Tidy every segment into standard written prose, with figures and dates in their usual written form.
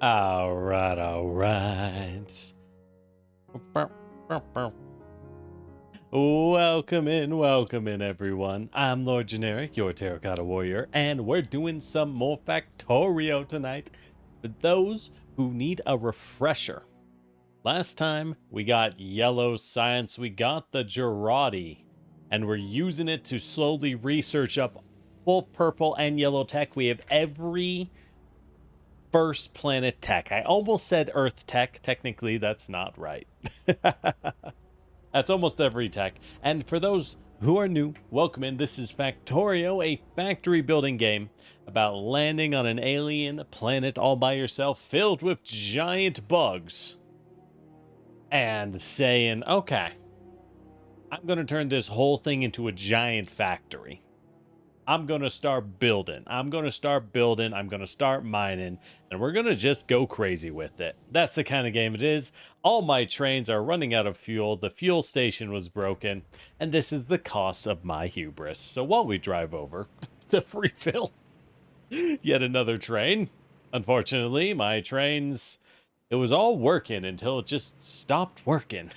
All right, all right. Welcome in, everyone. I'm Lord Generic, your Terracotta Warrior, and we're doing some more Factorio tonight. For those who need a refresher, last time we got yellow science, we got the Jarate, and we're using it to slowly research up both purple and yellow tech. We have every first planet tech. I almost said Earth tech. Technically, that's not right. That's almost every tech. And for those who are new, welcome in. This is Factorio, a factory building game about landing on an alien planet all by yourself filled with giant bugs and saying, okay, I'm going to turn this whole thing into a giant factory. I'm going to start building. I'm going to start mining, and we're going to just go crazy with it. That's the kind of game it is. All my trains are running out of fuel. The fuel station was broken, and this is the cost of my hubris. So while we drive over to refill yet another train, unfortunately, my trains, it was all working until it just stopped working.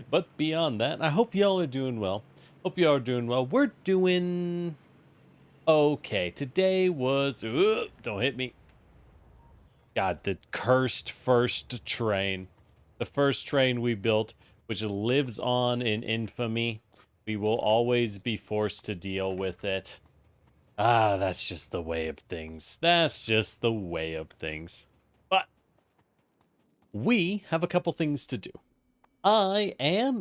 But beyond that, I hope y'all are doing well. Hope you are doing well. We're doing okay. Today was don't hit me. God, the cursed first train. The first train we built, which lives on in infamy. We will always be forced to deal with it. Ah, that's just the way of things. That's just the way of things. But we have a couple things to do. I am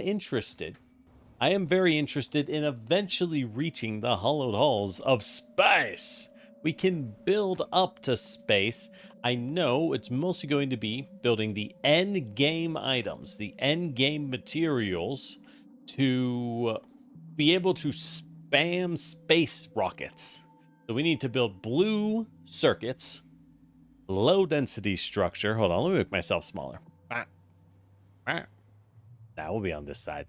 very interested in eventually reaching the hollowed halls of space. We can build up to space. I know it's mostly going to be building the end game items, the end game materials to be able to spam space rockets. So we need to build blue circuits, low density structure. Hold on, let me make myself smaller. Now we'll be on this side.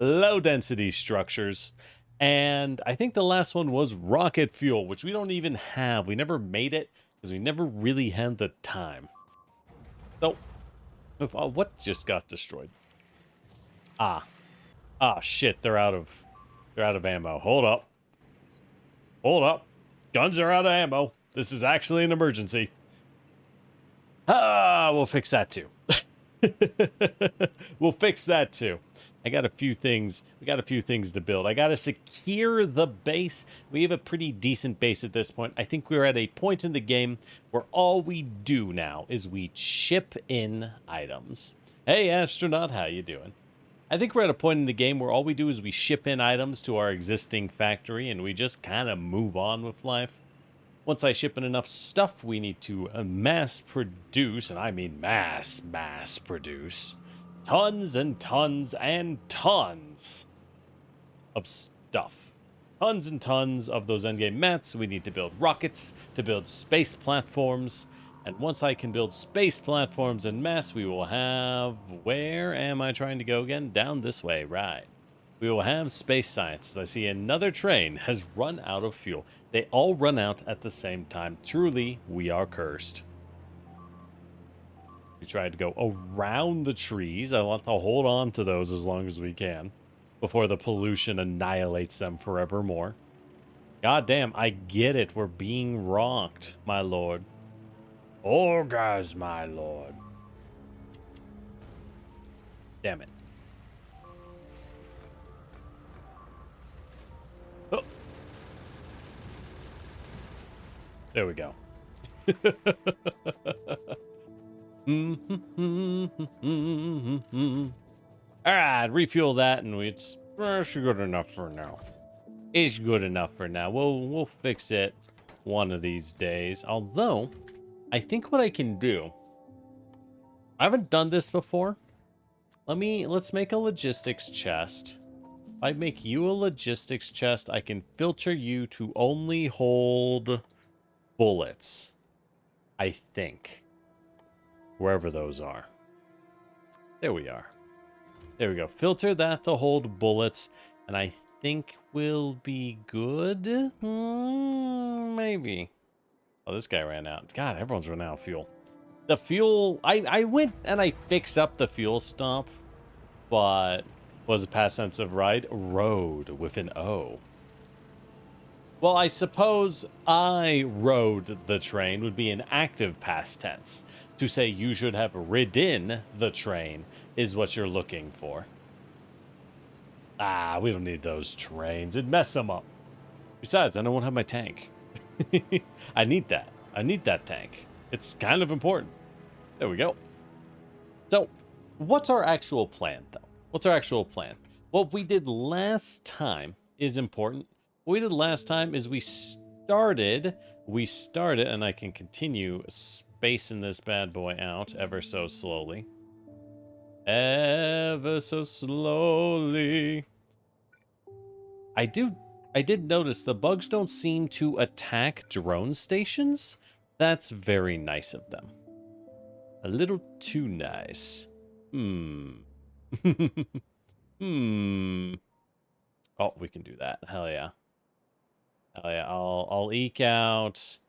Low density structures, and I think the last one was rocket fuel, which we don't even have. We never made it because we never really had the time. So what just got destroyed? Shit, they're out of ammo. Hold up, guns are out of ammo. This is actually an emergency. We'll fix that too. We'll fix that too. I got a few things. We got a few things to build. I got to secure the base. We have a pretty decent base at this point. I think we're at a point in the game where all we do now is we chip in items. Hey, astronaut, how you doing? I think we're at a point in the game where all we do is we ship in items to our existing factory and we just kind of move on with life. Once I ship in enough stuff, we need to mass produce, and I mean mass produce. Tons and tons and tons of stuff. Tons and tons of those endgame mats. We need to build rockets, to build space platforms. And once I can build space platforms en masse, we will have... Where am I trying to go again? Down this way, right. We will have space science. I see another train has run out of fuel. They all run out at the same time. Truly, we are cursed. We tried to go around the trees. I want to hold on to those as long as we can before the pollution annihilates them forevermore. God damn, I get it. We're being rocked, my lord. Oh, guys, my lord. Damn it. Oh. There we go. All right, refuel that, and it's good enough for now. It's good enough for now. We'll fix it one of these days. Although, I think what I can do, I haven't done this before. Let's make a logistics chest. If I make you a logistics chest, I can filter you to only hold bullets. I think. Wherever those are. There we are. There we go. Filter that to hold bullets, and I think we'll be good. Maybe. Oh, this guy ran out. God, everyone's run out of fuel. The fuel, I went and I fixed up the fuel stump, but was a past tense of ride? Rode with an O. Well, I suppose I rode the train would be an active past tense. To say you should have ridden the train is what you're looking for. Ah, we don't need those trains. It'd mess them up. Besides, I don't have my tank. I need that. I need that tank. It's kind of important. There we go. So, what's our actual plan, though? What's our actual plan? What we did last time is important. What we did last time is we started, and I can continue spacing this bad boy out ever so slowly. Ever so slowly. I did notice the bugs don't seem to attack drone stations. That's very nice of them. A little too nice. Hmm. Hmm. Oh, we can do that. Hell yeah. Hell yeah. I'll eke out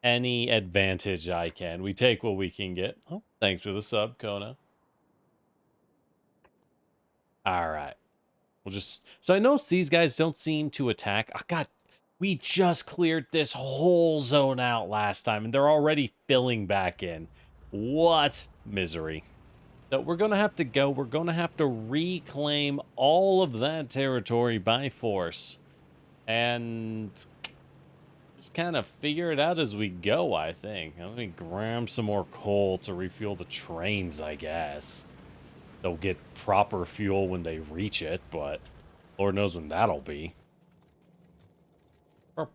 any advantage I can. We take what we can get. Oh, thanks for the sub, Kona. All right. We'll just... So I noticed these guys don't seem to attack. Oh, God. We just cleared this whole zone out last time, and they're already filling back in. What misery. So we're going to have to go. We're going to have to reclaim all of that territory by force. And just kind of figure it out as we go, I think. Let me grab some more coal to refuel the trains, I guess. They'll get proper fuel when they reach it, but Lord knows when that'll be. There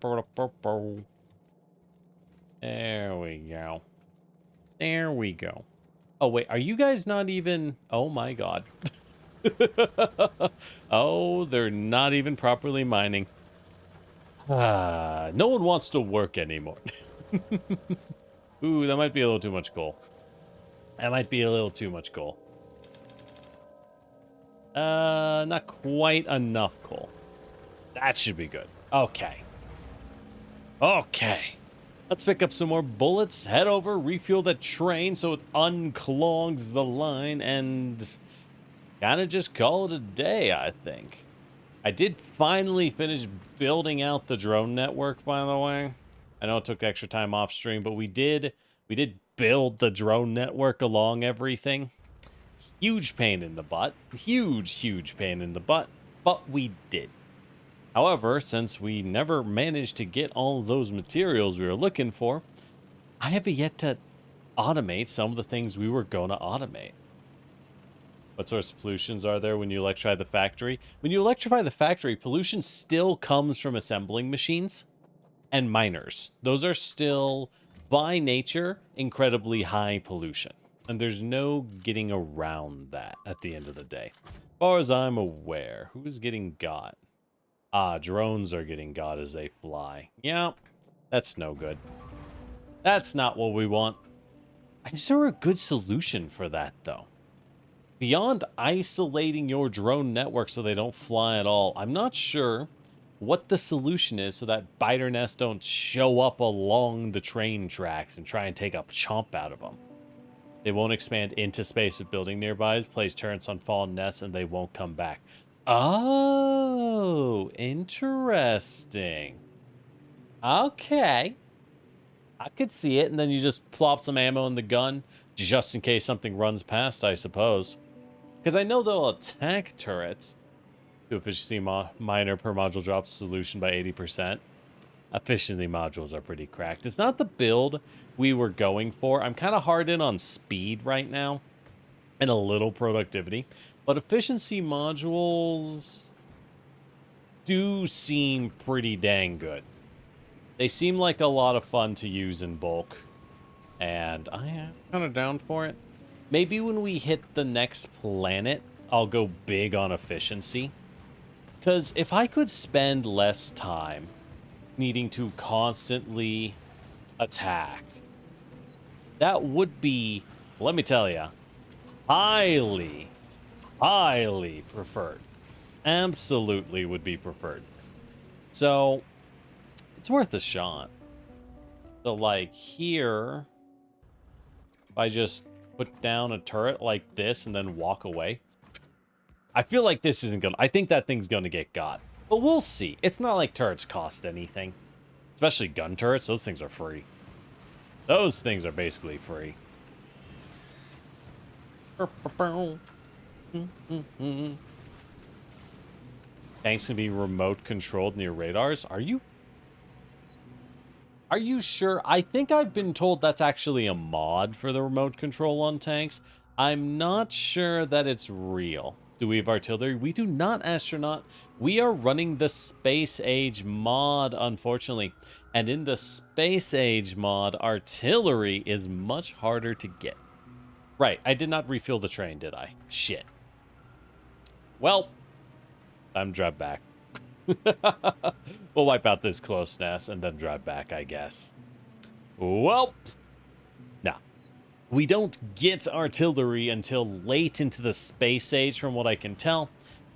we go. There we go. Oh, wait. Are you guys not even... Oh, my God. Oh, they're not even properly mining. No one wants to work anymore. Ooh, that might be a little too much coal. That might be a little too much coal. Not quite enough coal. That should be good. Okay. Okay. Let's pick up some more bullets, head over, refuel the train so it unclogs the line, and kind of just call it a day, I think. I did finally finish building out the drone network, by the way. I know it took extra time off stream, but we did build the drone network along everything. Huge pain in the butt. Huge pain in the butt, but we did. However, since we never managed to get all of those materials we were looking for, I have yet to automate some of the things we were going to automate. What sorts of pollutions are there when you electrify the factory? When you electrify the factory, pollution still comes from assembling machines and miners. Those are still, by nature, incredibly high pollution. And there's no getting around that at the end of the day. As far as I'm aware, who's getting got? Ah, drones are getting got as they fly. Yeah, that's no good. That's not what we want. Is there a good solution for that, though? Beyond isolating your drone network so they don't fly at all, I'm not sure what the solution is so that biter nests don't show up along the train tracks and try and take a chomp out of them. They won't expand into space with building nearby, place turrets on fallen nests, and they won't come back. Oh, interesting. Okay. I could see it, and then you just plop some ammo in the gun, just in case something runs past, I suppose. Because I know they'll attack turrets. To efficiency miner per module drops solution by 80%. Efficiency modules are pretty cracked. It's not the build we were going for. I'm kind of hard in on speed right now. And a little productivity. But efficiency modules do seem pretty dang good. They seem like a lot of fun to use in bulk. And I am kind of down for it. Maybe when we hit the next planet, I'll go big on efficiency. Because if I could spend less time needing to constantly attack, that would be, let me tell you, highly preferred. Absolutely would be preferred. So, it's worth a shot. So, like, here, if I just put down a turret like this and then walk away, I feel like this isn't gonna... I think that thing's gonna get got. But we'll see. It's not like turrets cost anything. Especially gun turrets. Those things are free. Those things are basically free. Tanks can be remote controlled near radars. Are you sure? I think I've been told that's actually a mod for the remote control on tanks. I'm not sure that it's real. Do we have artillery? We do not, astronaut. We are running the Space Age mod, unfortunately. And in the Space Age mod, artillery is much harder to get. Right, I did not refill the train, did I? Shit. Well, time to drive back. We'll wipe out this closeness and then drive back, I guess. Well, no. We don't get artillery until late into the Space Age, from what I can tell.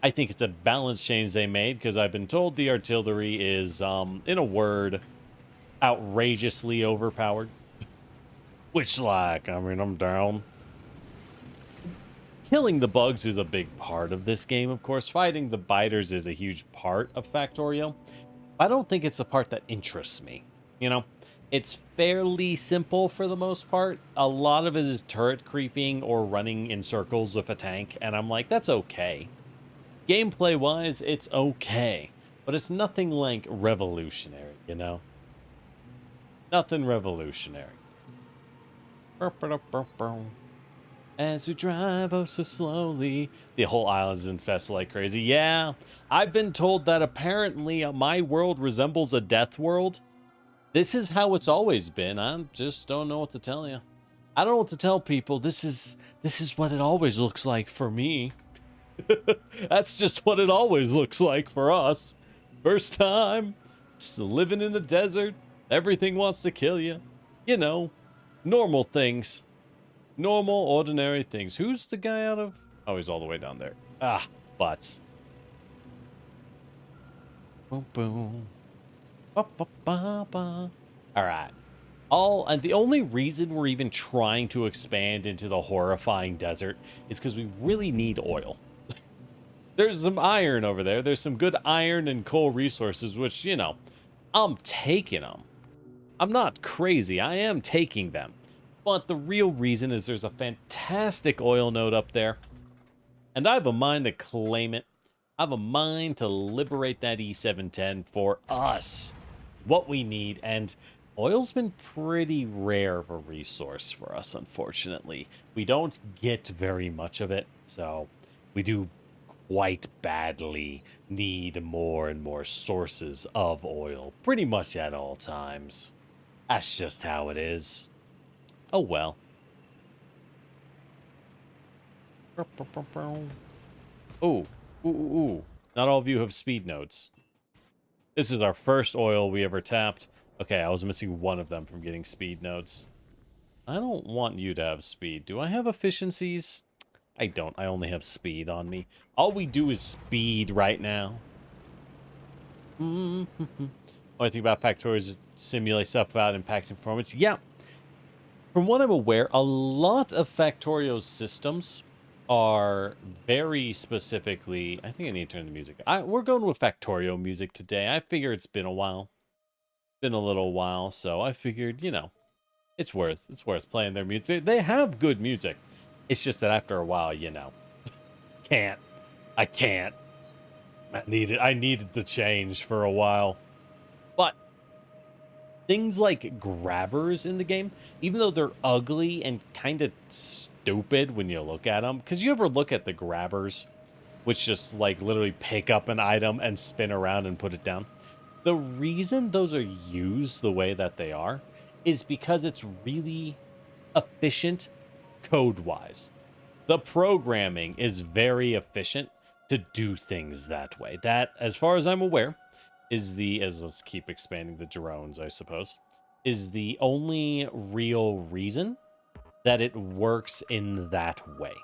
I think it's a balance change they made, because I've been told the artillery is, in a word, outrageously overpowered. Which, like, I mean, I'm down. Killing the bugs is a big part of this game, of course. Fighting the biters is a huge part of Factorio. I don't think it's the part that interests me. You know, it's fairly simple for the most part. A lot of it is turret creeping or running in circles with a tank, and I'm like, that's okay. Gameplay-wise, it's okay. But it's nothing like revolutionary, you know? Nothing revolutionary. As we drive oh so slowly. The whole island's infested like crazy. Yeah, I've been told that apparently my world resembles a death world. This is how it's always been. I just don't know what to tell you. I don't know what to tell people. This is what it always looks like for me. That's just what it always looks like for us. First time, just living in a desert. Everything wants to kill you. You know, normal things. Normal, ordinary things. Who's the guy out of... Oh, he's all the way down there. Ah, butts. Boom, boom. Ba, ba, ba, ba. All right. And the only reason we're even trying to expand into the horrifying desert is because we really need oil. There's some iron over there. There's some good iron and coal resources, which, you know, I'm taking them. I'm not crazy. I am taking them. But the real reason is there's a fantastic oil node up there. And I have a mind to claim it. I have a mind to liberate that E710 for us. What we need. And oil's been pretty rare of a resource for us, unfortunately. We don't get very much of it. So we do quite badly need more and more sources of oil. Pretty much at all times. That's just how it is. Oh, well. Oh, ooh. Not all of you have speed nodes. This is our first oil we ever tapped. Okay, I was missing one of them from getting speed nodes. I don't want you to have speed. Do I have efficiencies? I don't. I only have speed on me. All we do is speed right now. Only thing about Factorio is simulate stuff about impacting performance. Yeah. From what I'm aware, a lot of Factorio's systems are very specifically... I think I need to turn the music. We're going with Factorio music today. I figure it's been a while. Been a little while, so I figured, you know, it's worth playing their music. They have good music. It's just that after a while, you know, I can't. I needed the change for a while. But things like grabbers in the game, even though they're ugly and kind of stupid when you look at them, because you ever look at the grabbers, which just like literally pick up an item and spin around and put it down. The reason those are used the way that they are is because it's really efficient code-wise. The programming is very efficient to do things that way. That, as far as I'm aware, is let's keep expanding the drones, I suppose, is the only real reason that it works in that way.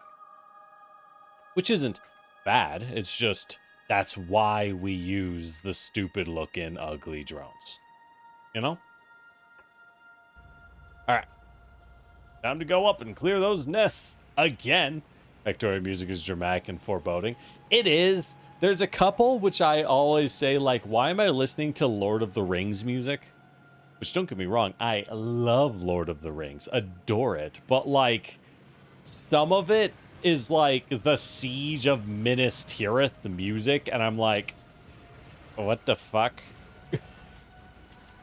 Which isn't bad, it's just that's why we use the stupid looking ugly drones. You know? All right. Time to go up and clear those nests again. Factorio music is dramatic and foreboding. It is. There's a couple which I always say, like, why am I listening to Lord of the Rings music? Which, don't get me wrong, I love Lord of the Rings. Adore it. But, like, some of it is like the Siege of Minas Tirith, the music, and I'm like, what the fuck?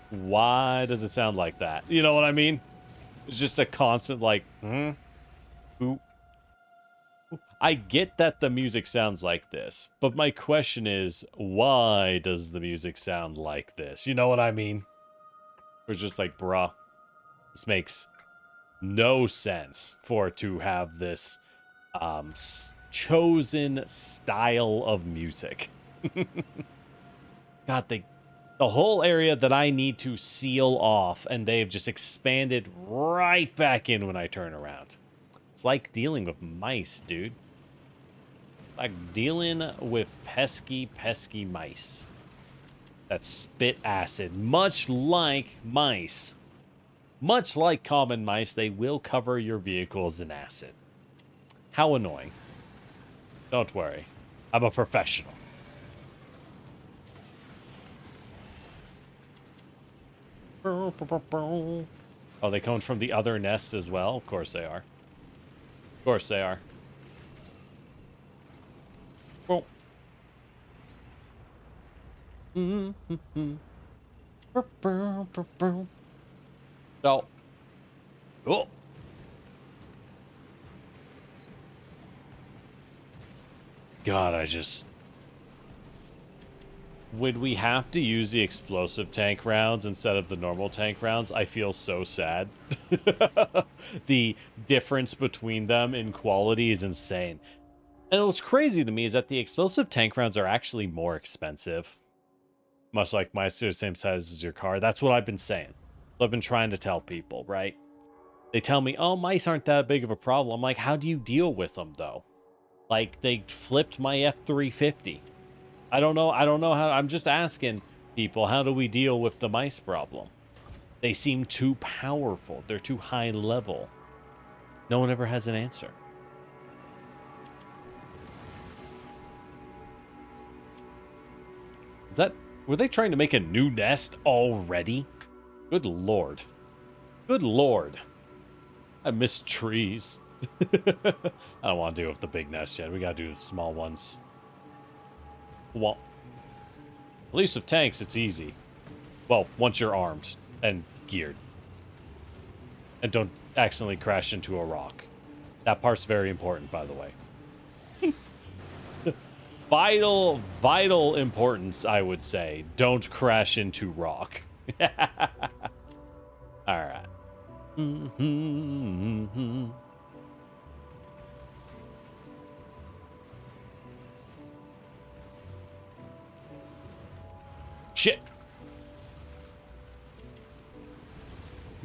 Why does it sound like that? You know what I mean? It's just a constant, like, Ooh. I get that the music sounds like this, but my question is, why does the music sound like this? You know what I mean? We're just like, bruh, this makes no sense for it to have this chosen style of music. God, the whole area that I need to seal off, and they've just expanded right back in when I turn around. It's like dealing with mice, dude. Like dealing with pesky, pesky mice that spit acid, much like mice. Much like common mice, they will cover your vehicles in acid. How annoying. Don't worry. I'm a professional. Oh, they come from the other nest as well? Of course they are. Of course they are. Oh. So. Oh. God, I just... When we have to use the explosive tank rounds instead of the normal tank rounds, I feel so sad. The difference between them in quality is insane. And what's crazy to me is that the explosive tank rounds are actually more expensive. Much like mice are the same size as your car. That's what I've been saying. I've been trying to tell people, right? They tell me, oh, mice aren't that big of a problem. I'm like, how do you deal with them, though? Like, they flipped my F-350. I don't know how. I'm just asking people, how do we deal with the mice problem? They seem too powerful. They're too high level. No one ever has an answer. Is that... Were they trying to make a new nest already? Good lord. Good lord. I miss trees. I don't want to deal with the big nest yet. We gotta do the small ones. Well, at least with tanks, it's easy. Well, once you're armed and geared. And don't accidentally crash into a rock. That part's very important, by the way. Vital importance, I would say. Don't crash into rock. Alright. Shit.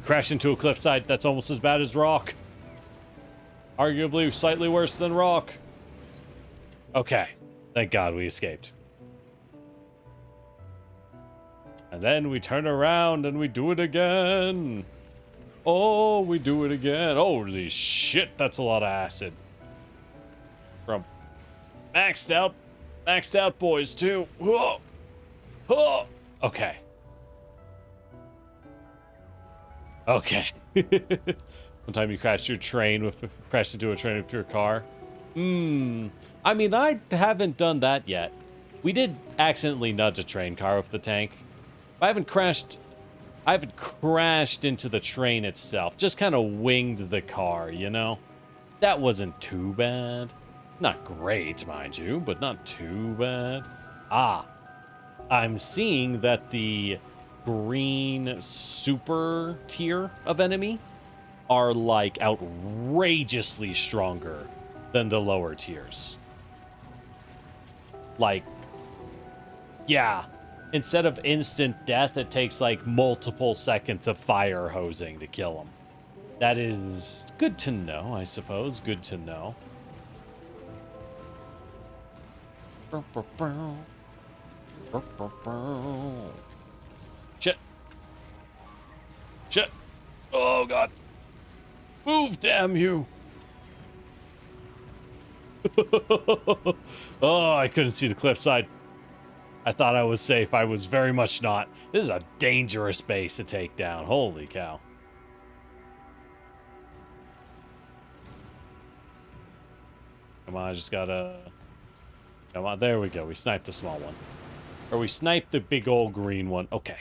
Crash into a cliffside. That's almost as bad as rock. Arguably slightly worse than rock. Okay. Thank God we escaped. And then we turn around and we do it again. Oh, we do it again. Holy shit, that's a lot of acid. From maxed out boys too. Whoa. Oh, okay. Okay. One time you crashed your train crashed into a train with your car. I mean, I haven't done that yet. We did accidentally nudge a train car with the tank. I haven't crashed into the train itself. Just kind of winged the car, you know? That wasn't too bad. Not great, mind you, but not too bad. Ah. I'm seeing that the green super tier of enemy are like outrageously stronger than the lower tiers. Like, yeah, instead of instant death, it takes like multiple seconds of fire hosing to kill them. That is good to know, I suppose. Good to know. Shit. Shit. Oh, God. Move, damn you. Oh, I couldn't see the cliffside. I thought I was safe. I was very much not. This is a dangerous base to take down. Holy cow. Come on, I just gotta... Come on, there we go. We sniped the small one. Or we sniped the big old green one. Okay.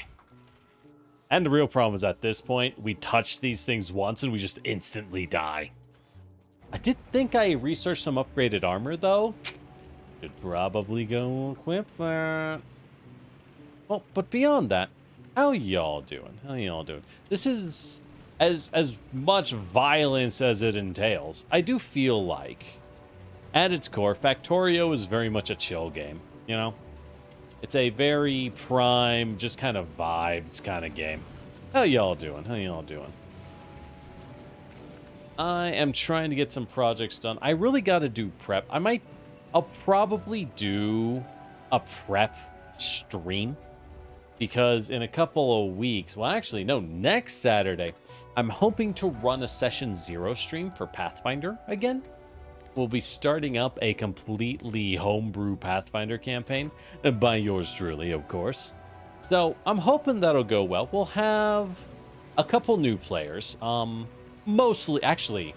And the real problem is at this point, we touch these things once and we just instantly die. I did think I researched some upgraded armor, though. Should probably go equip that. Well, but beyond that, how y'all doing? How y'all doing? This is as much violence as it entails. I do feel like, at its core, Factorio is very much a chill game, you know? It's a very prime, just kind of vibes kind of game. How y'all doing? How y'all doing? I am trying to get some projects done. I really got to do prep. I'll probably do a prep stream because in a couple of weeks, well, actually, no, next Saturday, I'm hoping to run a Session 0 stream for Pathfinder again. We'll be starting up a completely homebrew Pathfinder campaign by yours truly, of course. So I'm hoping that'll go well. We'll have a couple new players. Mostly, actually,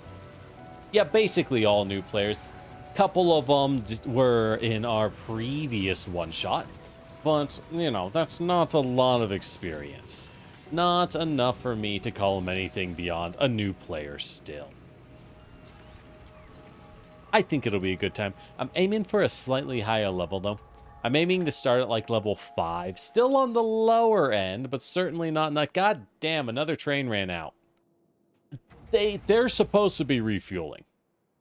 yeah, basically all new players. Couple of them were in our previous one-shot, but, you know, that's not a lot of experience. Not enough for me to call them anything beyond a new player still. I think it'll be a good time. I'm aiming for a slightly higher level, though. I'm aiming to start at, like, level 5. Still on the lower end, but certainly not... God damn, another train ran out. They're supposed to be refueling.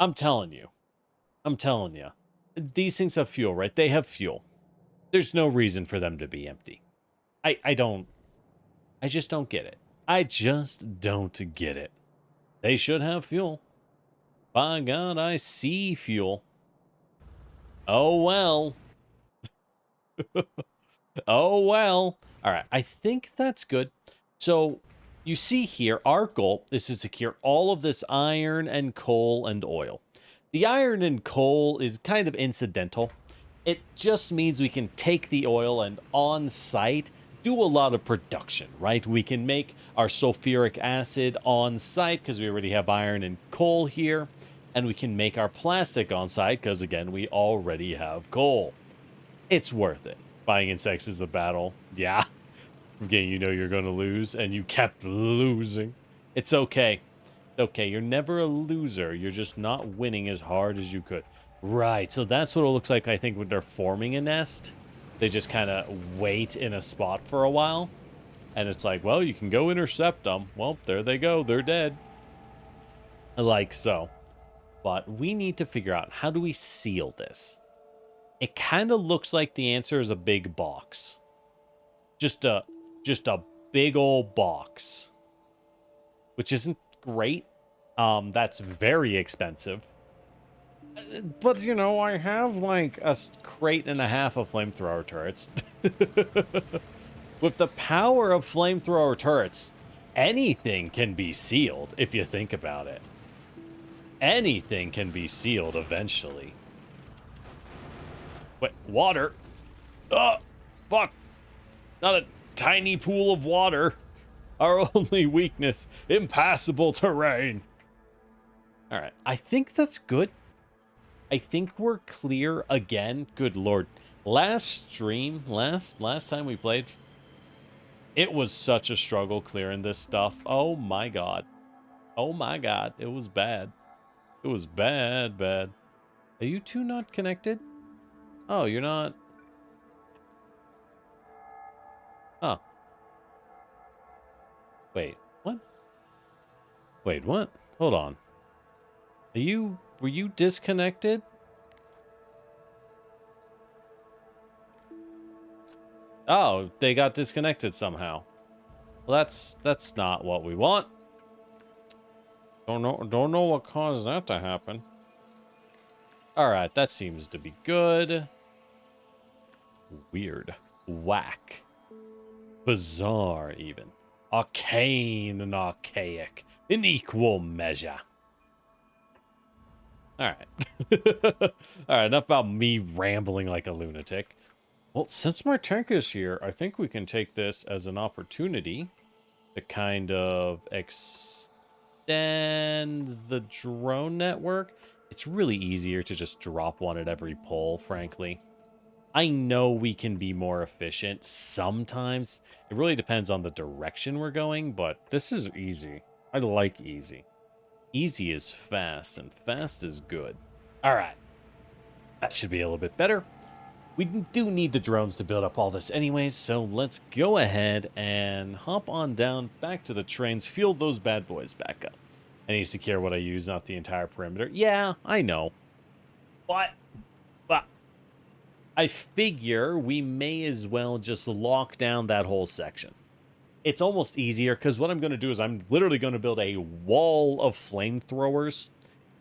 I'm telling you. I'm telling you. These things have fuel, right? They have fuel. There's no reason for them to be empty. I just don't get it. I just don't get it. They should have fuel. By God, I see fuel. Oh, well. Oh, well. All right, I think that's good. So, you see here, our goal is to secure all of this iron and coal and oil. The iron and coal is kind of incidental. It just means we can take the oil and on-site do a lot of production, right? We can make our sulfuric acid on-site because we already have iron and coal here. And we can make our plastic on-site because, again, we already have coal. It's worth it. Buying insects is a battle. Yeah. Again, you know you're going to lose, and you kept losing. It's okay. Okay, you're never a loser. You're just not winning as hard as you could. Right, so that's what it looks like, I think, when they're forming a nest. They just kind of wait in a spot for a while. And it's like, well, you can go intercept them. Well, there they go. They're dead. Like so. But we need to figure out, how do we seal this? It kind of looks like the answer is a big box. Just a big old box. Which isn't great. That's very expensive. But, you know, I have like a crate and a half of flamethrower turrets. With the power of flamethrower turrets, anything can be sealed if you think about it. Anything can be sealed eventually. Wait, water? Oh, fuck. Not a tiny pool of water. Our only weakness, impassable terrain. All right, I think that's good. I think we're clear again. Good Lord. Last stream, last time we played, it was such a struggle clearing this stuff. Oh my God. Oh my God. It was bad. It was bad. Are you two not connected? Oh, you're not. Oh. Wait, what? Wait, what? Hold on. Were you disconnected? Oh, they got disconnected somehow. Well, that's not what we want. Don't know what caused that to happen. All right, that seems to be good. Weird. Whack. Bizarre, even. arcane and archaic in equal measure. All right. All right, enough about me rambling like a lunatic. Well, since my tank is here, I think we can take this as an opportunity to kind of extend the drone network. It's really easier to just drop one at every pole, frankly. I know we can be more efficient sometimes. It really depends on the direction we're going, but this is easy. I like easy. Easy is fast, and fast is good. All right. That should be a little bit better. We do need the drones to build up all this anyways, so let's go ahead and hop on down back to the trains, fuel those bad boys back up. I need to secure what I use, not the entire perimeter. Yeah, I know. But I figure we may as well just lock down that whole section. It's almost easier because what I'm going to do is I'm literally going to build a wall of flamethrowers.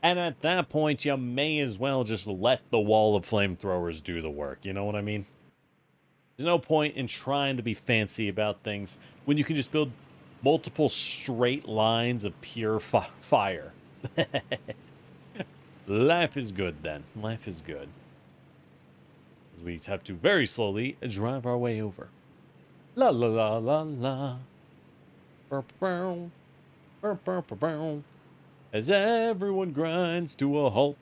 And at that point, you may as well just let the wall of flamethrowers do the work. You know what I mean? There's no point in trying to be fancy about things when you can just build multiple straight lines of pure fire. Life is good then. Life is good. As we have to very slowly drive our way over. La la la la la. As everyone grinds to a halt.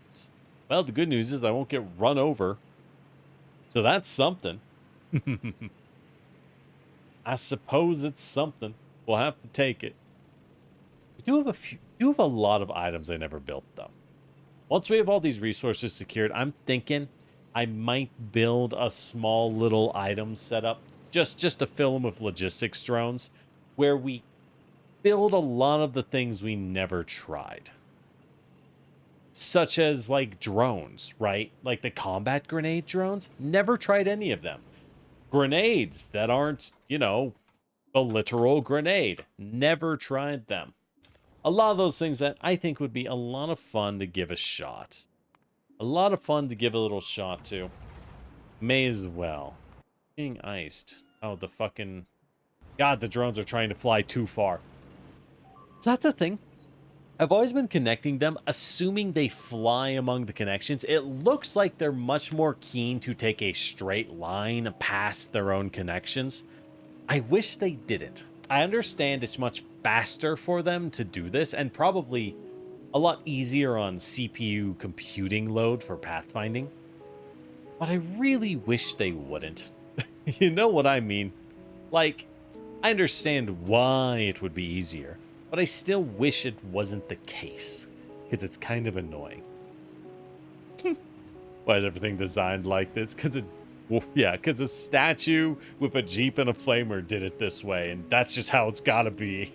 Well, the good news is I won't get run over. So that's something. I suppose it's something. We'll have to take it. We do have a lot of items I never built, though. Once we have all these resources secured, I'm thinking I might build a small little item setup just to fill them with logistics drones where we build a lot of the things we never tried. Such as, like, drones, right? Like the combat grenade drones. Never tried any of them. Grenades that aren't, you know, a literal grenade. Never tried them. A lot of those things that I think would be a lot of fun to give a shot. A lot of fun to give a little shot to. May as well. Being iced. Oh, the fucking... God, the drones are trying to fly too far. So that's a thing. I've always been connecting them, assuming they fly among the connections. It looks like they're much more keen to take a straight line past their own connections. I wish they didn't. I understand it's much faster for them to do this, and probably a lot easier on CPU computing load for pathfinding. But I really wish they wouldn't. You know what I mean? Like, I understand why it would be easier, but I still wish it wasn't the case, because it's kind of annoying. Why is everything designed like this? Because a statue with a Jeep and a flamer did it this way, and that's just how it's gotta be.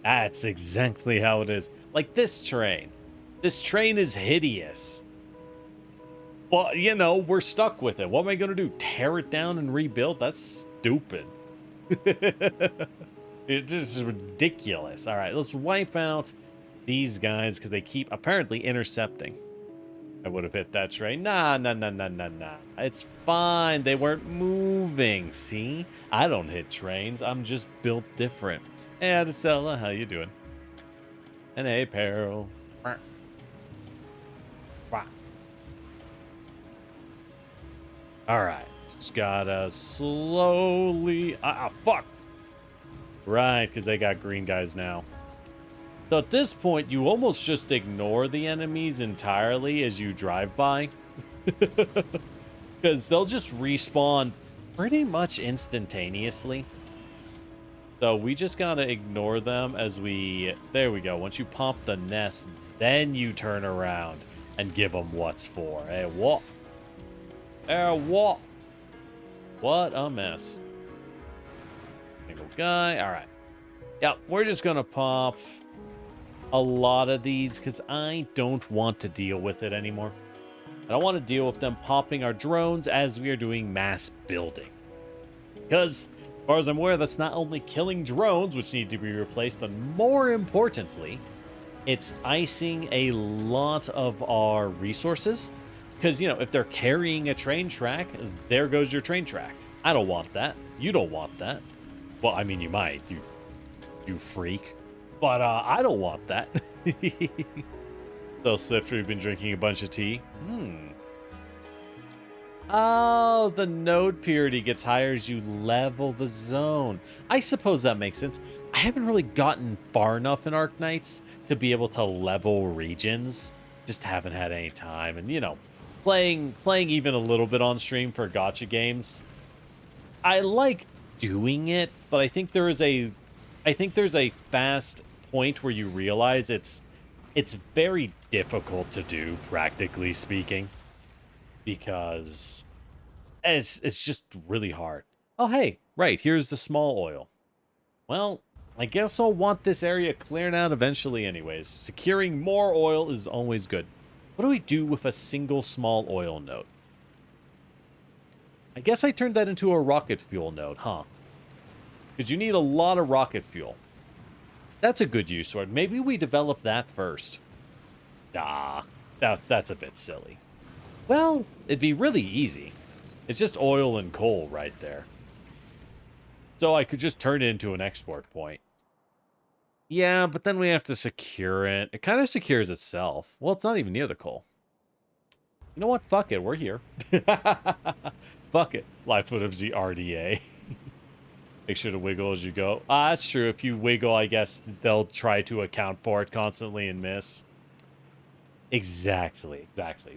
That's exactly how it is. Like this train. This train is hideous. But, you know, we're stuck with it. What am I gonna do? Tear it down and rebuild? That's stupid. It is ridiculous. All right, let's wipe out these guys because they keep apparently intercepting. I would have hit that train. Nah. It's fine. They weren't moving. See? I don't hit trains. I'm just built different. Hey, Adesella, how you doing? And hey, Peril. All right. Just gotta slowly... fuck! Right, because they got green guys now. So at this point, you almost just ignore the enemies entirely as you drive by. Because they'll just respawn pretty much instantaneously. So we just gotta ignore them as we... There we go. Once you pop the nest, then you turn around and give them what's for. Hey, what? Hey, what? What a mess. Single guy. All right. Yeah, we're just gonna pop a lot of these because I don't want to deal with it anymore. I don't want to deal with them popping our drones as we are doing mass building. Because, as far as I'm aware, that's not only killing drones, which need to be replaced, but more importantly, it's icing a lot of our resources. Because, you know, if they're carrying a train track, there goes your train track. I don't want that. You don't want that. Well, I mean, you might, you freak. But I don't want that. So, Sifter, you've been drinking a bunch of tea? Oh, the node purity gets higher as you level the zone. I suppose that makes sense. I haven't really gotten far enough in Arknights to be able to level regions. Just haven't had any time. And, you know, playing even a little bit on stream for gacha games, I like doing it, but I think there's a fast point where you realize it's very difficult to do, practically speaking, because it's just really hard. Oh, hey, right, here's the small oil. Well, I guess I'll want this area cleared out eventually anyways. Securing more oil is always good. What do we do with a single small oil node? I guess I turned that into a rocket fuel node, huh? Because you need a lot of rocket fuel. That's a good use for it. Maybe we develop that first. Nah, that's a bit silly. Well, it'd be really easy. It's just oil and coal right there. So I could just turn it into an export point. Yeah, but then we have to secure it. It kind of secures itself. Well, it's not even near the coal. You know what? Fuck it. We're here. Fuck it. Lightfoot of the RDA. Make sure to wiggle as you go. That's true. If you wiggle, I guess they'll try to account for it constantly and miss. Exactly.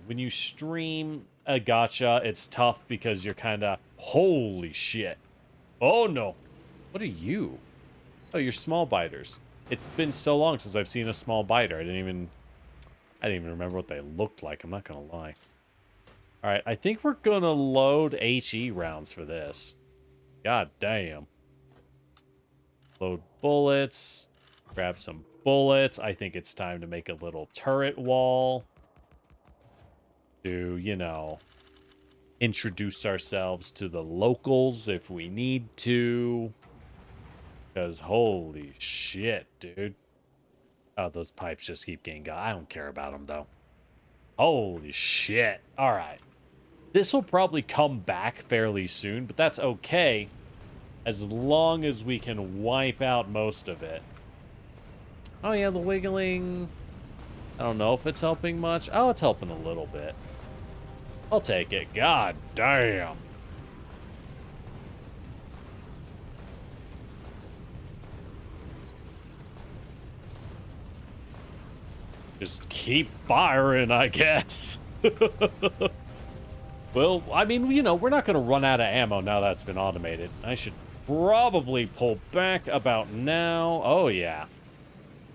When you stream a gacha, it's tough because you're kind of... Holy shit. Oh, no. What are you? Oh, you're small biters. It's been so long since I've seen a small biter. I didn't even remember what they looked like. I'm not going to lie. All right, I think we're going to load HE rounds for this. God damn. Load bullets. Grab some bullets. I think it's time to make a little turret wall. To, you know, introduce ourselves to the locals if we need to. Because holy shit, dude. Oh, those pipes just keep getting got. I don't care about them, though. Holy shit. All right. This will probably come back fairly soon, but that's okay. As long as we can wipe out most of it. Oh, yeah, the wiggling. I don't know if it's helping much. Oh, it's helping a little bit. I'll take it. God damn. Just keep firing, I guess. Well, I mean, you know, we're not going to run out of ammo now that's been automated. I should probably pull back about now. Oh, yeah.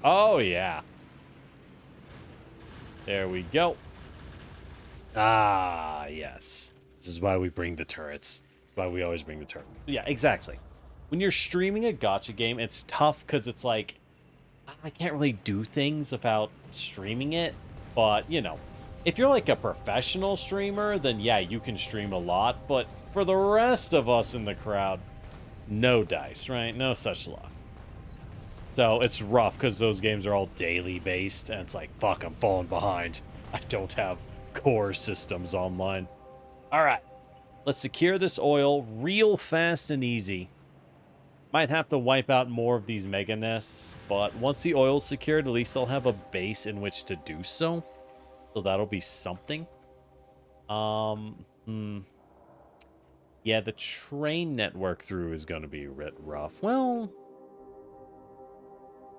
Oh, yeah. There we go. Ah, yes. This is why we bring the turrets. This is why we always bring the turret. Yeah, exactly. When you're streaming a gacha game, it's tough because it's like, I can't really do things without streaming it. But, you know, if you're like a professional streamer, then yeah, you can stream a lot. But for the rest of us in the crowd, no dice, right? No such luck. So it's rough because those games are all daily based. And it's like, fuck, I'm falling behind. I don't have core systems online. All right. Let's secure this oil real fast and easy. Might have to wipe out more of these mega nests, but once the oil's secured, at least I'll have a base in which to do so. So that'll be something. Yeah, the train network through is going to be rough. Well,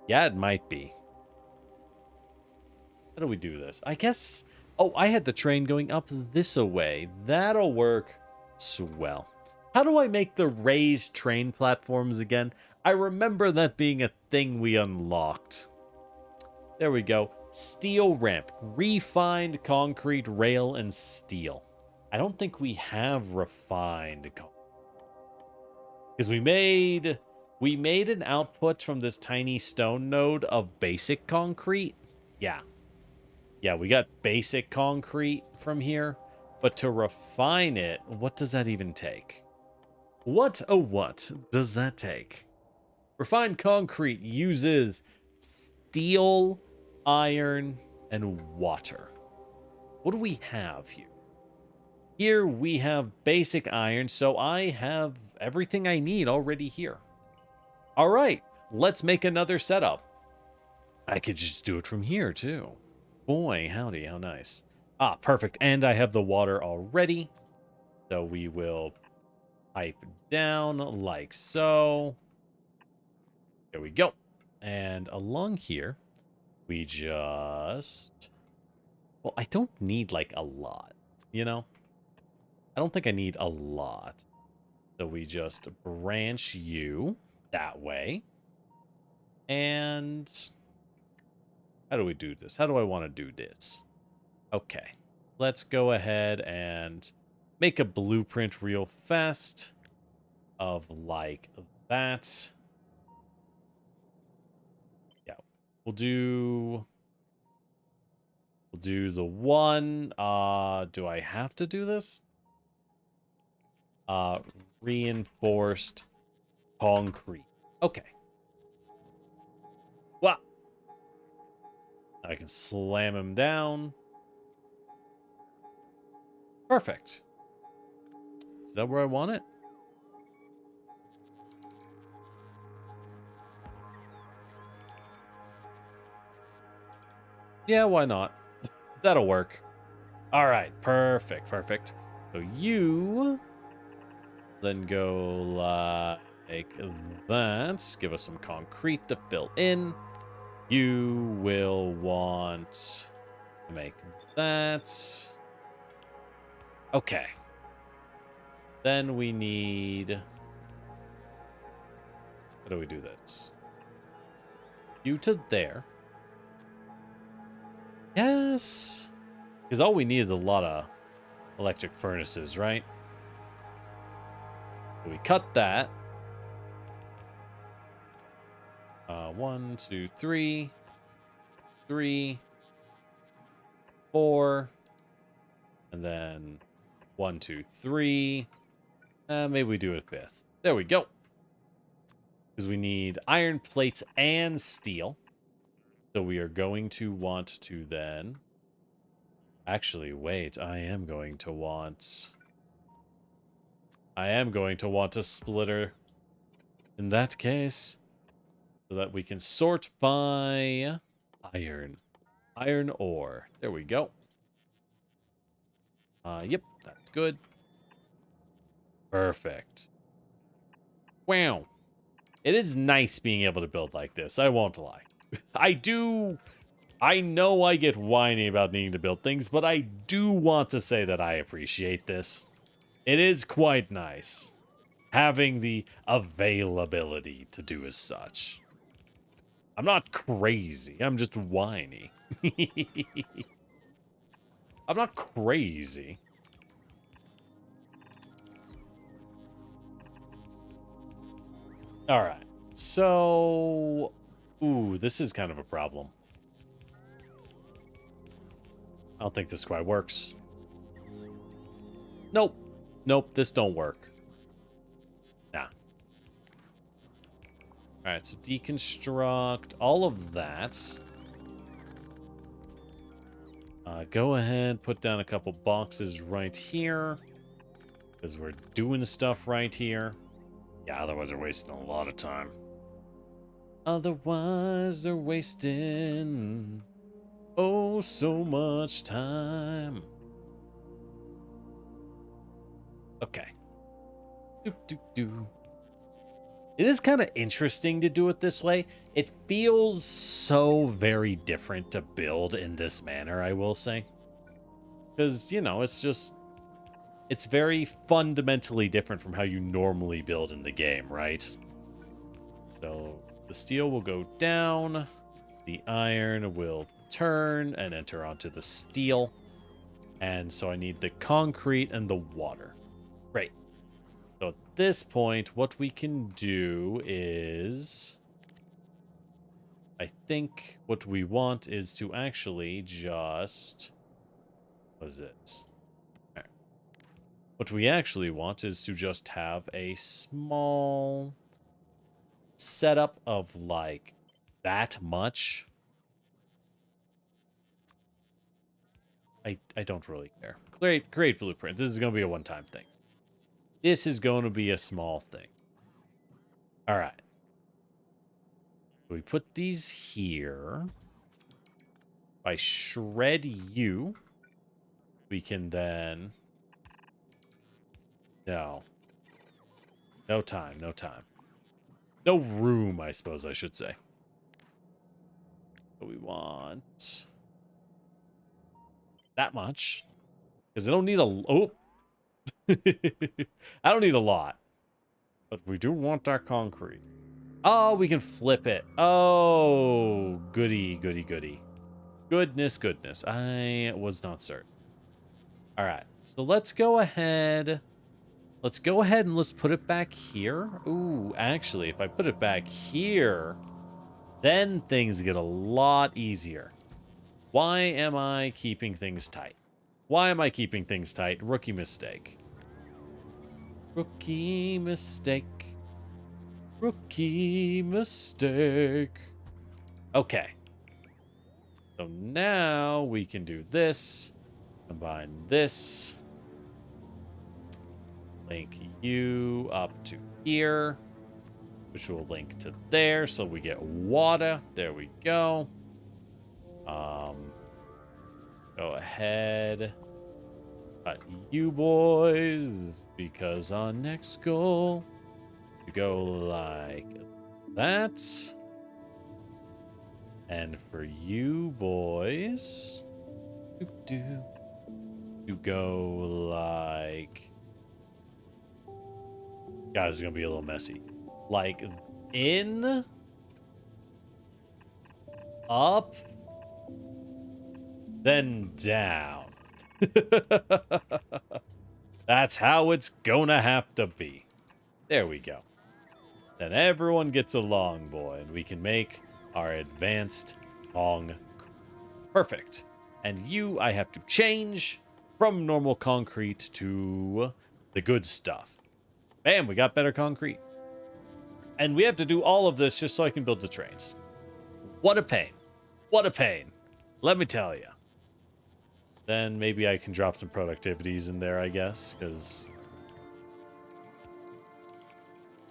yeah, it might be. How do we do this? I guess... Oh, I had the train going up this way. That'll work swell. How do I make the raised train platforms again? I remember that being a thing we unlocked. There we go. Steel ramp. Refined concrete, rail, and steel. I don't think we have refined concrete. Because we made an output from this tiny stone node of basic concrete. Yeah. Yeah, we got basic concrete from here. But to refine it, what does that even take? What does that take? Refined concrete uses steel, iron, and water. What do we have here? Here we have basic iron, so I have everything I need already here. All right, let's make another setup. I could just do it from here too. Boy, howdy, how nice. Ah, perfect. And I have the water already. So we will pipe down like so. There we go. And along here, we just... Well, I don't need, like, a lot, you know? I don't think I need a lot. So we just branch you that way. And how do we do this? How do I want to do this? Okay. Let's go ahead and make a blueprint real fast of like that. Yeah. We'll do the one. Do I have to do this? Reinforced concrete. Okay. Wow. I can slam him down. Perfect. Is that where I want it? Yeah, why not? That'll work. All right, perfect, perfect. So you then go like that. Give us some concrete to fill in. You will want to make that. Okay. Then we need... How do we do this? You to there. Yes. Because all we need is a lot of electric furnaces, right? So we cut that. 1, 2, 3. 3. 4. And then 1, 2, 3. Maybe we do a 5th. There we go. Because we need iron plates and steel. So we are going to want to then... Actually, wait. I am going to want a splitter in that case. So that we can sort by iron. Iron ore. There we go. Yep. That's good. Perfect. Wow. It is nice being able to build like this. I won't lie. I know I get whiny about needing to build things, but I do want to say that I appreciate this. It is quite nice having the availability to do as such. I'm not crazy. I'm just whiny. I'm not crazy. All right. So, ooh, this is kind of a problem. I don't think this quite works. Nope. Nope, this don't work. Nah. Alright, so deconstruct all of that. Go ahead, put down a couple boxes right here. Because we're doing stuff right here. Yeah, otherwise we're wasting a lot of time. Otherwise they're wasting... oh, so much time. Okay. It is kind of interesting to do it this way. It feels so very different to build in this manner, I will say. Because, you know, it's very fundamentally different from how you normally build in the game, right? So the steel will go down. The iron will turn and enter onto the steel. And so I need the concrete and the water. Great. So at this point, what we can do is... I think what we want is to actually just... What is it? Right. What we actually want is to just have a small setup of like that much. I don't really care. Great blueprint. This is going to be a one-time thing. This is going to be a small thing. All right. So we put these here. If I shred you, we can then... No. No time, no time. No room, I suppose I should say. So we want... that much. Because I don't need a... Oh! I don't need a lot. But we do want our concrete. Oh, we can flip it. Oh, goody, goody, goody. Goodness, goodness. I was not certain. All right. So let's go ahead. Let's go ahead and let's put it back here. Ooh, actually, if I put it back here, then things get a lot easier. Why am I keeping things tight? Why am I keeping things tight? Rookie mistake. Rookie mistake. Rookie mistake. Okay. So now we can do this. Combine this. Link you up to here. Which will link to there. So we get water. There we go. Go ahead. Cut you boys. Because our next goal... to go like that. And for you boys to go like... guys, it's gonna be a little messy. Like in, up, then down. That's how it's gonna have to be. There we go. Then everyone gets a long boy, and we can make our advanced long. Perfect. And you, I have to change from normal concrete to the good stuff. Bam, we got better concrete. And we have to do all of this just so I can build the trains. What a pain. What a pain. Let me tell you. Then maybe I can drop some productivities in there, I guess, because...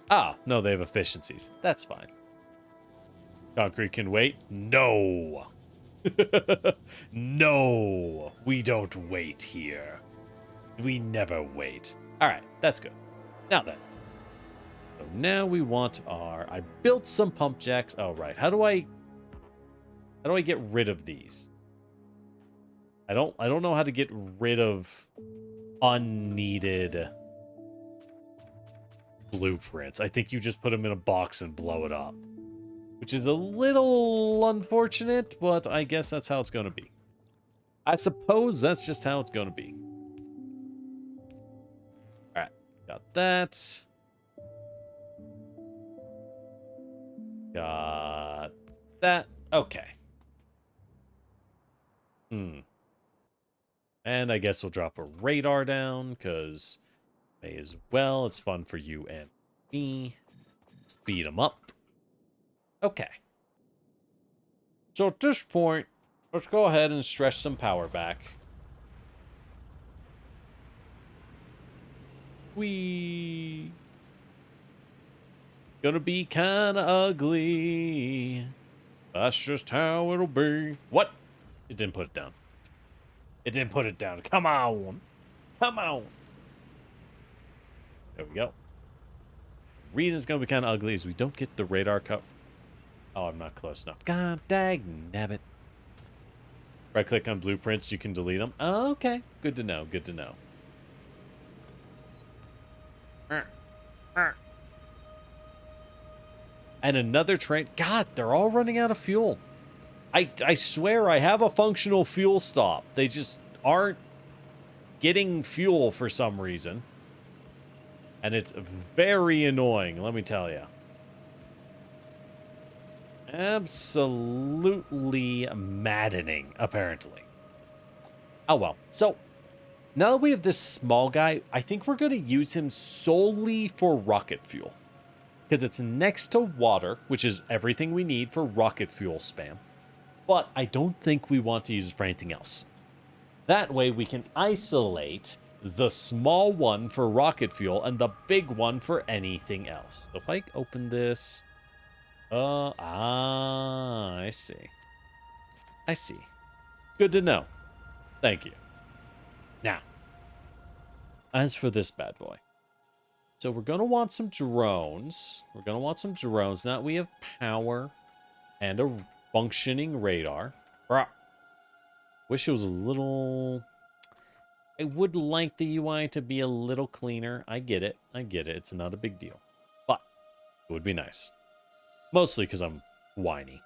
ah, no, they have efficiencies. That's fine. Concrete can wait? No. No. We don't wait here. We never wait. All right, that's good. Now then. So now we want our... I built some pump jacks. Oh, right. How do I get rid of these? I don't know how to get rid of unneeded blueprints. I think you just put them in a box and blow it up. Which is a little unfortunate, but I guess that's how it's going to be. I suppose that's just how it's going to be. Alright, got that. Got that. Okay. And I guess we'll drop a radar down, because may as well. It's fun for you and me. Speed them up. Okay. So at this point, let's go ahead and stretch some power back. We gonna be kinda ugly. That's just how it'll be. What? It didn't put it down. It didn't put it down. Come on. Come on. There we go. The reason it's gonna be kinda ugly is we don't get the radar cut. Oh, I'm not close enough. God dang nabbit. Right click on blueprints, you can delete them. Oh, okay. Good to know. Good to know. And another train. God, they're all running out of fuel. I swear I have a functional fuel stop. They just aren't getting fuel for some reason. And it's very annoying, let me tell you. Absolutely maddening, apparently. Oh, well. So, now that we have this small guy, I think we're going to use him solely for rocket fuel. Because it's next to water, which is everything we need for rocket fuel spam. But I don't think we want to use it for anything else. That way we can isolate the small one for rocket fuel and the big one for anything else. So if I open this... I see. I see. Good to know. Thank you. Now, as for this bad boy. So we're going to want some drones. We're going to want some drones. Now we have power and a functioning radar. Wish it was a little... I would like the UI to be a little cleaner. I get it. I get it. It's not a big deal. But it would be nice. Mostly because I'm whiny.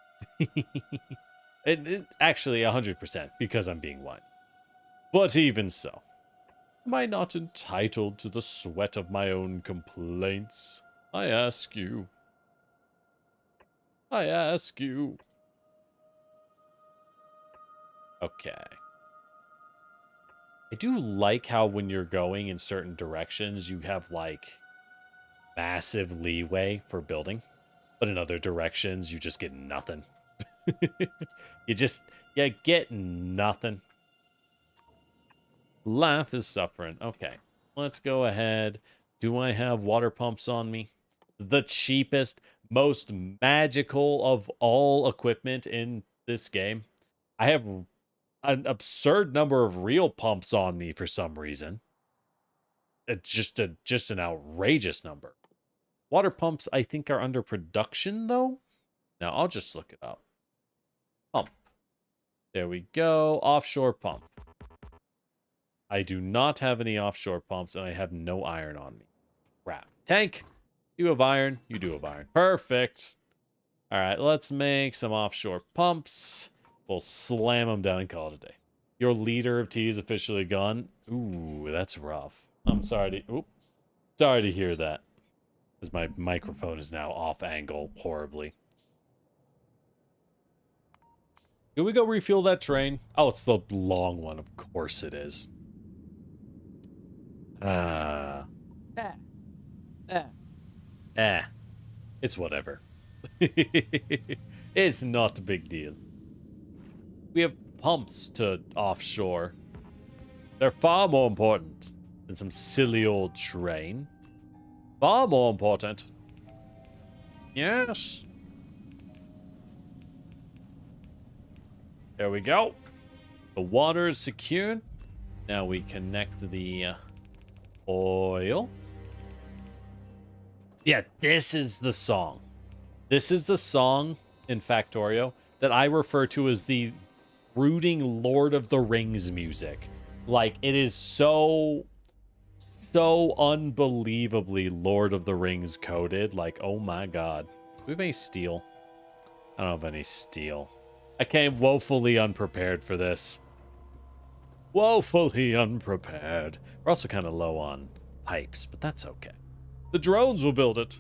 Actually, 100% because I'm being whiny. But even so, am I not entitled to the sweat of my own complaints? I ask you. I ask you. Okay. I do like how when you're going in certain directions, you have, like, massive leeway for building. But in other directions, you just get nothing. You get nothing. Life is suffering. Okay, let's go ahead. Do I have water pumps on me? The cheapest, most magical of all equipment in this game. I have an absurd number of real pumps on me for some reason. It's just an outrageous number. Water pumps, I think, are under production, though. Now, I'll just look it up. Pump. There we go. Offshore pump. I do not have any offshore pumps, and I have no iron on me. Crap. Tank, you have iron. You do have iron. Perfect. All right, let's make some offshore pumps. We'll slam them down and call it a day. Your leader of tea is officially gone. Ooh, that's rough. I'm sorry to hear that. Because my microphone is now off angle horribly. Do we go refuel that train? Oh, it's the long one. Of course it is. It's whatever. It's not a big deal. We have pumps to offshore. They're far more important than some silly old train. Far more important. Yes. There we go. The water is secured. Now we connect the oil. Yeah, this is the song. This is the song in Factorio that I refer to as the brooding Lord of the Rings music. Like, it is so unbelievably Lord of the Rings coded. Like, oh my god. Do we have any steel? I don't have any steel. I came woefully unprepared for this. Woefully unprepared. We're also kind of low on pipes, but that's okay. The drones will build it.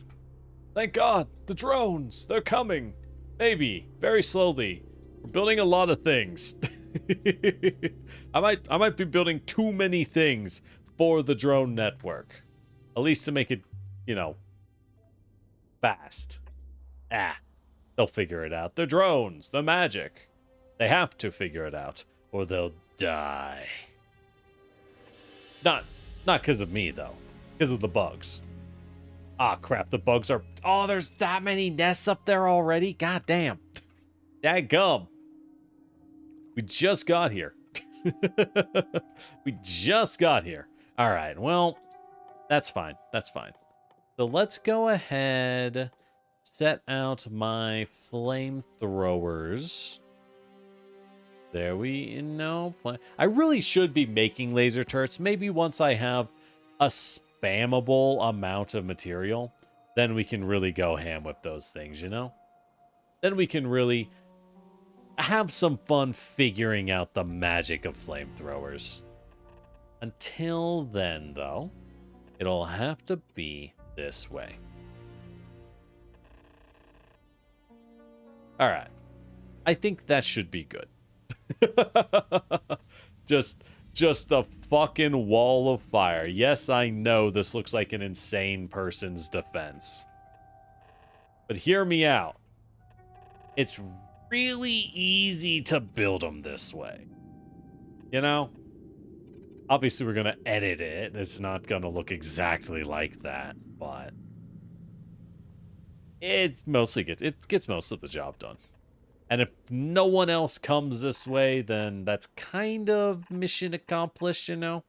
Thank God, the drones, they're coming. Maybe, very slowly. We're building a lot of things. I might be building too many things for the drone network. At least to make it, you know, fast. They'll figure it out. They're drones, they're magic. They have to figure it out, or they'll die. Not because of me, though. Because of the bugs. Ah, crap, the bugs are... Oh, there's that many nests up there already? God damn. Dadgum. We just got here. We just got here. All right, well, that's fine. That's fine. So let's go ahead, set out my flamethrowers. There we know. I really should be making laser turrets. Maybe once I have a spammable amount of material, then we can really go ham with those things, you know? Then we can really have some fun figuring out the magic of flamethrowers. Until then, though, it'll have to be this way. All right. I think that should be good. Just a fucking wall of fire. Yes, I know this looks like an insane person's defense. But hear me out. It's really easy to build them this way. You know? Obviously, we're going to edit it. It's not going to look exactly like that, but it gets most of the job done. And if no one else comes this way, then that's kind of mission accomplished, you know?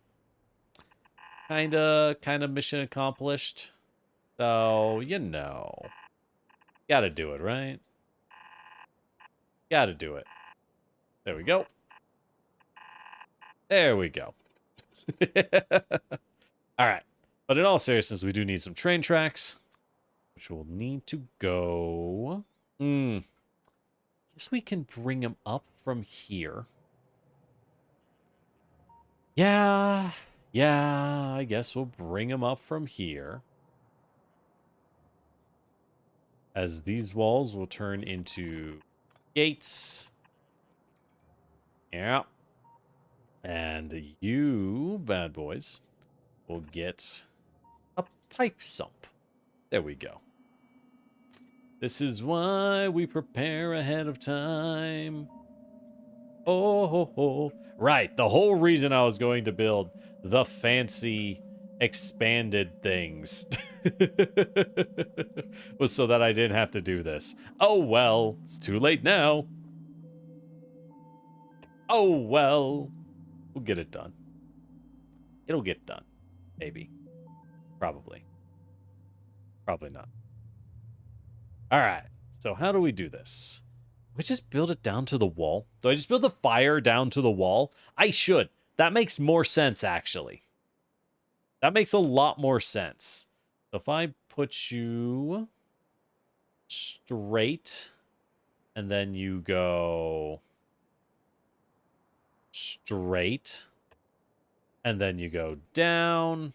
Kind of mission accomplished. So, you know. Gotta do it, right? Gotta do it. There we go. There we go. Alright. But in all seriousness, we do need some train tracks. Which will need to go... Guess we can bring them up from here. Yeah, I guess we'll bring them up from here. As these walls will turn into gates. Yeah. And you, bad boys, will get a pipe sump. There we go. This is why we prepare ahead of time. Oh. Right, the whole reason I was going to build the fancy expanded things was so that I didn't have to do this. Oh well, it's too late now. Oh well, we'll get it done. It'll get done. Maybe. Probably. Probably not. Alright, so how do we do this? Do I just build it down to the wall? Do I just build the fire down to the wall? I should. That makes more sense, actually. That makes a lot more sense. So if I put you straight, and then you go straight, and then you go down.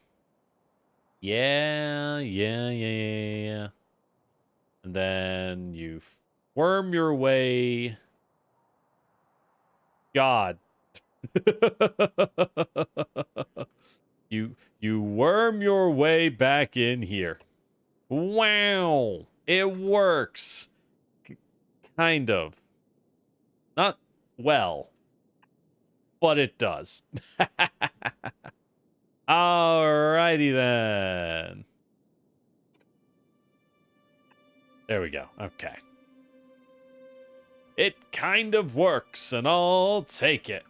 Yeah. And then you worm your way. God. You worm your way back in here. Wow. It works. Kind of. Not well. But it does. Alrighty then. There we go. Okay. It kind of works, and I'll take it.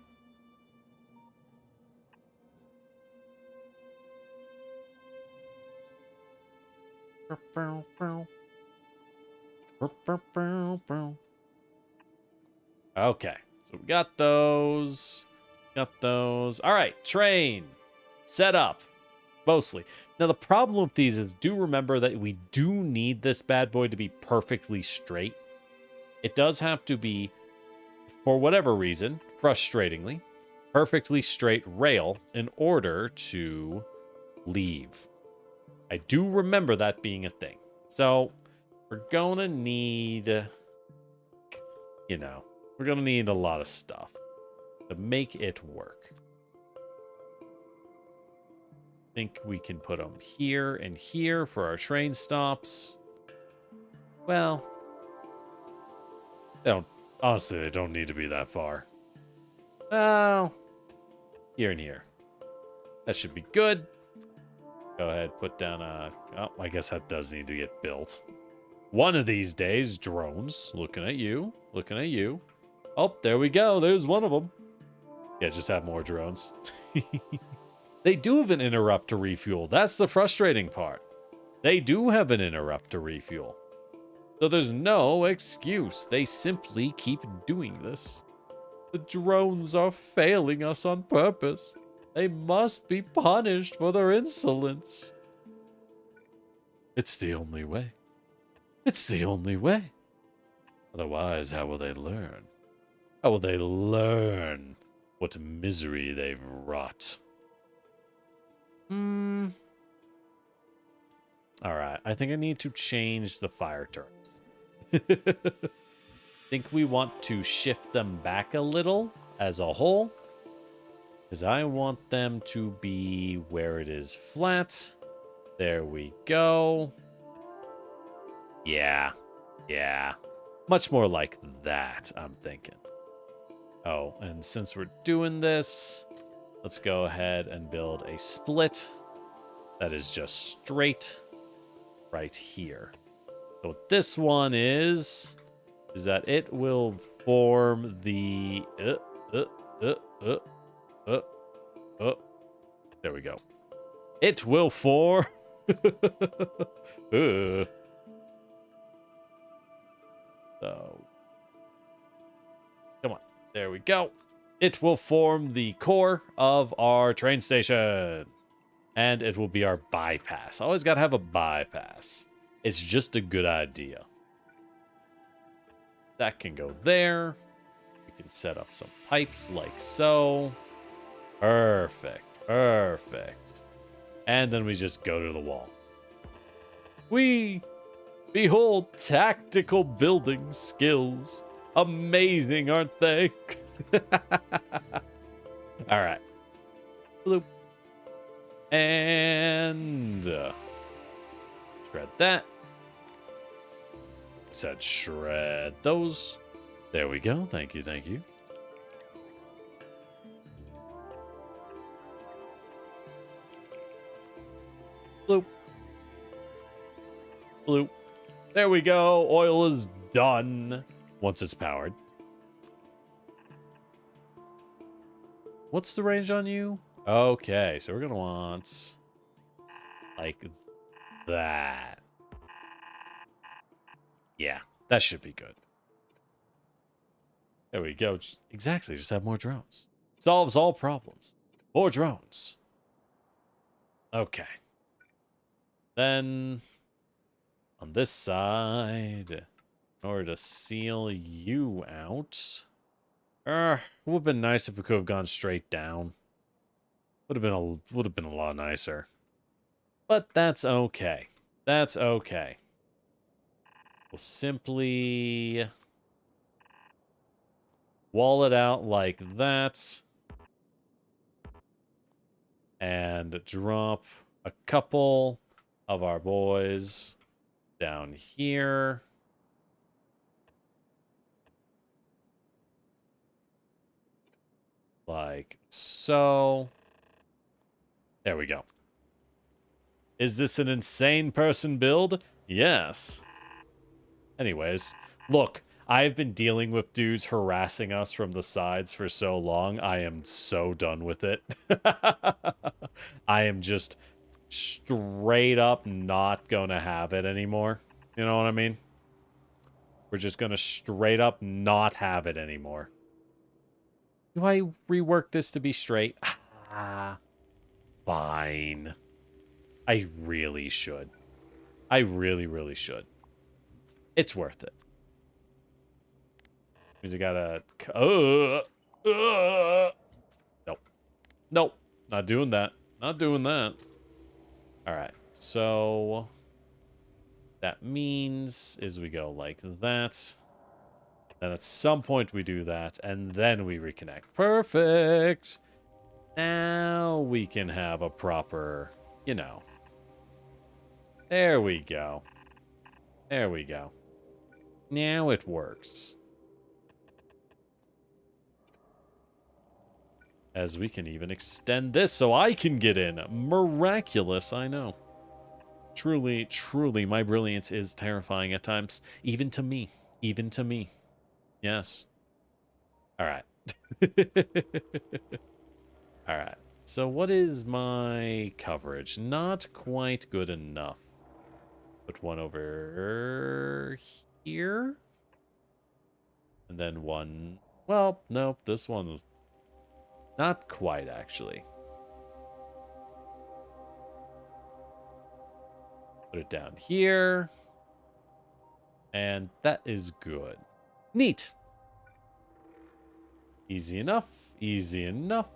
Okay, so we got those. All right, train. Set up. Mostly. Now, the problem with these is do remember that we do need this bad boy to be perfectly straight. It does have to be, for whatever reason, frustratingly, perfectly straight rail in order to leave. I do remember that being a thing. So, we're gonna need, you know, we're gonna need a lot of stuff to make it work. I think we can put them here and here for our train stops. Well, honestly, they don't need to be that far. Oh, here and here. That should be good. Go ahead, put down a... Oh, I guess that does need to get built. One of these days, drones. Looking at you. Looking at you. Oh, there we go. There's one of them. Yeah, just have more drones. They do have an interrupt to refuel. That's the frustrating part. They do have an interrupt to refuel. So there's no excuse. They simply keep doing this. The drones are failing us on purpose. They must be punished for their insolence. It's the only way. It's the only way. Otherwise, how will they learn? How will they learn what misery they've wrought? Alright, I think I need to change the fire turrets. Think we want to shift them back a little as a whole. Because I want them to be where it is flat. There we go. Yeah. Much more like that, I'm thinking. Oh, and since we're doing this, let's go ahead and build a split that is just straight right here. So what this one is that it will form the there we go. It will form so come on. There we go. It will form the core of our train station. And it will be our bypass. Always gotta have a bypass. It's just a good idea. That can go there. We can set up some pipes like so. Perfect. Perfect. And then we just go to the wall. We behold tactical building skills. Amazing, aren't they? All right. Bloop. And shred that. Said shred those. There we go. Thank you. Thank you. Bloop. Bloop. There we go. Oil is done once it's powered. What's the range on you? Okay, so we're going to want like that. Yeah, that should be good. There we go. Exactly, just have more drones. Solves all problems. More drones. Okay. Then on this side, in order to seal you out, it would have been nice if we could have gone straight down. Would have been a lot nicer. But that's okay. That's okay. We'll simply wall it out like that. And drop a couple of our boys down here. Like so. There we go. Is this an insane person build? Yes. Anyways, look, I've been dealing with dudes harassing us from the sides for so long. I am so done with it. I am just straight up not gonna have it anymore. You know what I mean? We're just gonna straight up not have it anymore. Do I rework this to be straight? Fine. I really should. I really, really should. It's worth it. We just gotta... Nope. Nope. Not doing that. Not doing that. Alright. So... that means is we go like that. Then at some point we do that. And then we reconnect. Perfect! Now we can have a proper... you know... there we go. There we go. Now it works. As we can even extend this so I can get in. Miraculous, I know. Truly, truly, my brilliance is terrifying at times. Even to me. Even to me. Yes. Alright. Alright. So what is my coverage? Not quite good enough. Put one over here. And then one... well, nope, this one was not quite, actually. Put it down here. And that is good. Neat! Easy enough. Easy enough.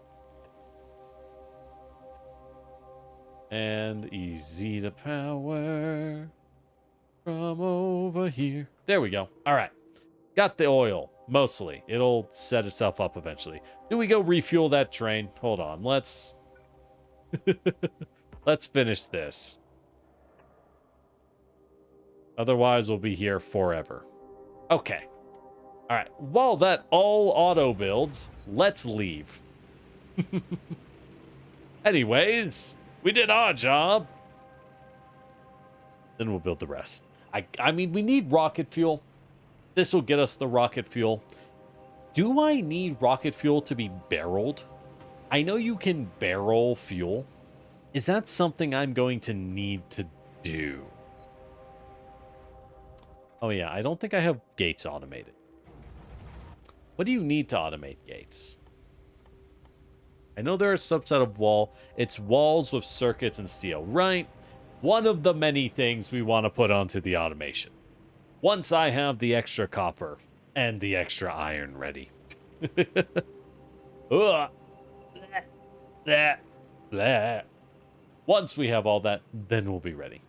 And easy to power from over here. There we go. All right. Got the oil, mostly. It'll set itself up eventually. Do we go refuel that train? Hold on. Let's... let's finish this. Otherwise, we'll be here forever. Okay. All right. While that all auto builds, let's leave. Anyways... we did our job. Then we'll build the rest. I mean, we need rocket fuel. This will get us the rocket fuel. Do I need rocket fuel to be barreled? I know you can barrel fuel. Is that something I'm going to need to do? Oh yeah, I don't think I have gates automated. What do you need to automate gates? I know they're a subset of wall. It's walls with circuits and steel, right? One of the many things we want to put onto the automation. Once I have the extra copper and the extra iron ready. Ugh. Blah, blah. Once we have all that, then we'll be ready.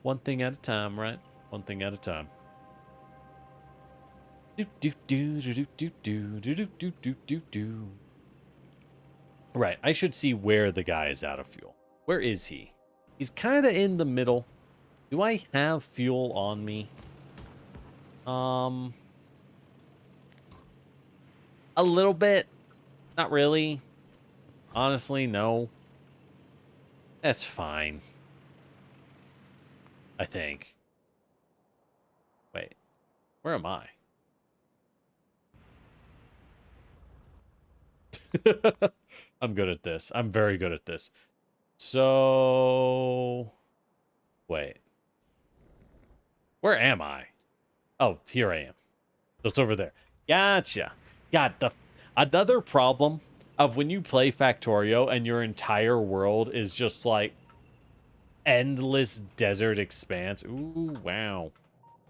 One thing at a time, right? One thing at a time. Right, I should see where the guy is out of fuel. Where is he? He's kind of in the middle. Do I have fuel on me? A little bit. Not really. Honestly, no. That's fine. I think. Wait. Where am I? I'm good at this. I'm very good at this. So... Wait. Where am I? Oh, here I am. So it's over there. Gotcha. God, another problem of when you play Factorio and your entire world is just like endless desert expanse. Ooh, wow.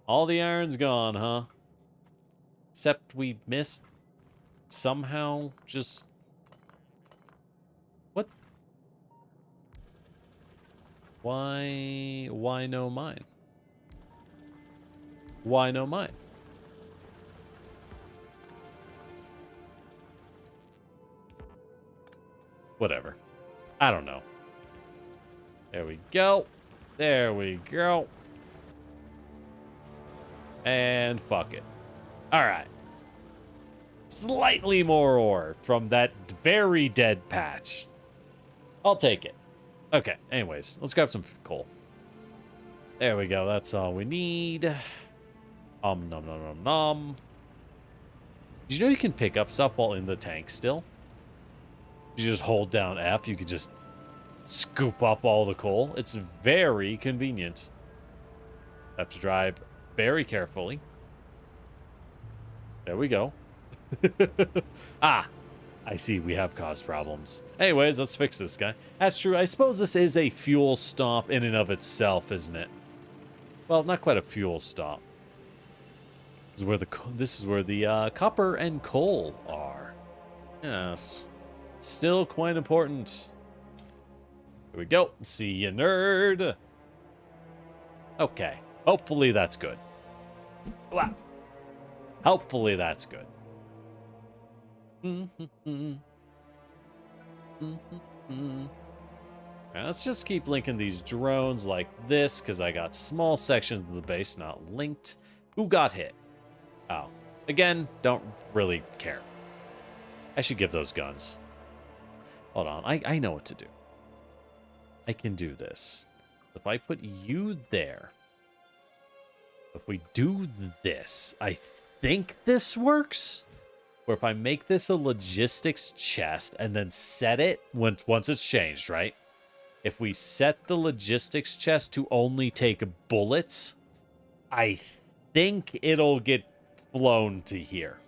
All the iron's gone, huh? Except we missed somehow just... What? Why no mine? Why no mine? Whatever. I don't know. There we go. There we go. And fuck it. All right. Slightly more ore from that very dead patch. I'll take it. Okay, anyways, let's grab some coal. There we go. That's all we need. Nom nom nom nom. Did you know you can pick up stuff while in the tank still? You just hold down F, you could just scoop up all the coal. It's very convenient. Have to drive very carefully. There we go. Ah, I see we have caused problems. Anyways, let's fix this guy. That's true. I suppose this is a fuel stop in and of itself, isn't it? Well, not quite a fuel stop. This is where the copper and coal are. Yes. Still quite important. Here we go. See ya, nerd. Okay. Hopefully that's good. Wow. Hopefully that's good. Now let's just keep linking these drones like this, because I got small sections of the base not linked. Who got hit? Oh. Again, don't really care. I should give those guns. Hold on, I know what to do. I can do this. If I put you there, if we do this, I think this works. Or if I make this a logistics chest and then set it once it's changed, right? If we set the logistics chest to only take bullets, I think it'll get flown to here.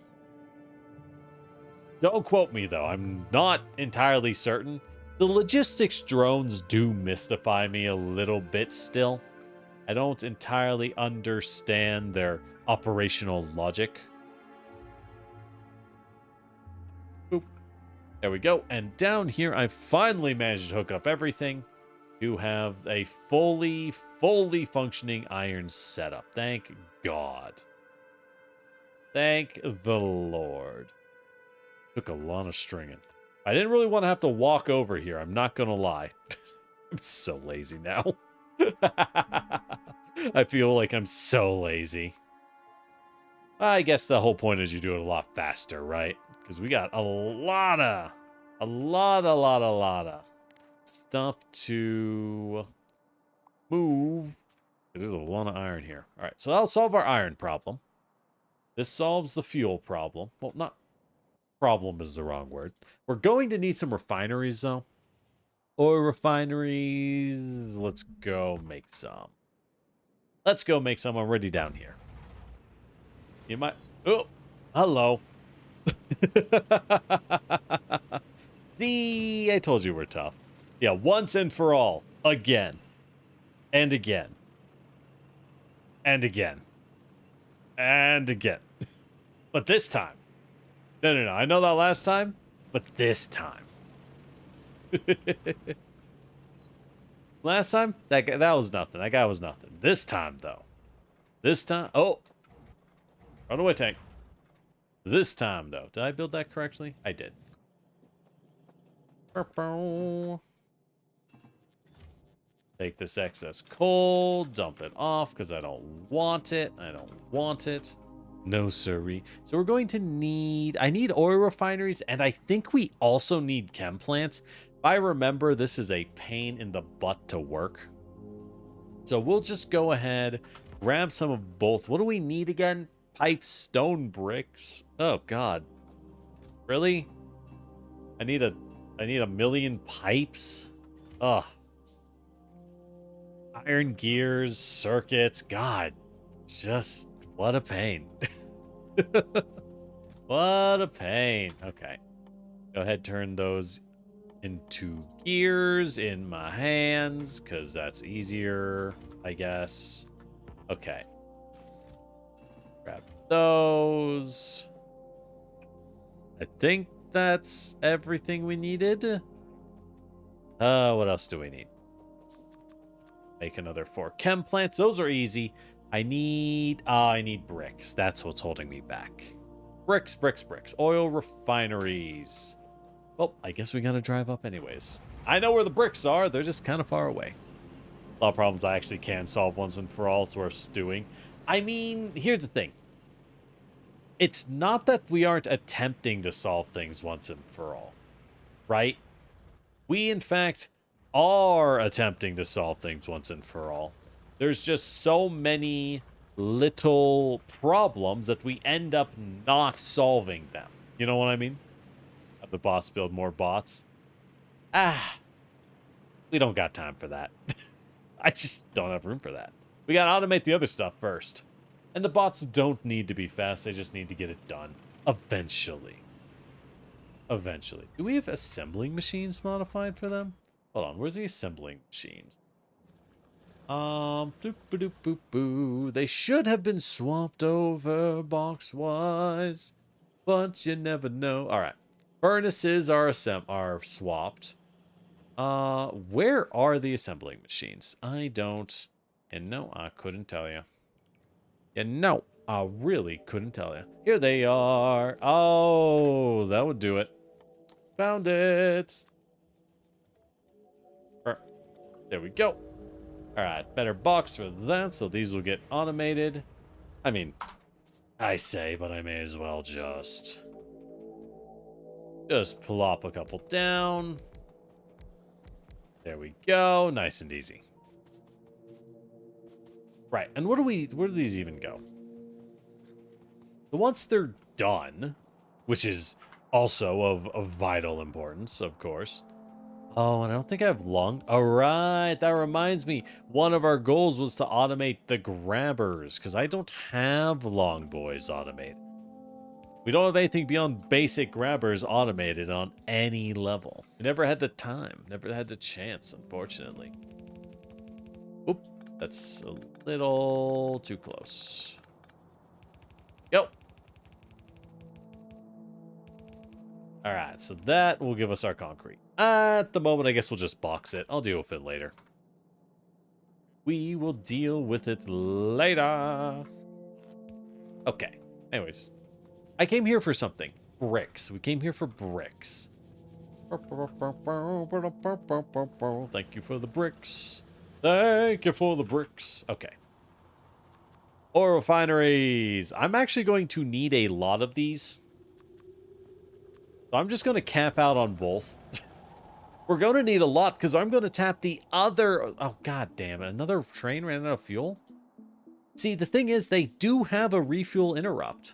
Don't quote me, though. I'm not entirely certain. The logistics drones do mystify me a little bit still. I don't entirely understand their operational logic. Boop. There we go. And down here, I finally managed to hook up everything to have a fully functioning iron setup. Thank God. Thank the Lord. Took a lot of stringing. I didn't really want to have to walk over here. I'm not going to lie. I'm so lazy now. I feel like I'm so lazy. I guess the whole point is you do it a lot faster, right? Because we got a lot of stuff to move There's a lot of iron here. All right, so that'll solve our iron problem. This solves the fuel problem. Well, not problem is the wrong word. We're going to need some refineries, though. Oil refineries. Let's go make some. Let's go make some already down here. You might... Oh, hello. See, I told you we're tough. Yeah, once and for all. Again. And again. And again. And again. But this time. No. I know that last time, but this time. Last time, that was nothing. That guy was nothing. This time, though. This time... Oh. Run away, tank. This time, though. Did I build that correctly? I did. Take this excess coal. Dump it off because I don't want it. I don't want it. No, sirree. So we're going to need... I need oil refineries, and I think we also need chem plants. If I remember, this is a pain in the butt to work. So we'll just go ahead, grab some of both. What do we need again? Pipes, stone bricks. Oh, God. Really? I need a million pipes? Ugh. Iron gears, circuits. God. Just... what a pain. What a pain. Okay. Go ahead, turn those into gears in my hands, because that's easier, I guess. Okay. Grab those. I think that's everything we needed. What else do we need? Make another 4 chem plants. Those are easy. I need bricks. That's what's holding me back. Bricks. Oil refineries. Well, I guess we gotta drive up anyways. I know where the bricks are. They're just kind of far away. A lot of problems I actually can solve once and for all. It's worth stewing. I mean, here's the thing. It's not that we aren't attempting to solve things once and for all. Right? We, in fact, are attempting to solve things once and for all. There's just so many little problems that we end up not solving them. You know what I mean? Have the bots build more bots. We don't got time for that. I just don't have room for that. We gotta automate the other stuff first. And the bots don't need to be fast. They just need to get it done. Eventually. Eventually. Do we have assembling machines modified for them? Hold on. Where's the assembling machines? Boop, boop, boop, boop. They should have been swapped over box-wise, but you never know. All right, furnaces are swapped. Where are the assembling machines? I don't. And no, I couldn't tell you. And no, I really couldn't tell you. Here they are. Oh, that would do it. Found it. There we go. All right, better box for that, so these will get automated. I mean, I say, but I may as well just plop a couple down. There we go, nice and easy. Right, and where do these even go? So once they're done, which is also of vital importance, of course. Oh, and I don't think I have long... All right, that reminds me. One of our goals was to automate the grabbers, because I don't have long boys automated. We don't have anything beyond basic grabbers automated on any level. We never had the time, never had the chance, unfortunately. Oop, that's a little too close. Go. All right, so that will give us our concrete. At the moment, I guess we'll just box it. I'll deal with it later. We will deal with it later. Okay. Anyways. I came here for something. Bricks. We came here for bricks. Thank you for the bricks. Thank you for the bricks. Okay. Oil refineries. I'm actually going to need a lot of these. So I'm just going to cap out on both. We're going to need a lot because I'm going to tap the other... Oh, god damn it. Another train ran out of fuel? See, the thing is, they do have a refuel interrupt.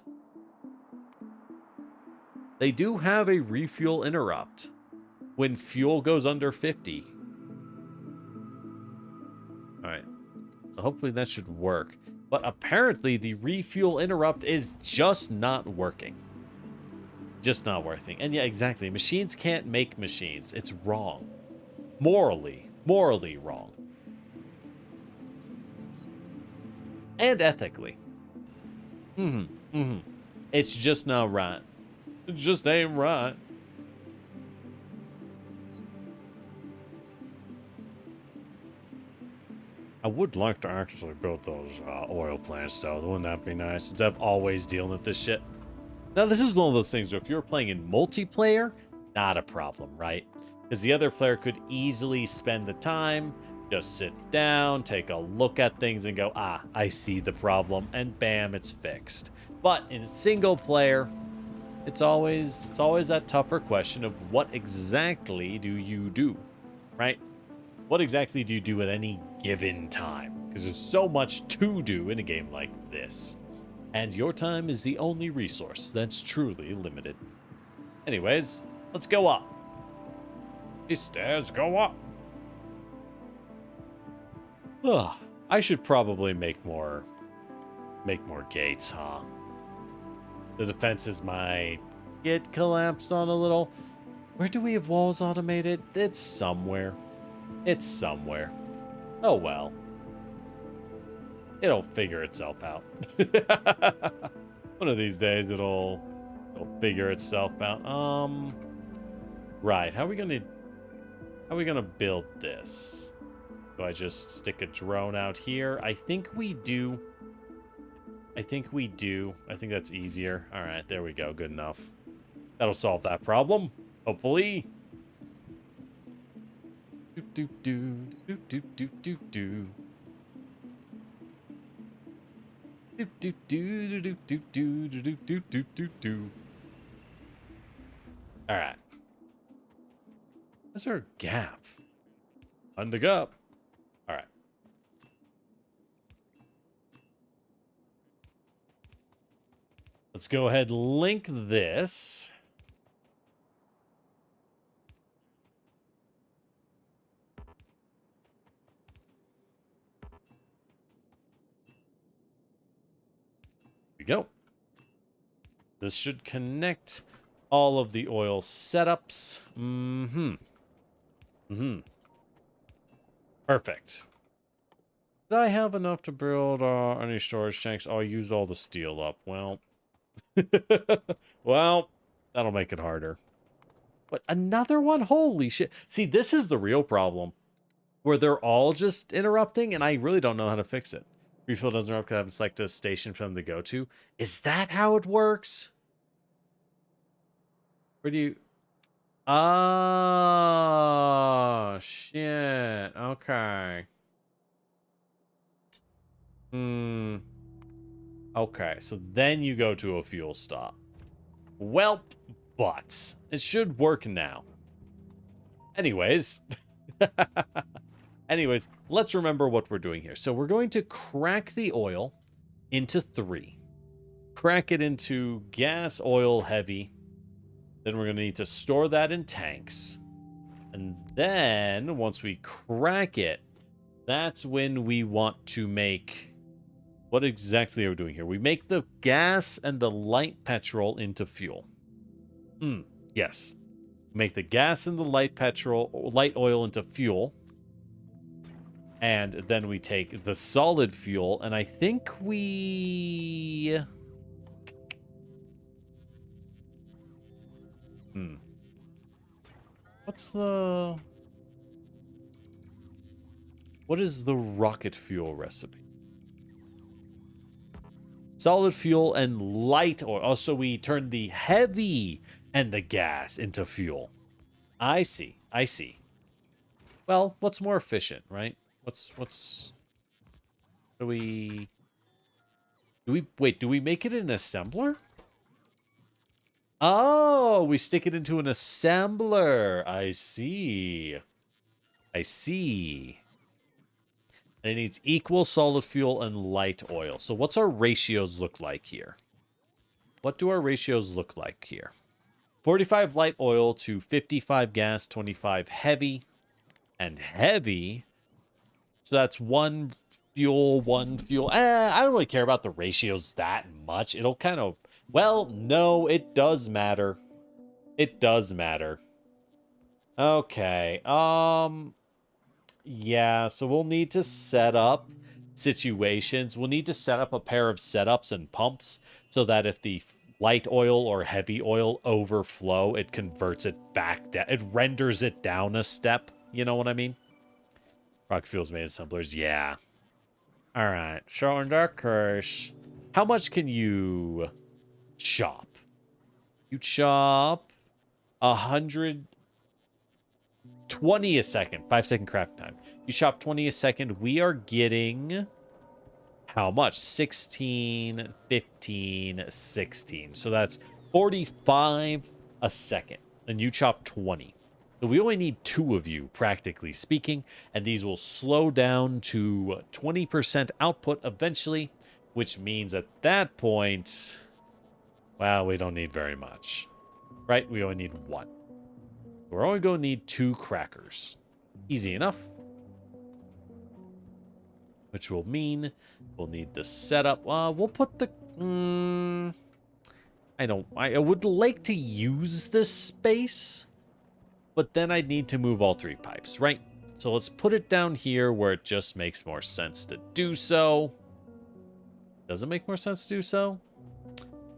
They do have a refuel interrupt when fuel goes under 50. Alright. So hopefully that should work. But apparently the refuel interrupt is just not working. Just not working. And yeah, exactly. Machines can't make machines. It's wrong. Morally wrong. And ethically. It's just not right. It just ain't right. I would like to actually build those oil plants, though. Wouldn't that be nice? Instead of always dealing with this shit. Now, this is one of those things where if you're playing in multiplayer, not a problem, right? Because the other player could easily spend the time, just sit down, take a look at things, and go, ah, I see the problem, and bam, it's fixed. But in single player, it's always that tougher question of what exactly do you do, right? What exactly do you do at any given time? Because there's so much to do in a game like this. And your time is the only resource that's truly limited. Anyways, let's go up. These stairs go up. Ugh, I should probably make more gates, huh? The defenses might get collapsed on a little. Where do we have walls automated? It's somewhere. It's somewhere. Oh well. It'll figure itself out. One of these days it'll figure itself out. Right. How are we gonna build this? Do I just stick a drone out here? I think we do. I think that's easier. All right, there we go. Good enough. That'll solve that problem. Hopefully. Do do do do do do do. Do do do do do do do do do do do. All right. Is there a gap? On the gap. All right. Let's go ahead and link this. Here we go. This should connect all of the oil setups. Perfect. Did I have enough to build any storage tanks? Oh, I used all the steel up. Well, well, that'll make it harder. But another one? Holy shit. See, this is the real problem. Where they're all just interrupting, and I really don't know how to fix it. Refill doesn't interrupt because I haven't selected a station for them to go to. Is that how it works? Where do you... Oh, shit. Okay. Okay, so then you go to a fuel stop. Welp, but it should work now. Anyways. Anyways, let's remember what we're doing here. So we're going to crack the oil into 3. Crack it into gas, oil, heavy. Then we're going to need to store that in tanks. And then once we crack it, that's when we want to make... What exactly are we doing here? We make the gas and the light petrol into fuel. Yes. Make the gas and the light oil into fuel. And then we take the solid fuel, and I think we... What is the rocket fuel recipe? Solid fuel and light oil. Also, we turn the heavy and the gas into fuel. I see. Well, what's more efficient, right? Do we make it an assembler? Oh, we stick it into an assembler. I see. I see. And it needs equal solid fuel and light oil. So what's our ratios look like here? What do our ratios look like here? 45 light oil to 55 gas, 25 heavy. And heavy, so that's one fuel, one fuel. I don't really care about the ratios that much. It'll kind of, well, no, it does matter. It does matter. Okay, yeah, so we'll need to set up situations. We'll need to set up a pair of setups and pumps so that if the light oil or heavy oil overflow, it converts it back down. It renders it down a step. You know what I mean? Rocket fuels made assemblers. Yeah. All right. Showing dark curse. How much can you chop? You chop 120 a second. 5-second craft time. You chop 20 a second. We are getting how much? 16, 15, 16. So that's 45 a second. And you chop 20. So we only need 2 of you, practically speaking, and these will slow down to 20% output eventually, which means at that point, well, we don't need very much, right? We only need 1. We're only going to need 2 crackers. Easy enough. Which will mean we'll need the setup. We'll put the... I would like to use this space, but then I'd need to move all 3 pipes, right? So let's put it down here where it just makes more sense to do so. Does it make more sense to do so?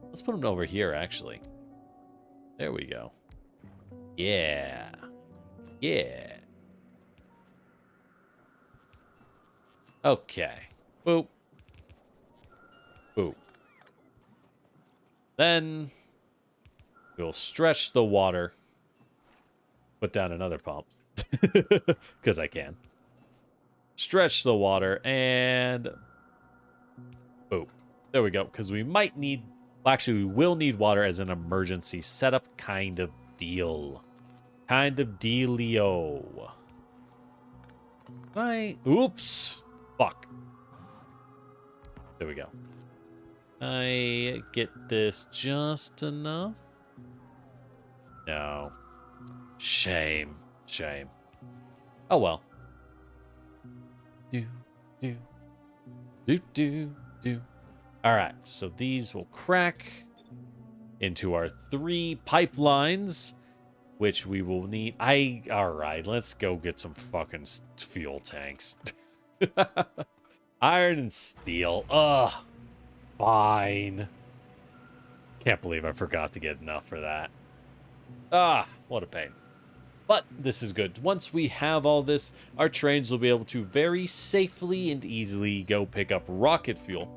Let's put them over here, actually. There we go. Yeah. Yeah. Okay. Boop. Boop. Then we'll stretch the water. Put down another pump. Because I can. Stretch the water and... boop. There we go. Because we might need... well, actually, we will need water as an emergency setup kind of deal. Kind of dealio. Oops. Fuck. There we go. I get this just enough? No. Shame. Shame. Oh well. Do, do. Do, do, do. Alright, so these will crack into our 3 pipelines, which we will need. Alright, let's go get some fucking fuel tanks. Iron and steel. Ugh. Fine. Can't believe I forgot to get enough for that. Ah, what a pain. But this is good. Once we have all this, our trains will be able to very safely and easily go pick up rocket fuel.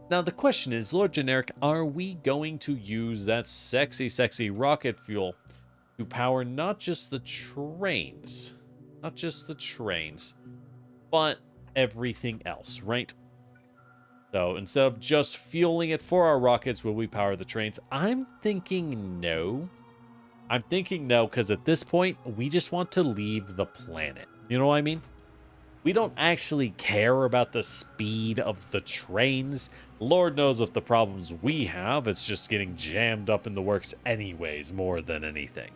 Now the question is, Lord Generic, are we going to use that sexy, sexy rocket fuel to power not just the trains, but everything else, right? So instead of just fueling it for our rockets, will we power the trains? I'm thinking no. I'm thinking no, because at this point, we just want to leave the planet. You know what I mean? We don't actually care about the speed of the trains. Lord knows what the problems we have. It's just getting jammed up in the works anyways, more than anything.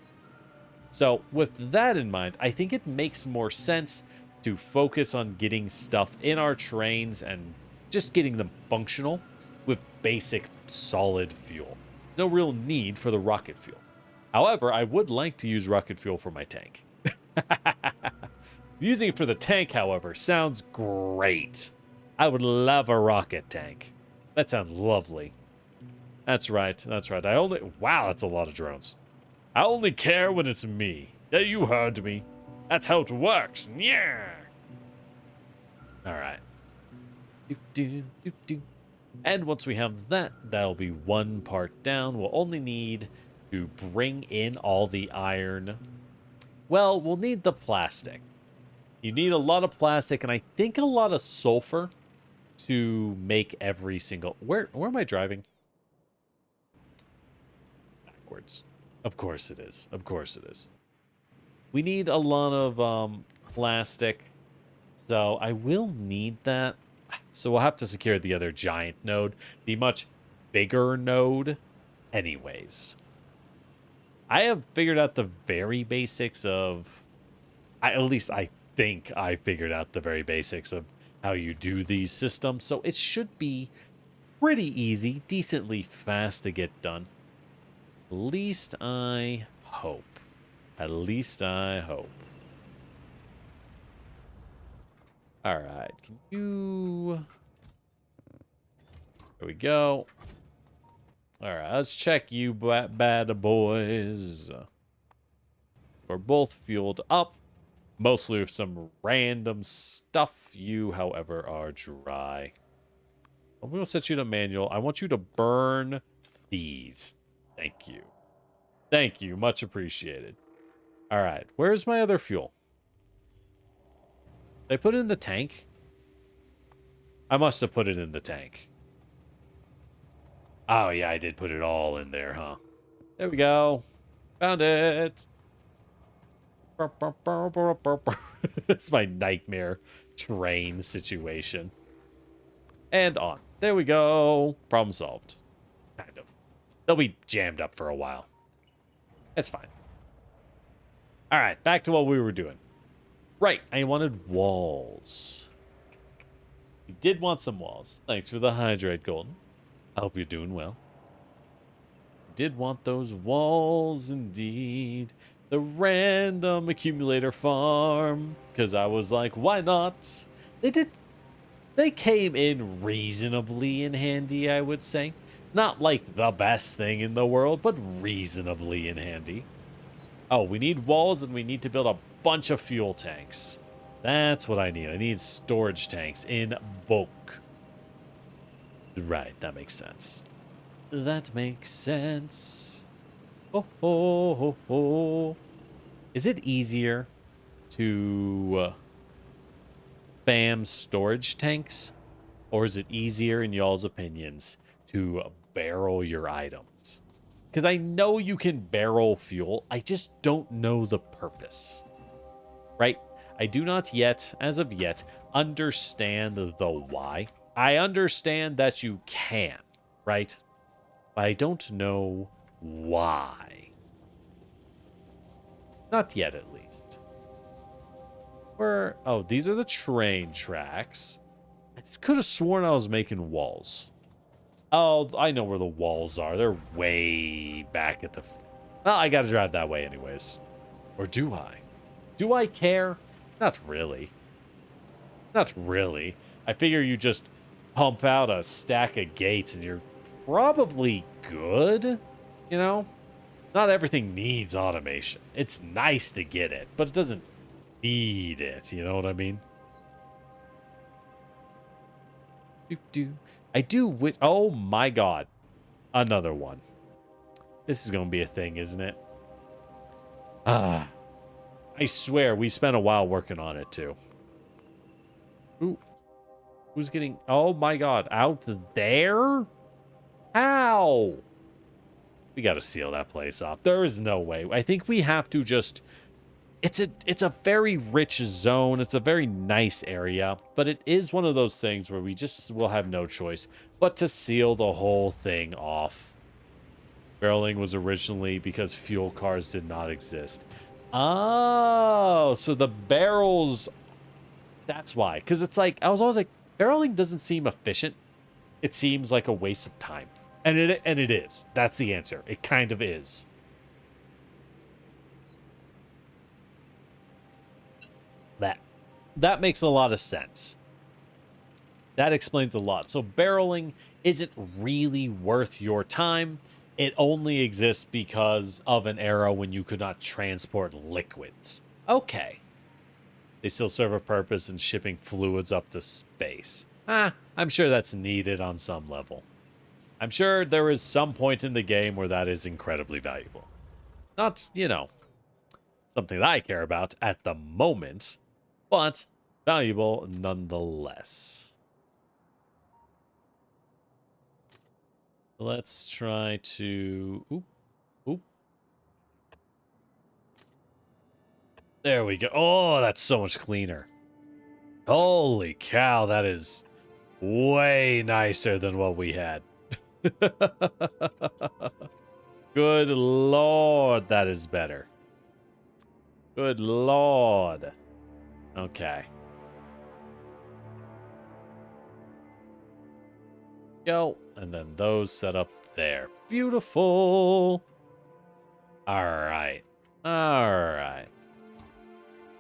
So with that in mind, I think it makes more sense to focus on getting stuff in our trains and just getting them functional with basic solid fuel. No real need for the rocket fuel. However, I would like to use rocket fuel for my tank. Using it for the tank, however, sounds great. I would love a rocket tank. That sounds lovely. That's right, that's right. Wow, that's a lot of drones. I only care when it's me. Yeah, you heard me. That's how it works. Yeah. All right. And once we have that, that'll be 1 part down. We'll only need to bring in all the iron. Well, we'll need the plastic. You need a lot of plastic, and I think a lot of sulfur to make every single... Where am I driving? backwards. Of course it is. Of course it is. We need a lot of plastic. So I will need that. So we'll have to secure the other giant node, the much bigger node. Anyways, I have figured out the very basics of, at least I think I figured out the very basics of how you do these systems. So it should be pretty easy, decently fast to get done. At least I hope. At least I hope. All right, can you... There we go. All right, let's check you bad boys. We're both fueled up, mostly with some random stuff. You, however, are dry. I'm going to set you to manual. I want you to burn these. Thank you. Thank you. Much appreciated. All right, where's my other fuel? Did I put it in the tank? I must have put it in the tank. Oh, yeah, I did put it all in there, huh? There we go. Found it. It's my nightmare train situation. And on. There we go. Problem solved. Kind of. They'll be jammed up for a while. It's fine. All right, back to what we were doing. Right, I wanted walls. We did want some walls. Thanks for the hydrate, Golden. I hope you're doing well. Did want those walls indeed. The random accumulator farm. Because I was like, why not? They came in reasonably in handy, I would say. Not like the best thing in the world, but reasonably in handy. Oh, we need walls and we need to build a bunch of fuel tanks. That's what I need. I need storage tanks in bulk. Right, that makes sense. That makes sense. Oh, ho, ho, ho. Is it easier to spam storage tanks? Or is it easier, in y'all's opinions, to barrel your items? Because I know you can barrel fuel. I just don't know the purpose. Right? I do not yet, as of yet, understand the why. I understand that you can, right? But I don't know why. Not yet, at least. Oh, these are the train tracks. I could have sworn I was making walls. Oh, I know where the walls are. They're way back at the... Well, I gotta drive that way anyways. Or do I? Do I care? Not really. Not really. I figure you just pump out a stack of gates and you're probably good, you know? Not everything needs automation. It's nice to get it, but it doesn't need it, you know what I mean? I do wish... Oh my god. Another one. This is going to be a thing, isn't it? I swear, we spent a while working on it, too. Ooh. Who's getting... Oh my god. Out there? How? We got to seal that place off. There is no way. I think we have to just... It's a very rich zone. It's a very nice area. But it is one of those things where we just will have no choice but to seal the whole thing off. Barreling was originally because fuel cars did not exist. Oh, so the barrels... That's why. Because it's like, I was always like, barreling doesn't seem efficient. It seems like a waste of time. And it is. That's the answer. It kind of is. That makes a lot of sense. That explains a lot. So barreling isn't really worth your time. It only exists because of an era when you could not transport liquids. Okay. They still serve a purpose in shipping fluids up to space. I'm sure that's needed on some level. I'm sure there is some point in the game where that is incredibly valuable. Not, you know, something that I care about at the moment, but valuable nonetheless. Let's try to... Oop. There we go. Oh, that's so much cleaner. Holy cow, that is way nicer than what we had. Good lord, that is better. Good lord. Okay. Go. And then those set up there. Beautiful. All right. All right.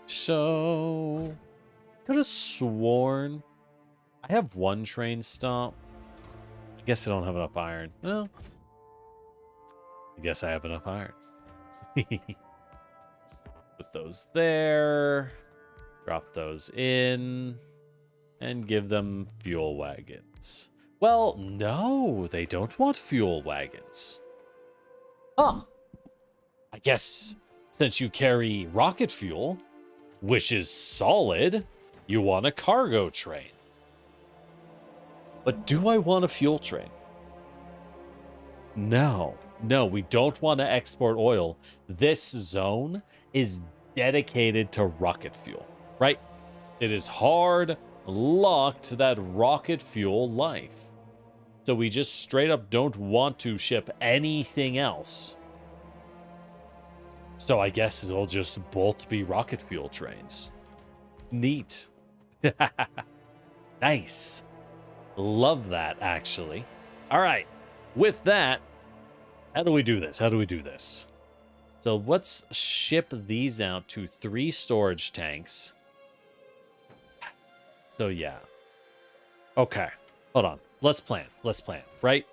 So, could have sworn I have one train stop. I guess I don't have enough iron. Well, I guess I have enough iron. Put those there. Drop those in. And give them fuel wagons. Well, no, they don't want fuel wagons. Huh. I guess since you carry rocket fuel, which is solid, you want a cargo train. But do I want a fuel train? No, we don't want to export oil. This zone is dedicated to rocket fuel, right? It is hard locked to that rocket fuel life. So we just straight up don't want to ship anything else. So I guess it'll just both be rocket fuel trains. Neat. Nice. Love that, actually. All right. With that, how do we do this? So let's ship these out to 3 storage tanks. So yeah. Okay. Hold on. Let's plan, right?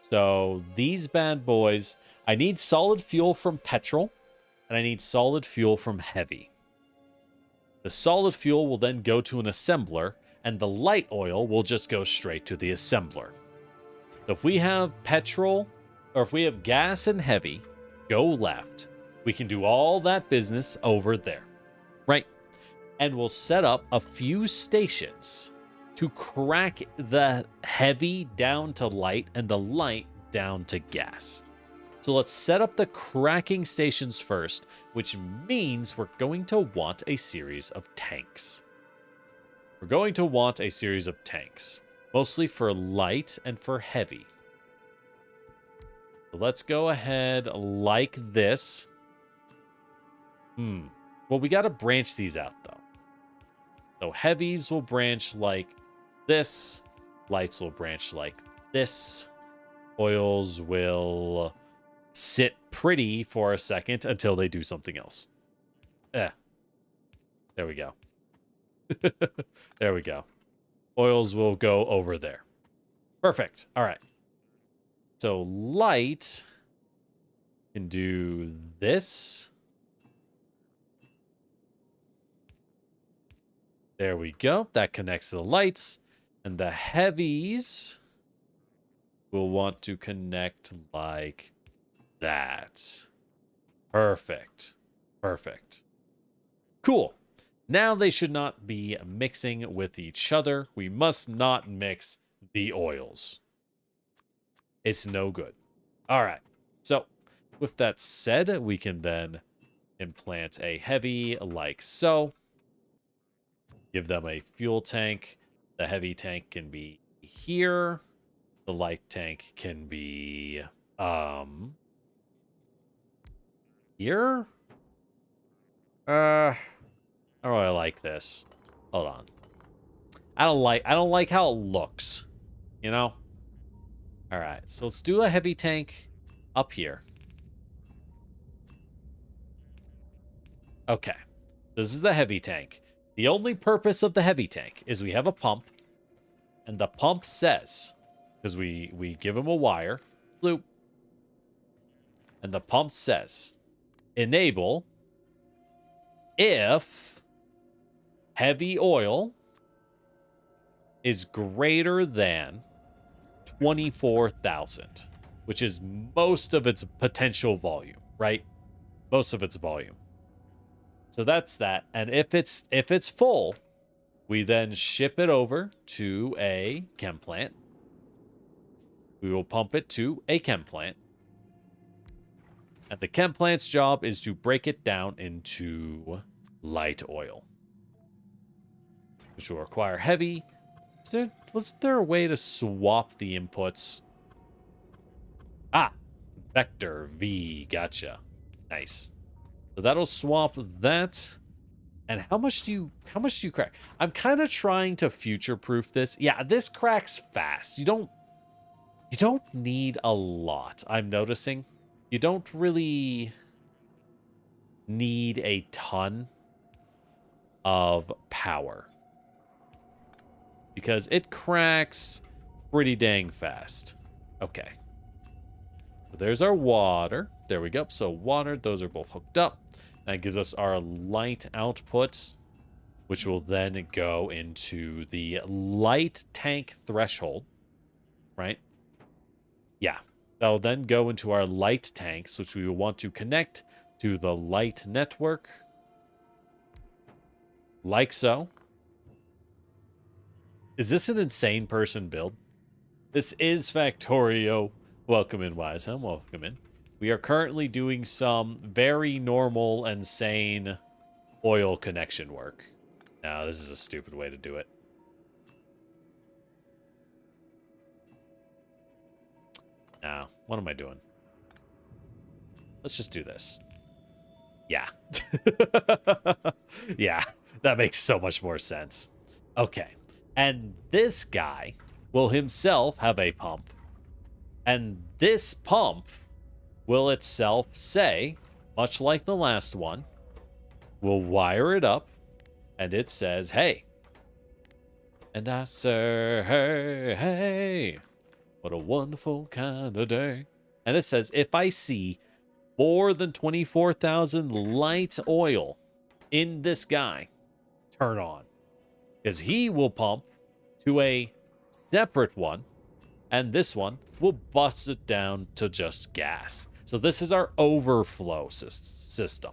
So these bad boys, I need solid fuel from petrol, and I need solid fuel from heavy. The solid fuel will then go to an assembler, and the light oil will just go straight to the assembler. So if we have petrol, or if we have gas and heavy, go left. We can do all that business over there, right? And we'll set up a few stations to crack the heavy down to light and the light down to gas. So let's set up the cracking stations first, which means we're going to want a series of tanks. Mostly for light and for heavy. So let's go ahead like this. Well, we got to branch these out, though. So heavies will branch like this. Lights will branch like this. Oils will sit pretty for a second until they do something else. There we go. There we go. Oils will go over there. Perfect. All right. So light can do this. There we go. That connects to the lights. And the heavies will want to connect like that. Perfect. Cool. Now they should not be mixing with each other. We must not mix the oils. It's no good. All right. So with that said, we can then implant a heavy like so. Give them a fuel tank. The heavy tank can be here. The light tank can be here. I don't really like this. Hold on. I don't like how it looks. You know? All right. So let's do a heavy tank up here. Okay. This is the heavy tank. The only purpose of the heavy tank is we have a pump, and the pump says, because we give him a wire, bloop, and the pump says, enable if heavy oil is greater than 24,000, which is most of its potential volume, right? Most of its volume. So that's that. And if it's full, we then ship it over to a chem plant. We will pump it to a chem plant. And the chem plant's job is to break it down into light oil, which will require heavy. Wasn't there a way to swap the inputs? Ah, vector V, gotcha. Nice. So that'll swap that. And how much do you crack? I'm kind of trying to future-proof this. Yeah, this cracks fast. You don't need a lot, I'm noticing. You don't really need a ton of power, because it cracks pretty dang fast. Okay. So there's our water. There we go. So water, those are both hooked up. That gives us our light output, which will then go into the light tank threshold, right? Yeah. That'll then go into our light tanks, which we will want to connect to the light network. Like so. Is this an insane person build? This is Factorio. Welcome in, Wiseham. Welcome in. We are currently doing some very normal and sane oil connection work. Now, this is a stupid way to do it. Now, what am I doing? Let's just do this. Yeah. Yeah, that makes so much more sense. Okay. And this guy will himself have a pump. And this pump will itself say, much like the last one, we'll wire it up, and it says, hey. And I say, hey, hey, what a wonderful kind of day. And it says, if I see more than 24,000 light oil in this guy, turn on. Because he will pump to a separate one, and this one will bust it down to just gas. So this is our overflow system.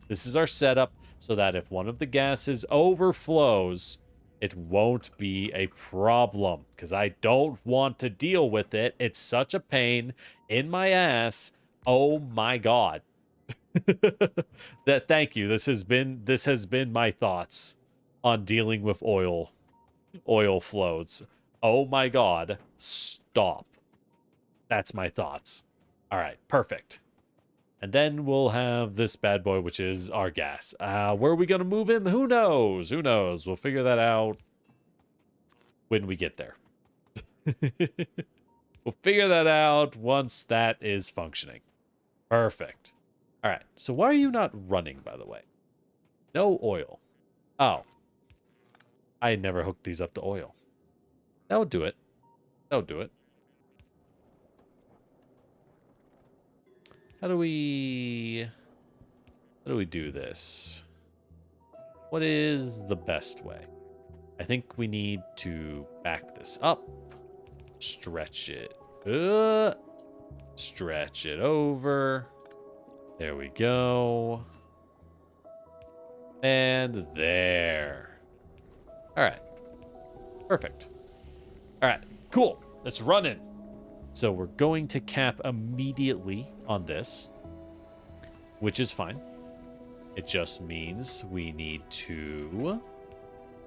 This is our setup so that if one of the gases overflows, it won't be a problem, because I don't want to deal with it. It's such a pain in my ass. Oh my god. Thank you. This has been my thoughts on dealing with oil flows. Oh my god. Stop. That's my thoughts. All right, perfect. And then we'll have this bad boy, which is our gas. Where are we going to move him? Who knows? Who knows? We'll figure that out when we get there. We'll figure that out once that is functioning. Perfect. All right, so why are you not running, by the way? No oil. Oh. I never hooked these up to oil. That'll do it. That'll do it. How do we do this? What is the best way? I think we need to back this up. Stretch it. Stretch it over. There we go. And there. All right. Perfect. All right. Cool. Let's run it. So we're going to cap immediately on this, which is fine. It just means we need to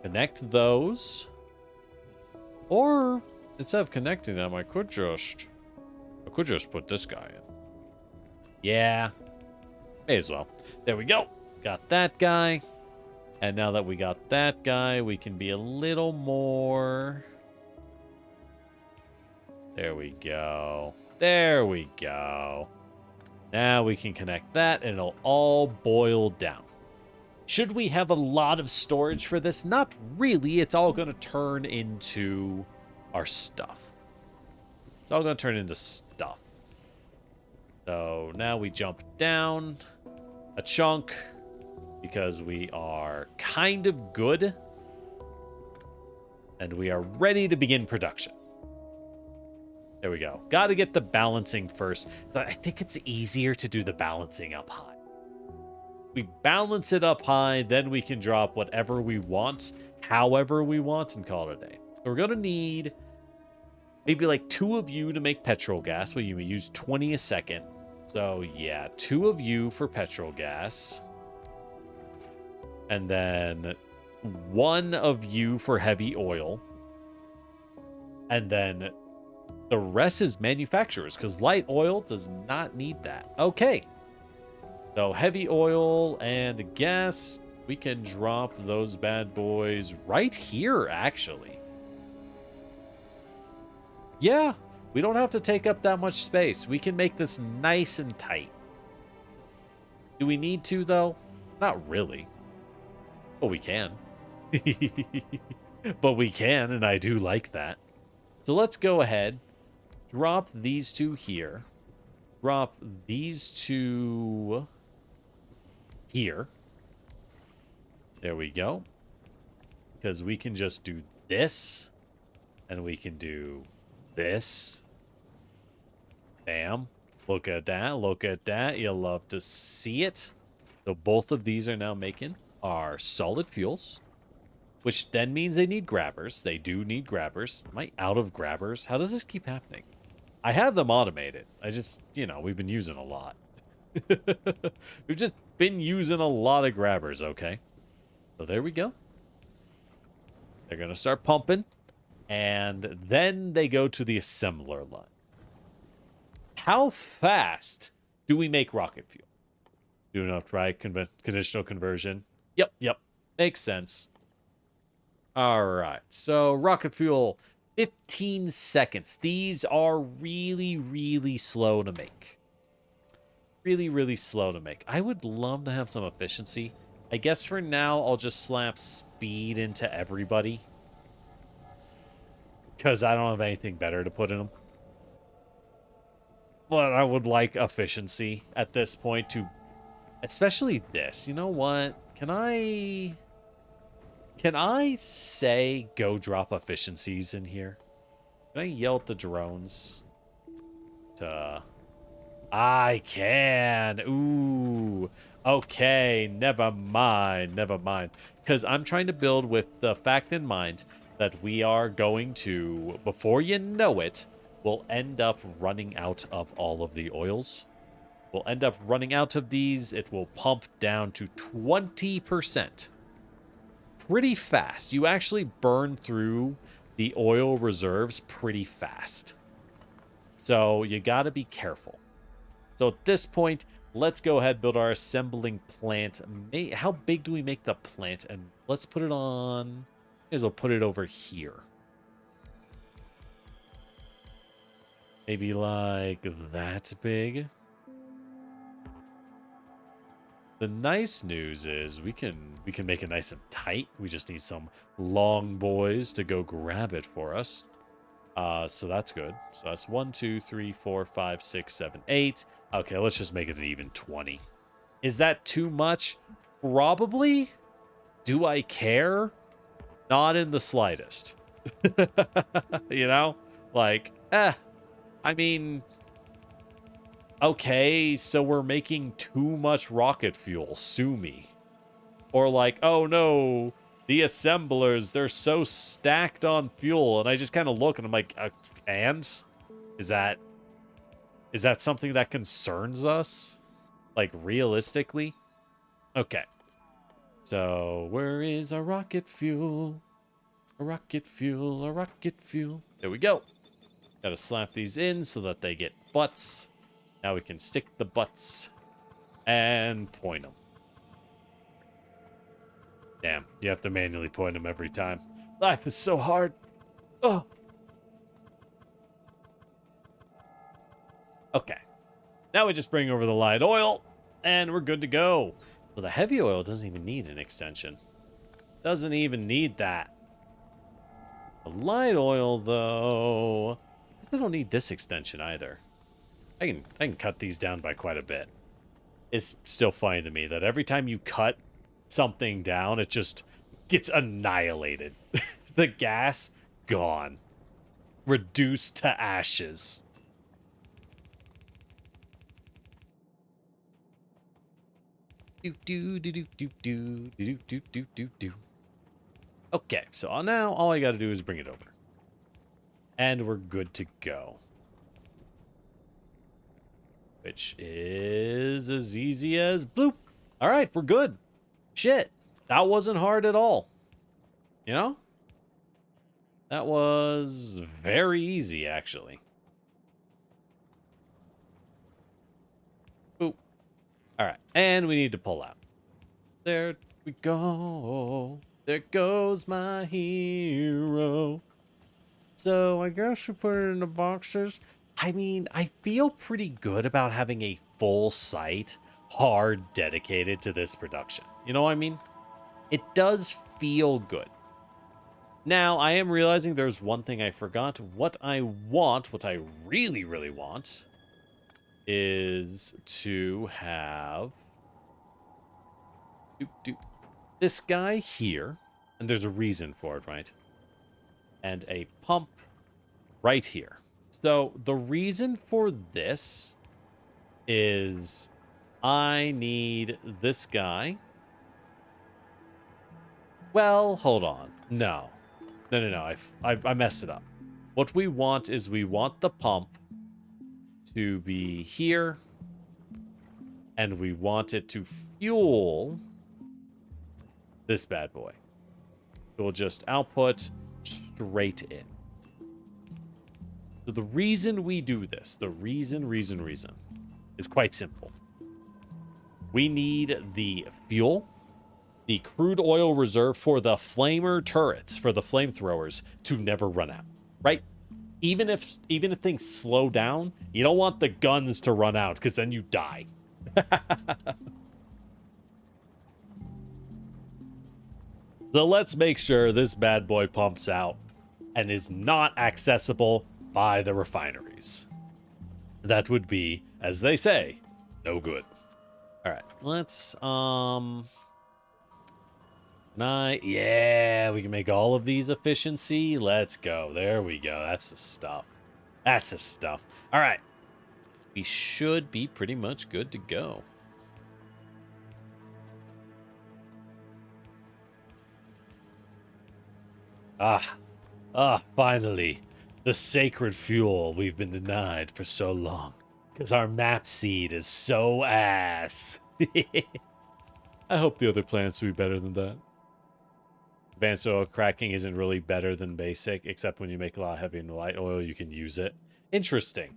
connect those. Or instead of connecting them, I could just put this guy in. Yeah. May as well. There we go. Got that guy. And now that we got that guy, we can be a little more... There we go. There we go. Now we can connect that and it'll all boil down. Should we have a lot of storage for this? Not really. It's all going to turn into our stuff. It's all going to turn into stuff. So now we jump down a chunk because we are kind of good. And we are ready to begin production. There we go. Got to get the balancing first. So I think it's easier to do the balancing up high. We balance it up high, then we can drop whatever we want, however we want, and call it a day. So we're going to need maybe like 2 of you to make petrol gas, where you use 20 a second. So, yeah, 2 of you for petrol gas. And then 1 of you for heavy oil. And then the rest is manufacturers, because light oil does not need that. Okay. So heavy oil and gas, we can drop those bad boys right here, actually. Yeah, we don't have to take up that much space. We can make this nice and tight. Do we need to, though? Not really. But we can. But we can, and I do like that. So let's go ahead. Drop these 2 here. Drop these 2 here. There we go. Because we can just do this. And we can do this. Bam. Look at that. Look at that. You'll love to see it. So both of these are now making our solid fuels. Which then means they need grabbers. They do need grabbers. Am I out of grabbers? How does this keep happening? I have them automated. I just, you know, we've been using a lot. We've just been using a lot of grabbers, okay? So there we go. They're going to start pumping. And then they go to the assembler line. How fast do we make rocket fuel? Do enough, right? Conditional conversion. Yep. Makes sense. All right. So rocket fuel, 15 seconds. These are really, really slow to make. Really, really slow to make. I would love to have some efficiency. I guess for now, I'll just slap speed into everybody. Because I don't have anything better to put in them. But I would like efficiency at this point to... Especially this. You know what? Can I say go drop efficiencies in here? Can I yell at the drones? I can. Ooh. Okay, never mind. Because I'm trying to build with the fact in mind that we are going to, before you know it, we'll end up running out of all of the oils. We'll end up running out of these. It will pump down to 20%. Pretty fast. You actually burn through the oil reserves pretty fast. So you got to be careful. So at this point, let's go ahead and build our assembling plant. How big do we make the plant? And let's put it on... May as well put it over here. Maybe like that big. The nice news is we can make it nice and tight. We just need some long boys to go grab it for us. So that's good. So that's 1, 2, 3, 4, 5, 6, 7, 8. Okay, let's just make it an even 20. Is that too much? Probably. Do I care? Not in the slightest. You know? Like, I mean... Okay, so we're making too much rocket fuel. Sue me. Or like, oh no, the assemblers, they're so stacked on fuel. And I just kind of look and I'm like, and? Is that something that concerns us? Like, realistically? Okay. So, where is our rocket fuel? A rocket fuel, a rocket fuel. There we go. Gotta slap these in so that they get butts. Now we can stick the butts and point them. Damn, you have to manually point them every time. Life is so hard. Oh. Okay. Now we just bring over the light oil and we're good to go. So the heavy oil doesn't even need an extension. Doesn't even need that. The light oil, though, I guess I don't need this extension either. I can cut these down by quite a bit. It's still funny to me that every time you cut something down, it just gets annihilated. The gas, gone. Reduced to ashes. Okay, so now all I gotta do is bring it over. And we're good to go. which is as easy as bloop. All right, we're good. Shit, that wasn't hard at all. You know? That was very easy, actually. Boop. All right, and we need to pull out. There we go. There goes my hero. So I guess we put it in the boxes. I mean, I feel pretty good about having a full site hard dedicated to this production. You know what I mean? It does feel good. Now, I am realizing there's one thing I forgot. What I want, what I really, really want, is to have this guy here. And there's a reason for it, right? And a pump right here. So the reason for this is I need this guy. Well, hold on. No. I messed it up. What we want is we want the pump to be here. And we want it to fuel this bad boy. We'll just output straight in. So the reason we do this, the reason is quite simple. We need the fuel, the crude oil reserve for the flamer turrets, for the flamethrowers to never run out, right? Even if things slow down, you don't want the guns to run out because then you die. So let's make sure this bad boy pumps out and is not accessible by the refineries. That would be, as they say, no good. All right, let's, yeah, we can make all of these efficiency. Let's go. There we go. That's the stuff. That's the stuff. All right. We should be pretty much good to go. Finally. The sacred fuel we've been denied for so long. Because our map seed is so ass. I hope the other planets will be better than that. Advanced oil cracking isn't really better than basic, except when you make a lot of heavy and light oil, you can use it. Interesting.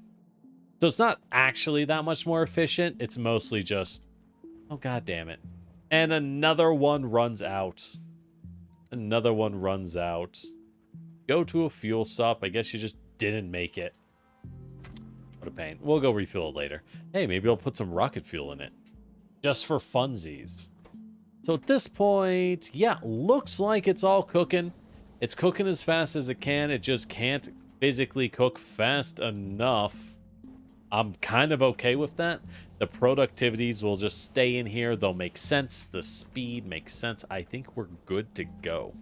So it's not actually that much more efficient. It's mostly just... Oh, god damn it. And another one runs out. Another one runs out. Go to a fuel stop. I guess you just didn't make it. What a pain. We'll go refuel it later. Hey, maybe I'll put some rocket fuel in it. Just for funsies. So at this point, yeah, looks like it's all cooking. It's cooking as fast as it can. It just can't physically cook fast enough. I'm kind of okay with that. The productivities will just stay in here. They'll make sense. The speed makes sense. I think we're good to go.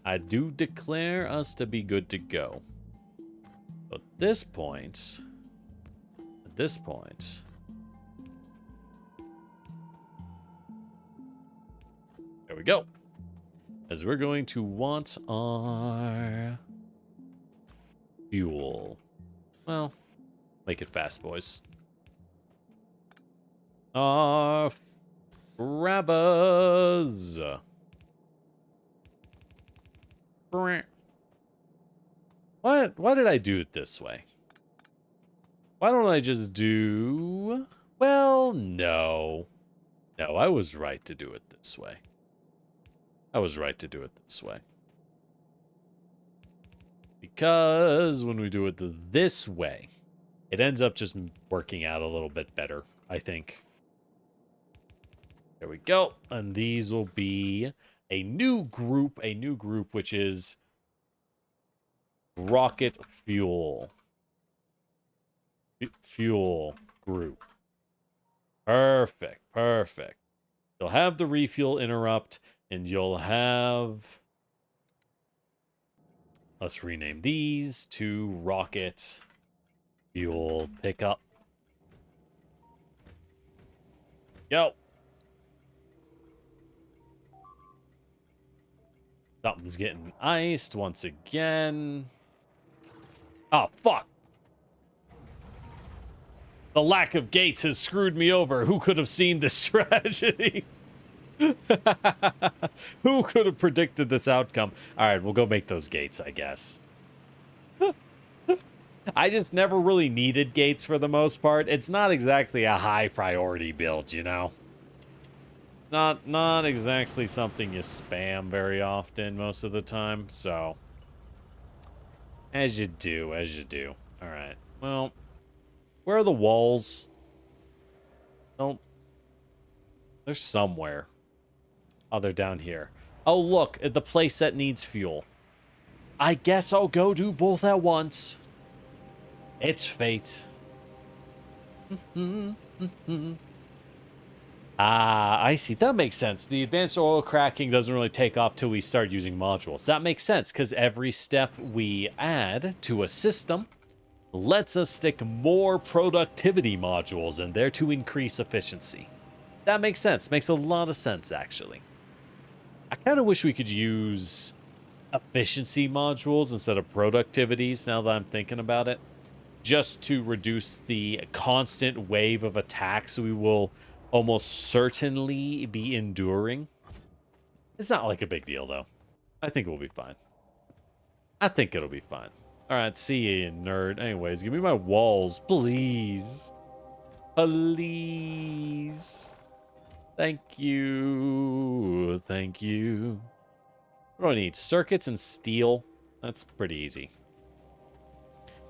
I do declare us to be good to go. But at this point, there we go. As we're going to want our fuel. Well, make it fast, boys. Our grabbers. Why did I do it this way? Why don't I just do... Well, no. No, I was right to do it this way. I was right to do it this way. Because when we do it this way, it ends up just working out a little bit better, I think. There we go. And these will be a new group which is rocket fuel. Fuel group. Perfect, perfect. You'll have the refuel interrupt, and you'll have... Let's rename these to rocket fuel pickup. Yo. Something's getting iced once again. Oh, fuck. The lack of gates has screwed me over. Who could have seen this tragedy? Who could have predicted this outcome? All right, we'll go make those gates, I guess. I just never really needed gates for the most part. It's not exactly a high priority build, you know? Not exactly something you spam very often most of the time, so... As you do, as you do. Alright, well... Where are the walls? Oh... They're somewhere. Oh, they're down here. Oh, look, at the place that needs fuel. I guess I'll go do both at once. It's fate. Ah, I see. That makes sense. The advanced oil cracking doesn't really take off till we start using modules. That makes sense, because every step we add to a system lets us stick more productivity modules in there to increase efficiency. That makes sense. Makes a lot of sense, actually. I kind of wish we could use efficiency modules instead of productivities, now that I'm thinking about it. Just to reduce the constant wave of attacks we will almost certainly be enduring. It's not like a big deal, though. I think we'll be fine. I think it'll be fine. Alright, see you, nerd. Anyways, give me my walls, please. Please. Thank you. Thank you. What do I need? Circuits and steel. That's pretty easy.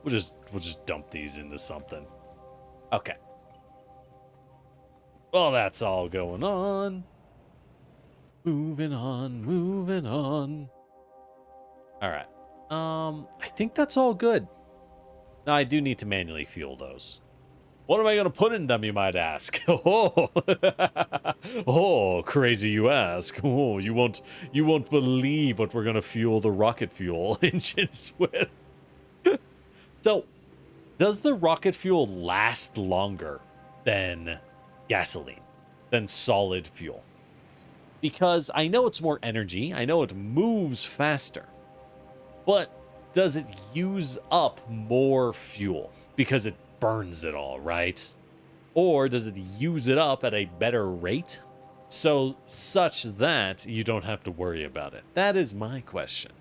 We'll just dump these into something. Okay. Well, that's all going on. Moving on, moving on. All right. I think that's all good. Now, I do need to manually fuel those. What am I going to put in them, you might ask? Oh, oh, crazy you ask. Oh, you won't believe what we're going to fuel the rocket fuel engines with. So, does the rocket fuel last longer than gasoline, than solid fuel? Because I know it's more energy, I know it moves faster, but does it use up more fuel because it burns it all, right? Or does it use it up at a better rate, so such that you don't have to worry about it? That is my question.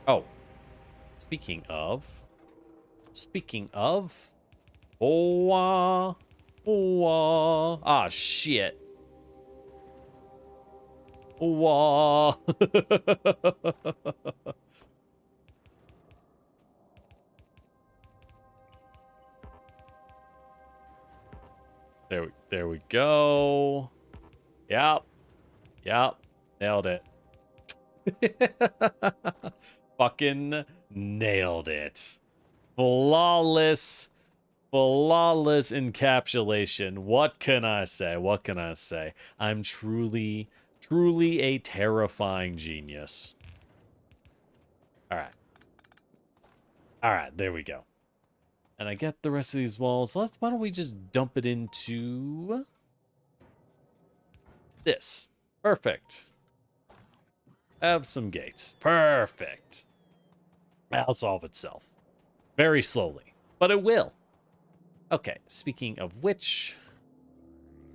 Oh, speaking of, ah, shit. There we go. Yep, nailed it. Fucking nailed it. Flawless encapsulation. What can I say? I'm truly a terrifying genius. All right, there we go. And I get the rest of these walls. Why don't we just dump it into this? Perfect. Have some gates. Perfect. That'll solve itself. Very slowly, but it will. Okay, speaking of which,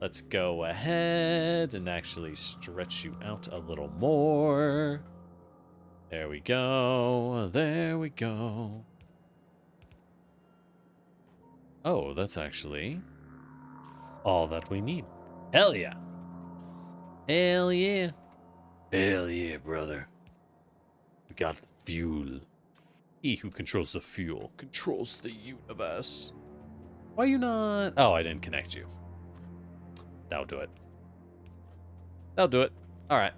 let's go ahead and actually stretch you out a little more. There we go. There we go. Oh, that's actually all that we need. Hell yeah. Hell yeah. Hell yeah, brother. We got fuel. He who controls the fuel controls the universe. Why are you not? Oh, I didn't connect you. That'll do it. That'll do it. All right.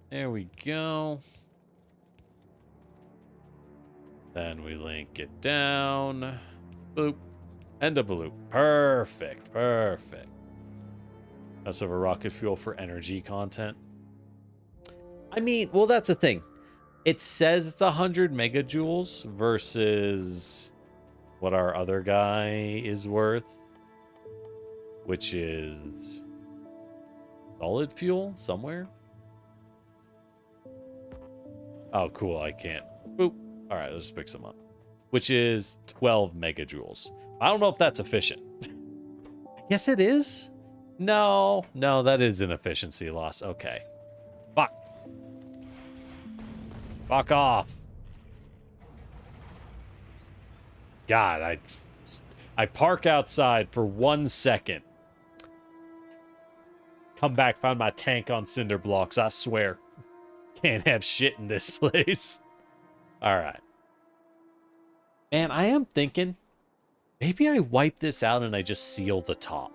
There we go. Then we link it down. Boop. End of a loop. Perfect. Perfect. That's over rocket fuel for energy content. I mean, well, that's the thing. It says it's 100 megajoules versus what our other guy is worth, which is solid fuel somewhere. Oh, cool. I can't. Boop. All right, let's pick some up. Which is 12 megajoules. I don't know if that's efficient. Yes, it is. No, that is an efficiency loss. Okay. Fuck. Fuck off. God, I park outside for 1 second. Come back, found my tank on cinder blocks, I swear. Can't have shit in this place. All right. Man, I am thinking, maybe I wipe this out and I just seal the top.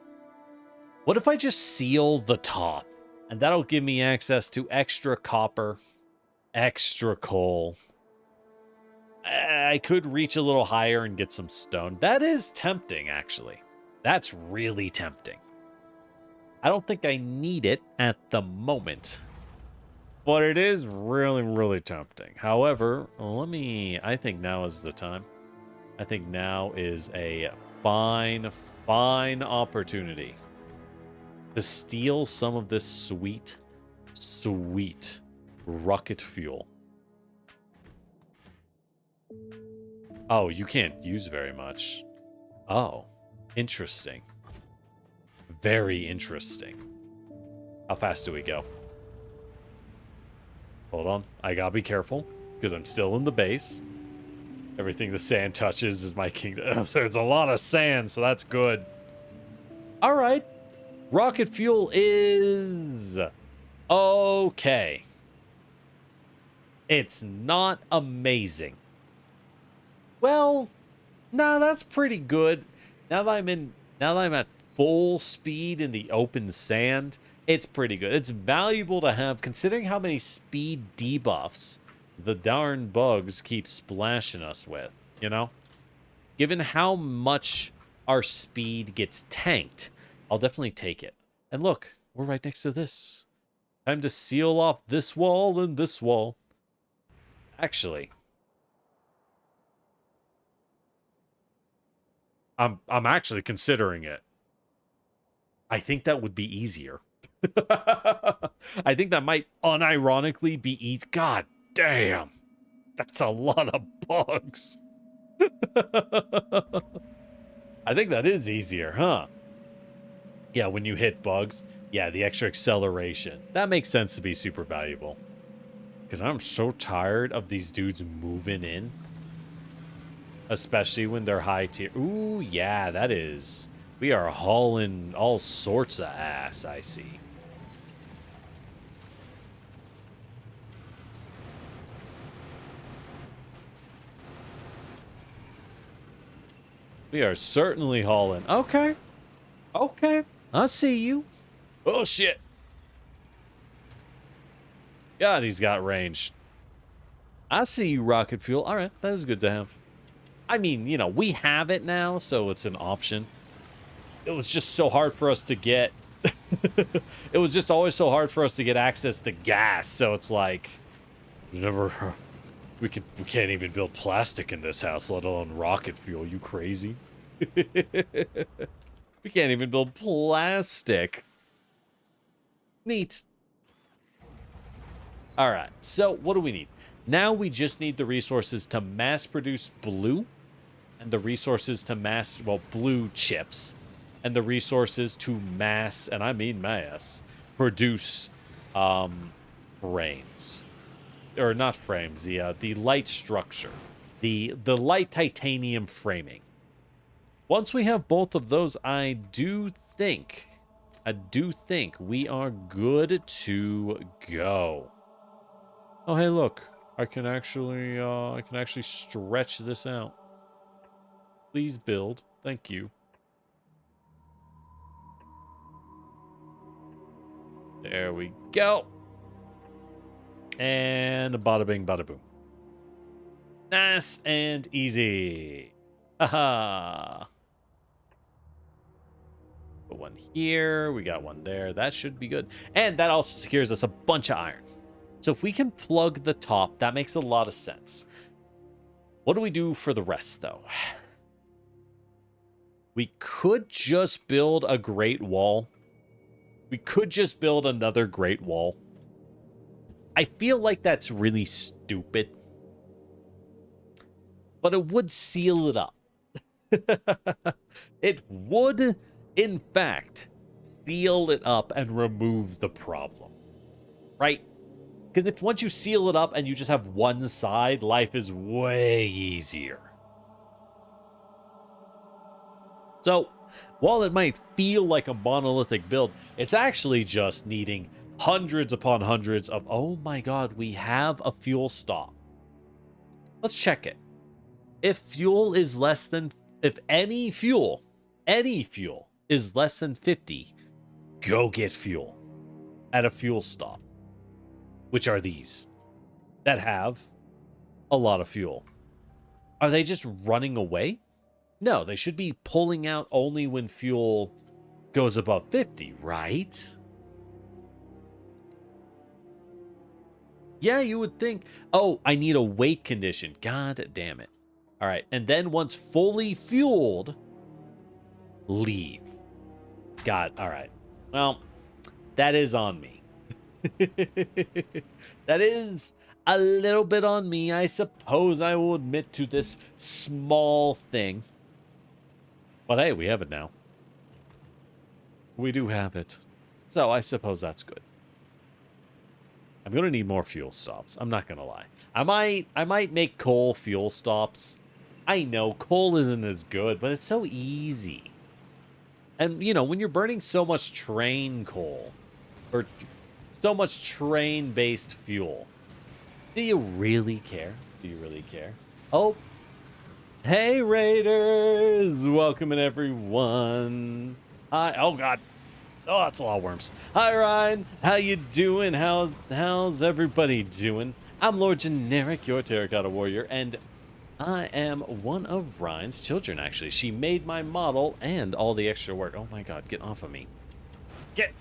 What if I just seal the top? And that'll give me access to extra copper, extra coal. I could reach a little higher and get some stone. That is tempting, actually. That's really tempting. I don't think I need it at the moment. But it is really, really tempting. However, I think now is the time. I think now is a fine opportunity to steal some of this sweet rocket fuel. Oh, you can't use very much. Oh, interesting. Very interesting. How fast do we go? Hold on. I gotta be careful because I'm still in the base. Everything the sand touches is my kingdom. There's a lot of sand, so that's good. All right. Rocket fuel is okay. It's not amazing. Well, no, that's pretty good. Now that I'm at full speed in the open sand, it's pretty good. It's valuable to have considering how many speed debuffs the darn bugs keep splashing us with, you know? Given how much our speed gets tanked, I'll definitely take it. And look, we're right next to this. Time to seal off this wall and this wall. Actually, I'm actually considering it. I think that would be easier. I think that might unironically be easy. God damn. That's a lot of bugs. I think that is easier, huh? Yeah, when you hit bugs. Yeah, the extra acceleration. That makes sense to be super valuable. Because I'm so tired of these dudes moving in. Especially when they're high tier. Ooh, yeah, that is. We are hauling all sorts of ass, I see. We are certainly hauling. Okay. Okay. I see you. Oh, shit. God, he's got range. I see you, rocket fuel. All right, that is good to have. I mean, you know, we have it now, so it's an option. It was just so hard for us to get. It was just always so hard for us to get access to gas, so it's like, we can't even build plastic in this house, let alone rocket fuel. You crazy? We can't even build plastic. Neat. All right, so what do we need? Now we just need the resources to mass produce blue and the resources to mass, well, blue chips and the resources to mass, and I mean mass, produce frames. Or not frames, the light structure. The light titanium framing. Once we have both of those, I do think we are good to go. Oh, hey, look. I can actually stretch this out. Please build. Thank you. There we go. And bada bing, bada boom. Nice and easy. Haha. Put one here. We got one there. That should be good. And that also secures us a bunch of iron. So if we can plug the top, that makes a lot of sense. What do we do for the rest, though? We could just build a great wall. We could just build another great wall. I feel like that's really stupid, but it would seal it up. It would, in fact, seal it up and remove the problem, right? Because if once you seal it up and you just have one side, life is way easier. So, while it might feel like a monolithic build, it's actually just needing hundreds upon hundreds of, oh my god, we have a fuel stop. Let's check it. If fuel is less than, if any fuel is less than 50, go get fuel at a fuel stop. Which are these that have a lot of fuel. Are they just running away? No, they should be pulling out only when fuel goes above 50, right? Yeah, you would think, oh, I need a wait condition. God damn it. All right, and then once fully fueled, leave. God, all right. Well, that is on me. That is a little bit on me. I suppose I will admit to this small thing. But hey, we have it now. We do have it. So I suppose that's good. I'm going to need more fuel stops. I'm not going to lie. I might make coal fuel stops. I know coal isn't as good, but it's so easy. And, you know, when you're burning so much train coal, or so much train-based fuel, do you really care? Do you really care? Oh, hey, Raiders! Welcome in, everyone. Hi. Oh, God. Oh, that's a lot of worms. Hi, Ryan. How you doing? How's everybody doing? I'm Lord Generic, your Terracotta Warrior, and I am one of Ryan's children, actually. She made my model and all the extra work. Oh, my God. Get off of me. Get.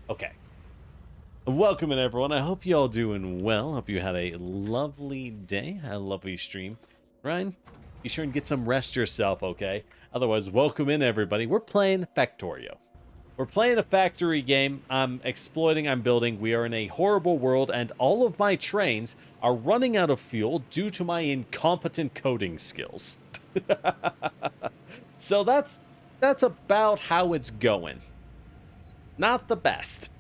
Okay. Welcome in, everyone. I hope you all doing well. Hope you had a lovely day, had a lovely stream. Ryan, be sure and get some rest yourself, okay? Otherwise, welcome in, everybody. We're playing Factorio. We're playing a factory game. I'm exploiting, I'm building. We are in a horrible world, and all of my trains are running out of fuel due to my incompetent coding skills. So that's about how it's going. Not the best.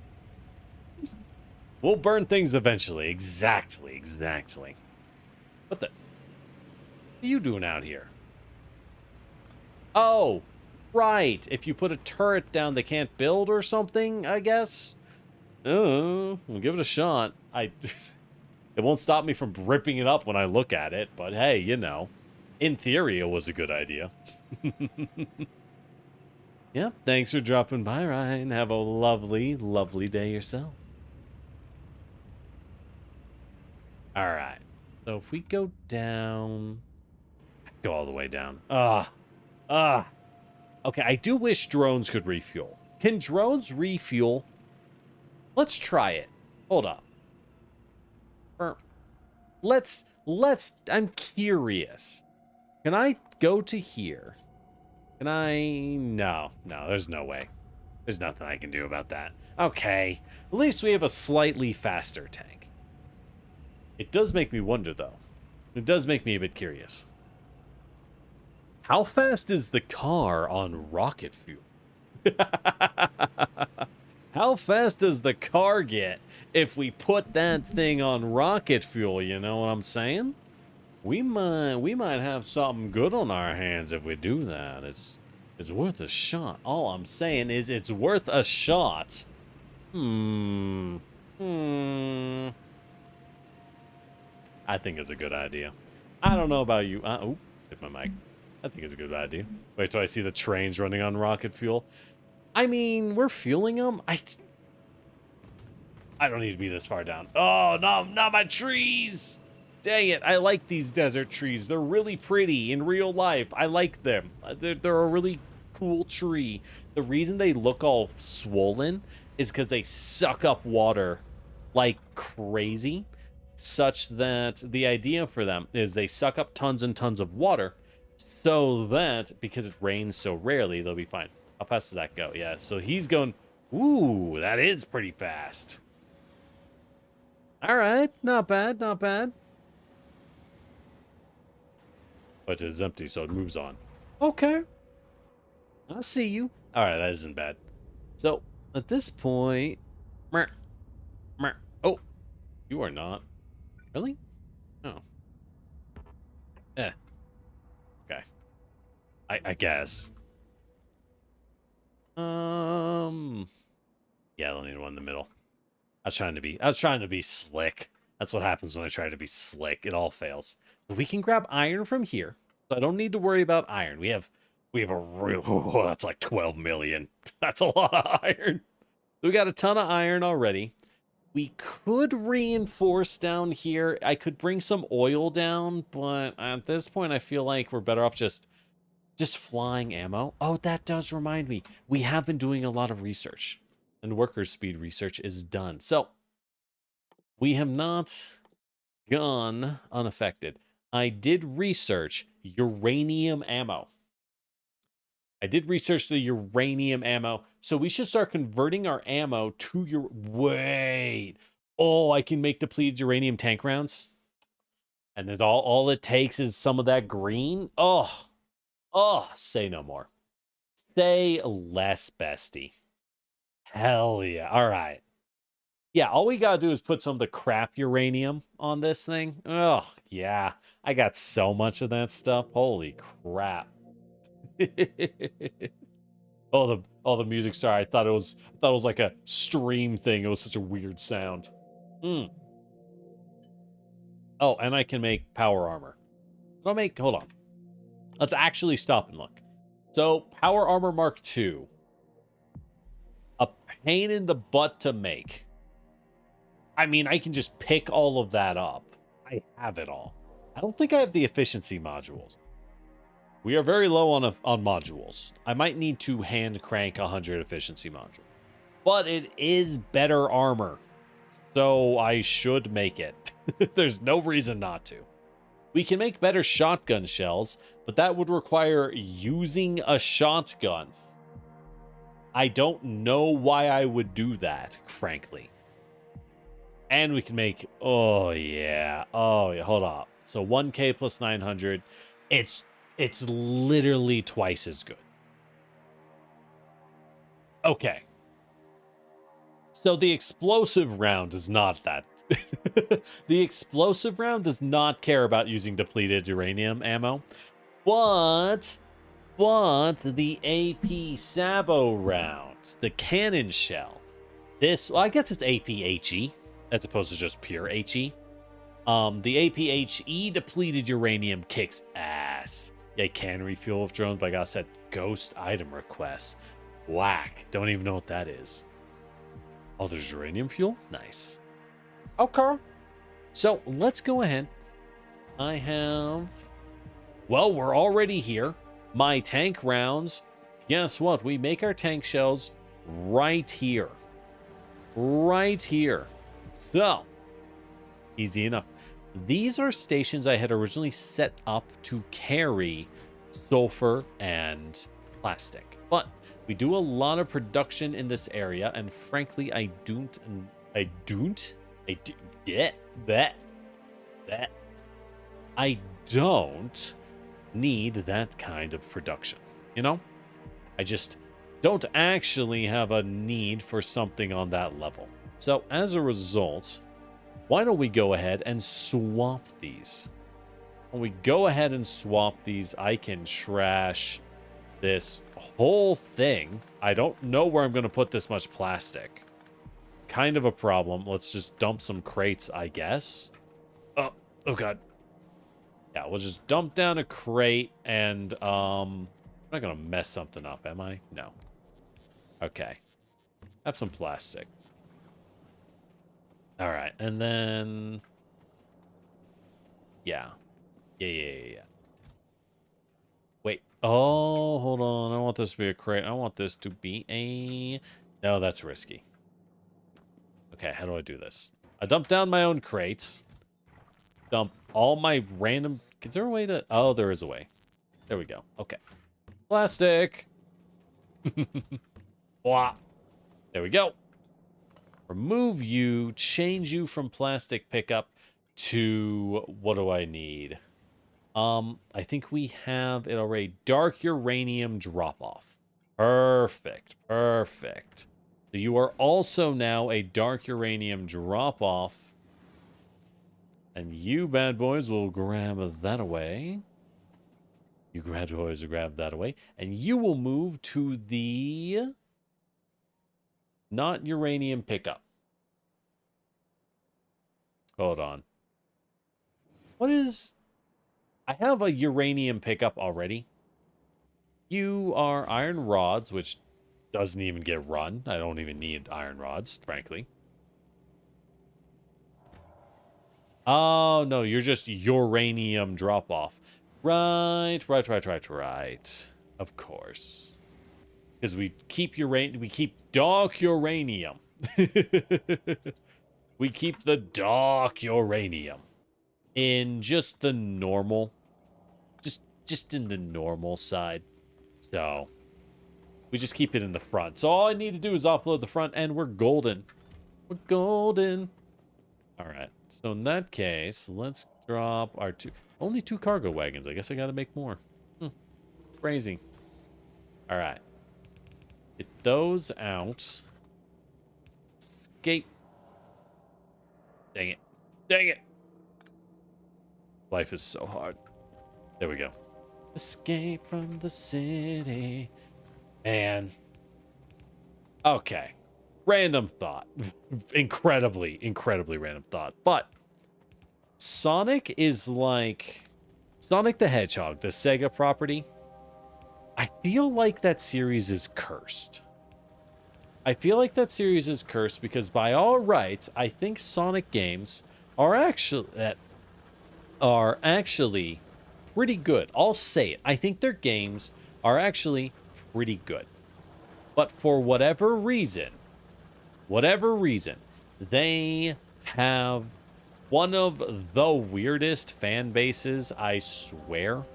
We'll burn things eventually. Exactly. What the? What are you doing out here? Oh, right. If you put a turret down, they can't build or something, I guess. We'll give it a shot. It won't stop me from ripping it up when I look at it, but hey, you know, in theory, it was a good idea. Yep, thanks for dropping by, Ryan. Have a lovely, lovely day yourself. All right. So if we go down, go all the way down. Okay, I do wish drones could refuel. Can drones refuel? Let's try it. Hold up. I'm curious. Can I go to here? Can I? No, there's no way. There's nothing I can do about that. Okay, at least we have a slightly faster tank. It does make me wonder, though. It does make me a bit curious. How fast is the car on rocket fuel? How fast does the car get if we put that thing on rocket fuel? You know what I'm saying? We might have something good on our hands if we do that. It's worth a shot. All I'm saying is it's worth a shot. I think it's a good idea. I don't know about you. Oh, hit my mic. I think it's a good idea. Wait till I see the trains running on rocket fuel. I mean, we're fueling them. I don't need to be this far down. Oh, no, not my trees. Dang it. I like these desert trees. They're really pretty in real life. I like them. They're a really cool tree. The reason they look all swollen is because they suck up water like crazy, such that the idea for them is they suck up tons and tons of water so that because it rains so rarely, they'll be fine. How fast does that go? Yeah, so he's going, ooh, that is pretty fast. All right, not bad, not bad. But it's empty, so it moves on. Okay. I see you. All right, that isn't bad. So, at this point... Meh, meh. Oh, you are not. Really? Oh. Eh. Okay. I guess. Yeah, I don't need one in the middle. I was trying to be slick. That's what happens when I try to be slick. It all fails. But we can grab iron from here. So I don't need to worry about iron. We have a real... Oh, that's like 12 million. That's a lot of iron. We got a ton of iron already. We could reinforce down here. I could bring some oil down, but at this point I feel like we're better off just flying ammo. Oh, that does remind me. We have been doing a lot of research. And worker speed research is done. So, we have not gone unaffected. I did research uranium ammo. I did research the uranium ammo. So we should start converting our ammo to your... Wait. Oh, I can make depleted uranium tank rounds? And then all it takes is some of that green? Oh. Oh, say no more. Say less, bestie. Hell yeah. All right. Yeah, all we gotta do is put some of the crap uranium on this thing. Oh, yeah. I got so much of that stuff. Holy crap. Oh, the music. Sorry, I thought it was like a stream thing. It was such a weird sound. Oh, and I can make power armor. Hold on. Let's actually stop and look. So, power armor Mark II. A pain in the butt to make. I mean, I can just pick all of that up. I have it all. I don't think I have the efficiency modules. We are very low on modules. I might need to hand crank 100 efficiency modules. But it is better armor. So I should make it. There's no reason not to. We can make better shotgun shells, but that would require using a shotgun. I don't know why I would do that, frankly. And we can make... Oh, yeah. Oh, yeah. Hold on. So 1K plus 900. It's literally twice as good. Okay. So the explosive round is not that. The explosive round does not care about using depleted uranium ammo. But the AP Sabo round, the cannon shell, well, I guess it's AP HE as opposed to just pure HE. The AP HE depleted uranium kicks ass. Yeah, can refuel with drones, but I gotta set ghost item requests. Whack. Don't even know what that is. Oh, there's uranium fuel? Nice. Okay. So let's go ahead. I have... Well, we're already here. My tank rounds. Guess what? We make our tank shells right here. Right here. So, easy enough. These are stations I had originally set up to carry sulfur and plastic. But we do a lot of production in this area, and frankly, I don't need that kind of production. You know? I just don't actually have a need for something on that level. So as a result, why don't we go ahead and swap these? When we go ahead and swap these, I can trash this whole thing. I don't know where I'm going to put this much plastic. Kind of a problem. Let's just dump some crates, I guess. Oh God. Yeah, we'll just dump down a crate and, I'm not going to mess something up, am I? No. Okay. Have some plastic. All right, and then... Yeah. Wait. Oh, hold on. I want this to be a crate. I want this to be a... No, that's risky. Okay, how do I do this? I dump down my own crates. Dump all my random... Is there a way to... Oh, there is a way. There we go. Okay. Plastic. Blah. There we go. remove you, change you from plastic pickup to, what do I need? I think we have it already. Dark uranium drop-off. Perfect, perfect. So you are also now a dark uranium drop-off. And you bad boys will grab that away. You bad boys will grab that away. And you will move to the not uranium pickup. Hold on. What is... I have a uranium pickup already. You are iron rods, which doesn't even get run. I don't even need iron rods, frankly. Oh, no, you're just uranium drop-off. Right. Of course. Because we keep dark uranium. We keep the dark uranium in just the normal, just in the normal side. So we just keep it in the front. So all I need to do is offload the front and we're golden. We're golden. All right. So in that case, let's drop our only two cargo wagons. I guess I got to make more. Crazy. All right. Get those out. Escape. Dang it. Dang it. Life is so hard. There we go. Escape from the city. Man. Okay. Random thought. Incredibly random thought. But Sonic is like Sonic the Hedgehog, the Sega property. I feel like that series is cursed. I feel like that series is cursed because by all rights, I think Sonic games are actually pretty good. I'll say it. I think their games are actually pretty good. But for whatever reason, they have one of the weirdest fan bases, I swear.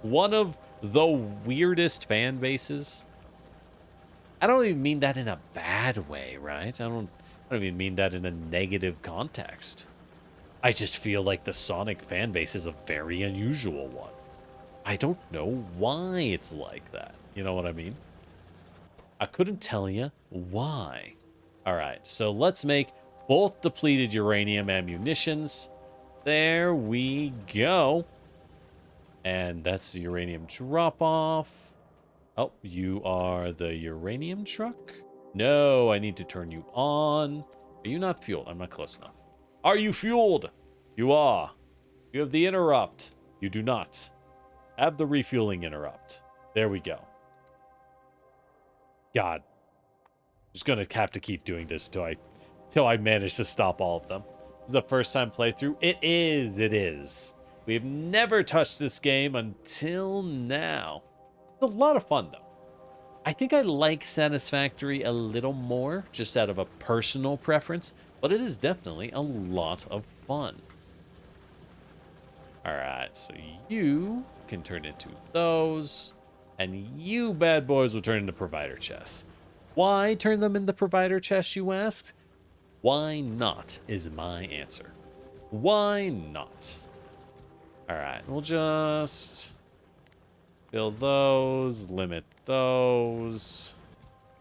One of the weirdest fan bases. I don't even mean that in a bad way, right? I don't even mean that in a negative context. I just feel like the Sonic fan base is a very unusual one. I don't know why it's like that. You know what I mean? I couldn't tell you why. All right, so let's make both depleted uranium ammunitions. There we go. And that's the uranium drop-off. Oh, you are the uranium truck? No, I need to turn you on. Are you not fueled? I'm not close enough. Are you fueled? You are. You have the interrupt. You do not. Have the refueling interrupt. There we go. God. Just gonna have to keep doing this till I manage to stop all of them. This is the first time playthrough. It is. We've never touched this game until now. It's a lot of fun, though. I think I like Satisfactory a little more, just out of a personal preference, but it is definitely a lot of fun. All right, so you can turn into those, and you bad boys will turn into provider chests. Why turn them into provider chests, you asked? Why not is my answer. Why not? All right, we'll just build those, limit those.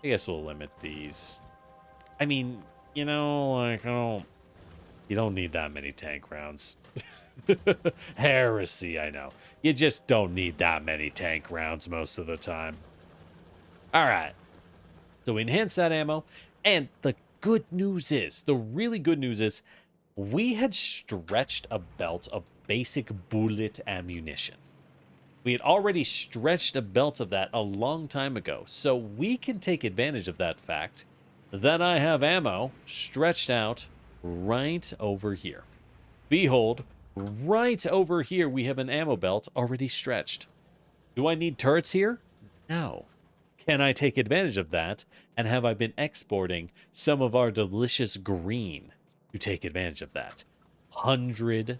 I guess we'll limit these. I mean, you know, like, you don't need that many tank rounds. Heresy, I know. You just don't need that many tank rounds most of the time. All right. So we enhance that ammo. And the good news is, the really good news is, we had stretched a belt of basic bullet ammunition. We had already stretched a belt of that a long time ago, so we can take advantage of that fact that I have ammo stretched out right over here. Behold, right over here we have an ammo belt already stretched. Do I need turrets here? No. Can I take advantage of that? And have I been exporting some of our delicious green to take advantage of that? 100%.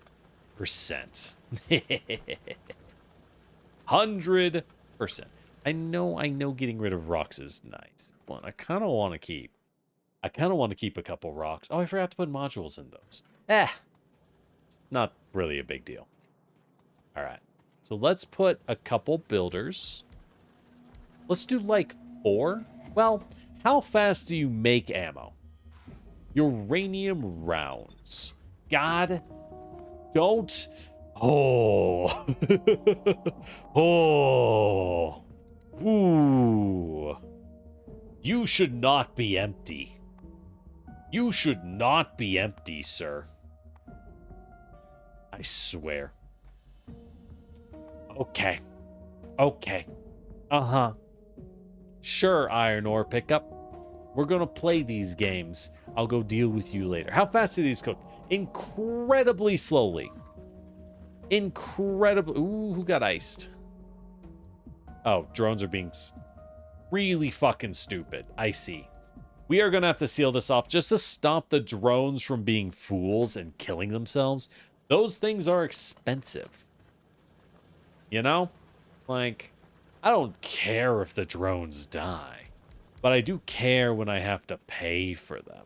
100%. I know getting rid of rocks is nice, but I kind of want to keep. I kind of want to keep a couple rocks. Oh, I forgot to put modules in those. It's not really a big deal. All right. So let's put a couple builders. Let's do like 4. Well, how fast do you make ammo? Uranium rounds. God, don't. Oh. Oh. Ooh. You should not be empty. You should not be empty, sir. I swear. Okay. Okay. Uh-huh. Sure, iron ore pickup. We're gonna play these games. I'll go deal with you later. How fast do these cook? Incredibly slowly. Incredibly. Ooh, who got iced? Oh, drones are being really fucking stupid. I see. We are gonna have to seal this off just to stop the drones from being fools and killing themselves. Those things are expensive. You know? Like, I don't care if the drones die, but I do care when I have to pay for them.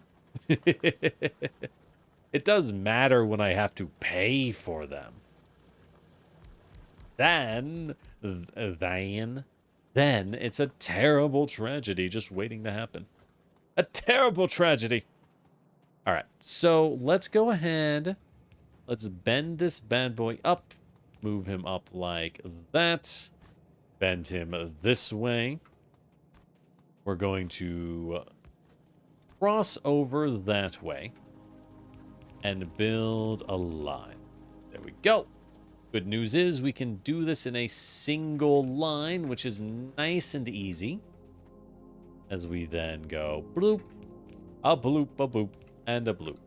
It does matter when I have to pay for them. Then it's a terrible tragedy just waiting to happen. A terrible tragedy. All right, so let's go ahead. Let's bend this bad boy up. Move him up like that. Bend him this way. We're going to cross over that way and build a line. There we go. Good news is we can do this in a single line, which is nice and easy. As we then go bloop, a bloop, a boop, and a bloop.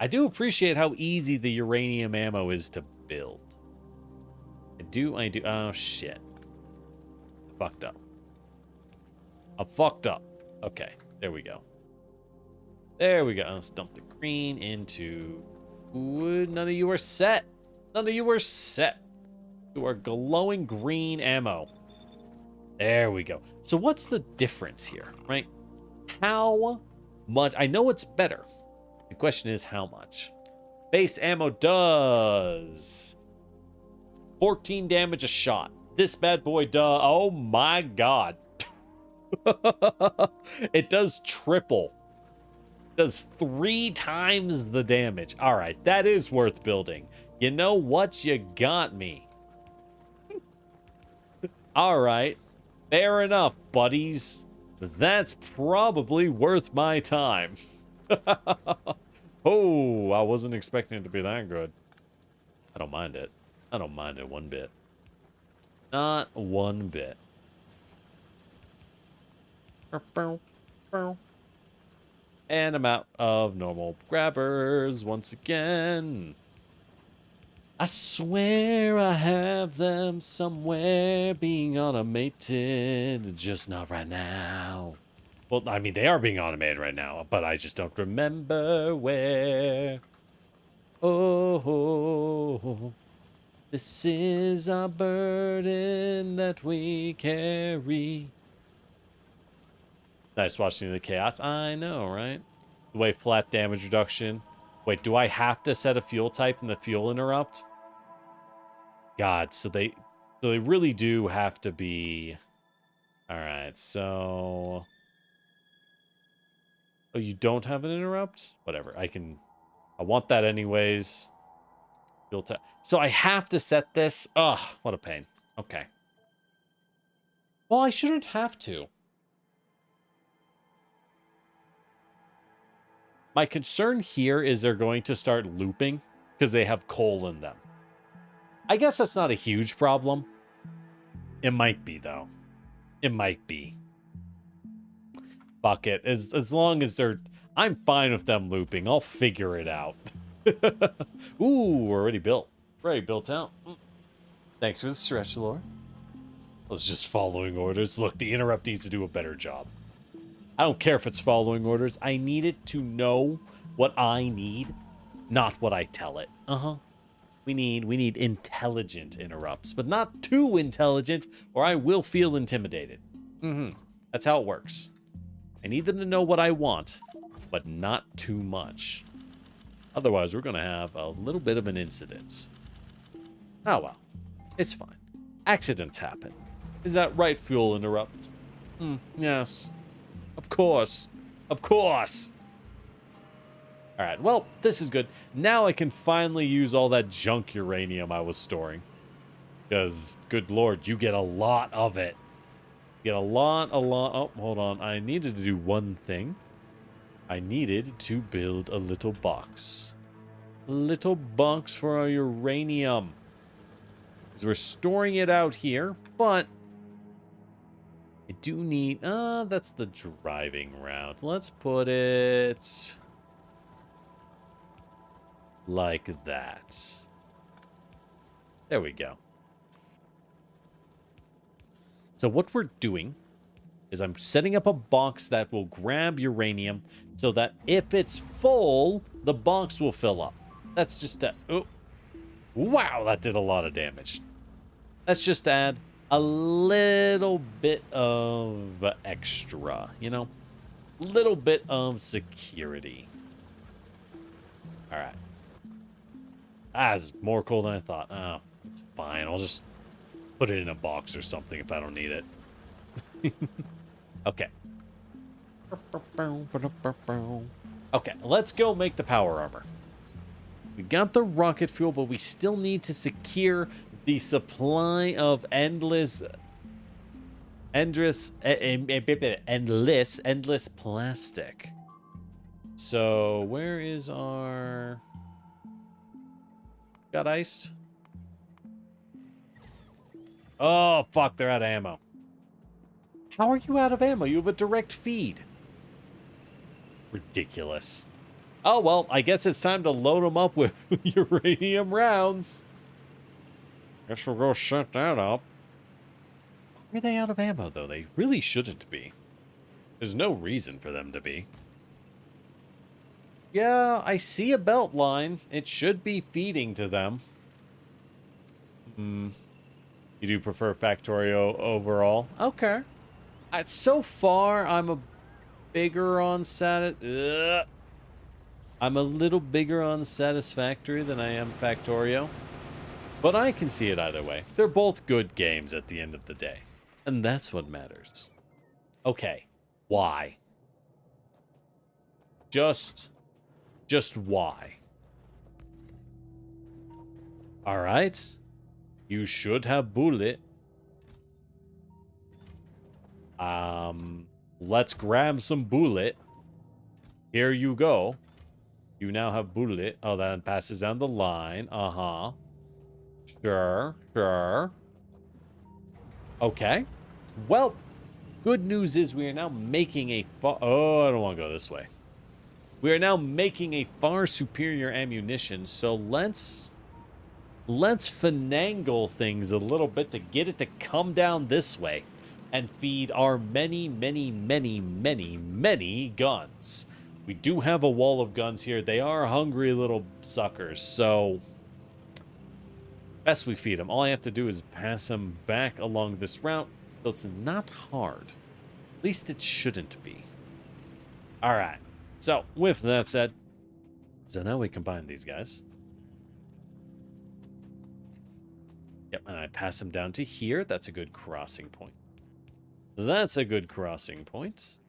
I do appreciate how easy the uranium ammo is to build. I do. Oh, shit. I fucked up. I fucked up. Okay, there we go. There we go. Let's dump the green into... Ooh, none of you are set. None of you are set. You are glowing green ammo. There we go. So what's the difference here, right? How much? I know it's better. The question is how much? Base ammo does 14 damage a shot. This bad boy does... Oh my god. It does triple. It does 3 times the damage. All right, that is worth building. You know what? You got me. All right. Fair enough, buddies. That's probably worth my time. Oh, I wasn't expecting it to be that good. I don't mind it. I don't mind it one bit. Not one bit. And I'm out of normal grabbers once again. I swear I have them somewhere being automated, just not right now. Well, I mean, they are being automated right now, but I just don't remember where. Oh, this is our burden that we carry. Nice watching the chaos. I know, right? The way flat damage reduction. Wait, do I have to set a fuel type in the fuel interrupt? God, so they really do have to be. All right, so. Oh, you don't have an interrupt? Whatever. I want that anyways. Fuel type. So I have to set this. Ugh, what a pain. Okay. Well, I shouldn't have to. My concern here is they're going to start looping because they have coal in them. I guess that's not a huge problem. It might be, though. It might be. Fuck it. As long as they're... I'm fine with them looping. I'll figure it out. Ooh, we're already built. We're already built out. Thanks for the stretch, Lord. I was just following orders. Look, the interrupt needs to do a better job. I don't care if it's following orders. I need it to know what I need, not what I tell it. Uh-huh. We need intelligent interrupts, but not too intelligent, or I will feel intimidated. That's how it works. I need them to know what I want, but not too much. Otherwise, we're going to have a little bit of an incident. Oh well, it's fine. Accidents happen. Is that right, fuel interrupt? Yes. Of course. Of course. Alright, well, this is good. Now I can finally use all that junk uranium I was storing. Because, good lord, you get a lot of it. You get a lot. Oh, hold on. I needed to do one thing. I needed to build a little box. A little box for our uranium. Because we're storing it out here, but I do need... that's the driving route. Let's put it... like that. There we go. So what we're doing is I'm setting up a box that will grab uranium so that if it's full, the box will fill up. That's just a... oh, wow, that did a lot of damage. Let's just add a little bit of extra, you know? A little bit of security. All right. It's more coal than I thought. Oh, it's fine. I'll just put it in a box or something if I don't need it. Okay. Okay, let's go make the power armor. We got the rocket fuel, but we still need to secure the supply of endless plastic. So, where is our... got iced? Oh, fuck, they're out of ammo. How are you out of ammo? You have a direct feed. Ridiculous. Oh, well, I guess it's time to load them up with uranium rounds. Guess we'll go set that up. Why are they out of ammo, though? They really shouldn't be. There's no reason for them to be. Yeah, I see a belt line. It should be feeding to them. You do prefer Factorio overall? Okay. So far, I'm a bigger on I'm a little bigger on Satisfactory than I am Factorio. But I can see it either way. They're both good games at the end of the day. And that's what matters. Okay. Why? Just why? Alright. You should have bullet. Let's grab some bullet. Here you go. You now have bullet. Oh, that passes down the line. Uh-huh. Sure. Okay. Well, good news is we are now making a oh, I don't want to go this way. We are now making a far superior ammunition, so let's finagle things a little bit to get it to come down this way and feed our many guns. We do have a wall of guns here. They are hungry little suckers, so best we feed them. All I have to do is pass them back along this route, so it's not hard. At least it shouldn't be. All right. So, with that said, so now we combine these guys. Yep, and I pass them down to here. That's a good crossing point. That's a good crossing point.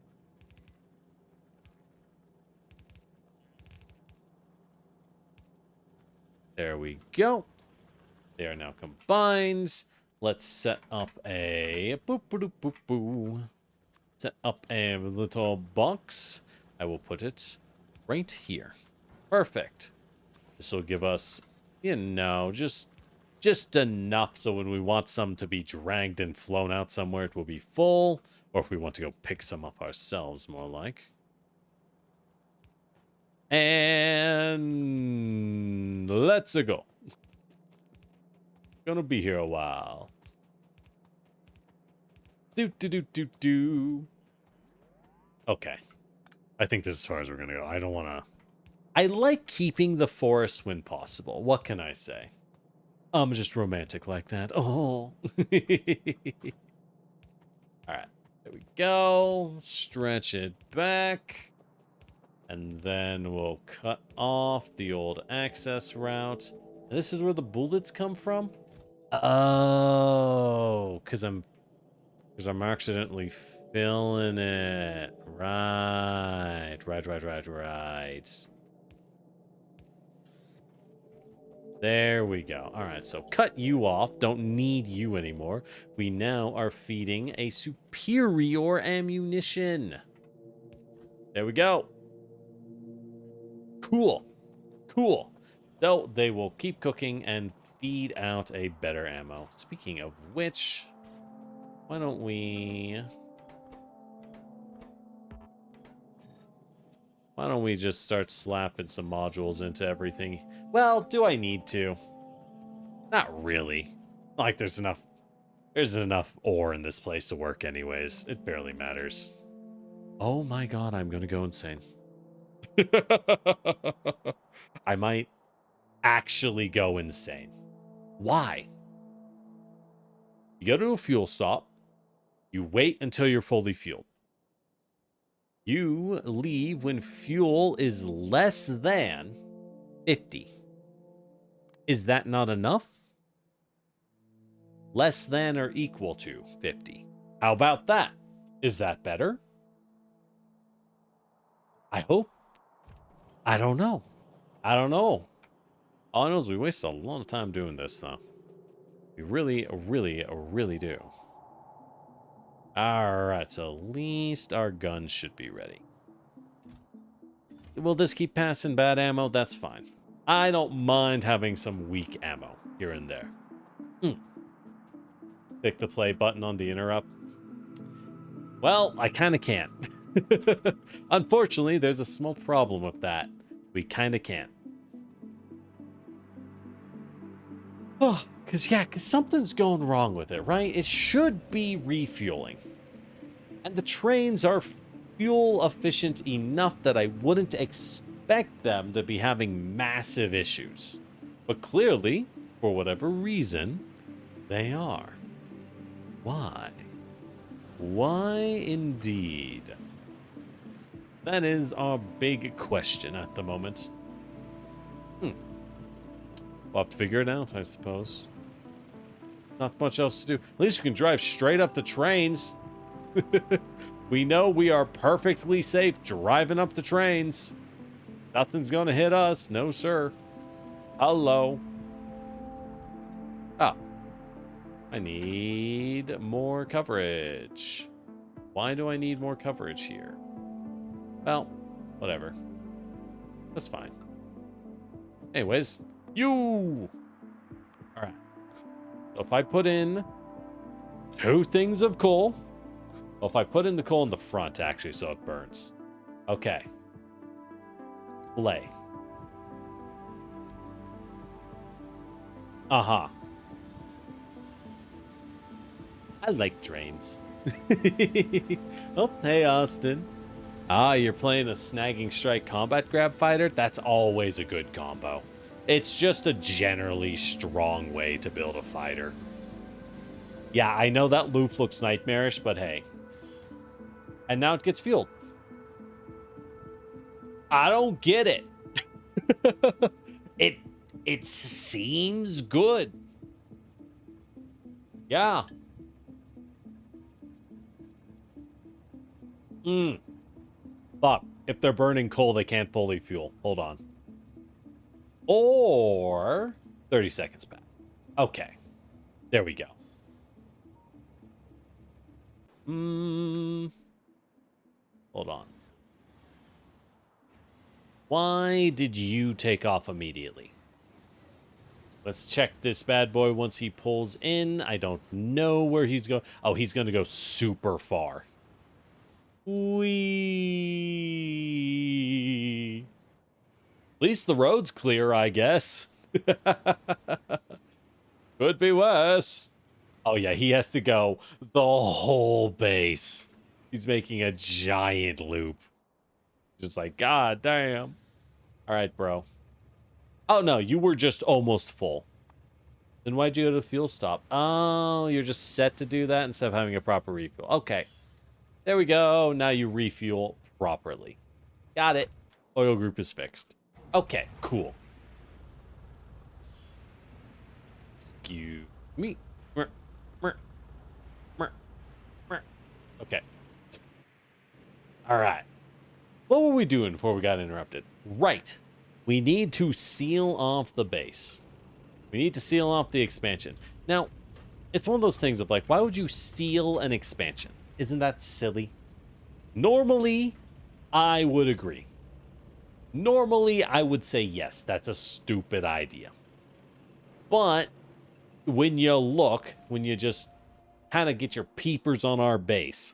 There we go. They are now combined. Let's set up a set up a little box. I will put it right here. Perfect. This will give us, you know, just enough so when we want some to be dragged and flown out somewhere, it will be full. Or if we want to go pick some up ourselves, more like. And let's go. Gonna be here a while. Okay. I think this is as far as we're gonna go. I don't wanna... I like keeping the forest when possible. What can I say? I'm just romantic like that. Oh. Alright, there we go. Stretch it back. And then we'll cut off the old access route. And this is where the bullets come from? Oh, because I'm accidentally filling it. Right. There we go. All right, so cut you off. Don't need you anymore. We now are feeding a superior ammunition. There we go. Cool. So they will keep cooking and feed out a better ammo. Speaking of which, why don't we just start slapping some modules into everything? Well, do I need to? Not really. Like there's enough ore in this place to work anyways. It barely matters. Oh my god, I'm gonna go insane. I might actually go insane. Why? You go to a fuel stop. You wait until you're fully fueled. You leave when fuel is less than 50. Is that not enough? Less than or equal to 50. How about that? Is that better? I hope. I don't know. All I know is we waste a lot of time doing this, though. We really do. Alright, so at least our guns should be ready. Will this keep passing bad ammo? That's fine. I don't mind having some weak ammo here and there. Click the play button on the interrupt. Well, I kind of can't. Unfortunately, there's a small problem with that. We kind of can't. Oh, because something's going wrong with it, right? It should be refueling. And the trains are fuel efficient enough that I wouldn't expect them to be having massive issues. But clearly, for whatever reason, they are. Why? Why indeed? That is our big question at the moment. We'll have to figure it out, I suppose. Not much else to do. At least we can drive straight up the trains. We know we are perfectly safe driving up the trains. Nothing's gonna hit us. No, sir. Hello. Oh. I need more coverage. Why do I need more coverage here? Well, whatever. That's fine. Anyways, you! Alright. So if I put in 2 things of coal. Well, if I put in the coal in the front, actually, so it burns. Okay. Play. Uh-huh. I like trains. Oh, hey, Austin. Ah, you're playing a snagging strike combat grab fighter? That's always a good combo. It's just a generally strong way to build a fighter. Yeah, I know that loop looks nightmarish, but hey. And now it gets fueled. I don't get it. It seems good. Yeah. But if they're burning coal, they can't fully fuel. Hold on. Or 30 seconds back. Okay. There we go. Hold on. Why did you take off immediately? Let's check this bad boy once he pulls in. I don't know where he's going. Oh, he's going to go super far. Whee! At least the road's clear, I guess. Could be worse. Oh, yeah, he has to go the whole base. He's making a giant loop. Just like, god damn. All right, bro. Oh, no, you were just almost full. Then why'd you go to fuel stop? Oh, you're just set to do that instead of having a proper refuel. Okay. There we go. Now you refuel properly. Got it. Oil group is fixed. Okay, cool. Excuse me. Okay. All right. What were we doing before we got interrupted? Right. We need to seal off the base. We need to seal off the expansion. Now, it's one of those things of like, why would you seal an expansion? Isn't that silly? Normally, I would agree. Normally, I would say yes, that's a stupid idea. But when you look, when you just kind of get your peepers on our base,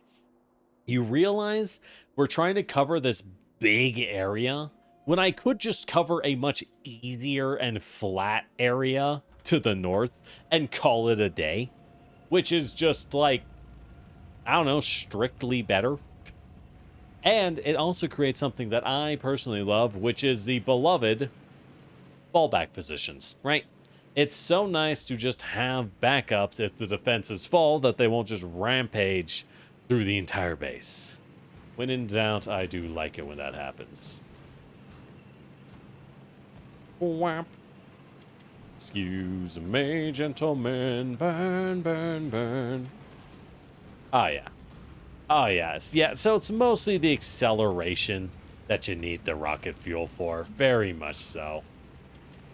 you realize we're trying to cover this big area when I could just cover a much easier and flat area to the north and call it a day, which is just like, I don't know, strictly better. And it also creates something that I personally love, which is the beloved fallback positions, right? It's so nice to just have backups if the defenses fall, that they won't just rampage through the entire base. When in doubt, I do like it when that happens. Whap. Excuse me, gentlemen. Burn, burn, burn. Ah, yeah. Oh, yes. Yeah, so it's mostly the acceleration that you need the rocket fuel for. Very much so.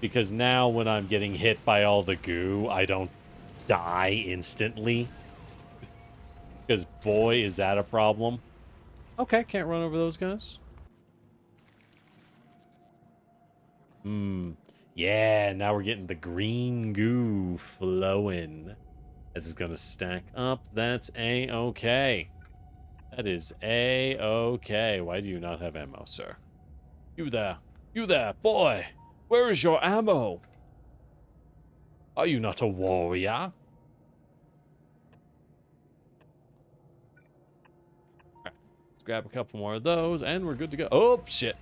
Because now when I'm getting hit by all the goo, I don't die instantly. Because, boy, is that a problem. Okay, can't run over those guys. Yeah, now we're getting the green goo flowing. This is going to stack up. That's A-okay. That is A-okay. Why do you not have ammo, sir? You there, boy. Where is your ammo? Are you not a warrior? Alright, let's grab a couple more of those, and we're good to go. Oh, shit.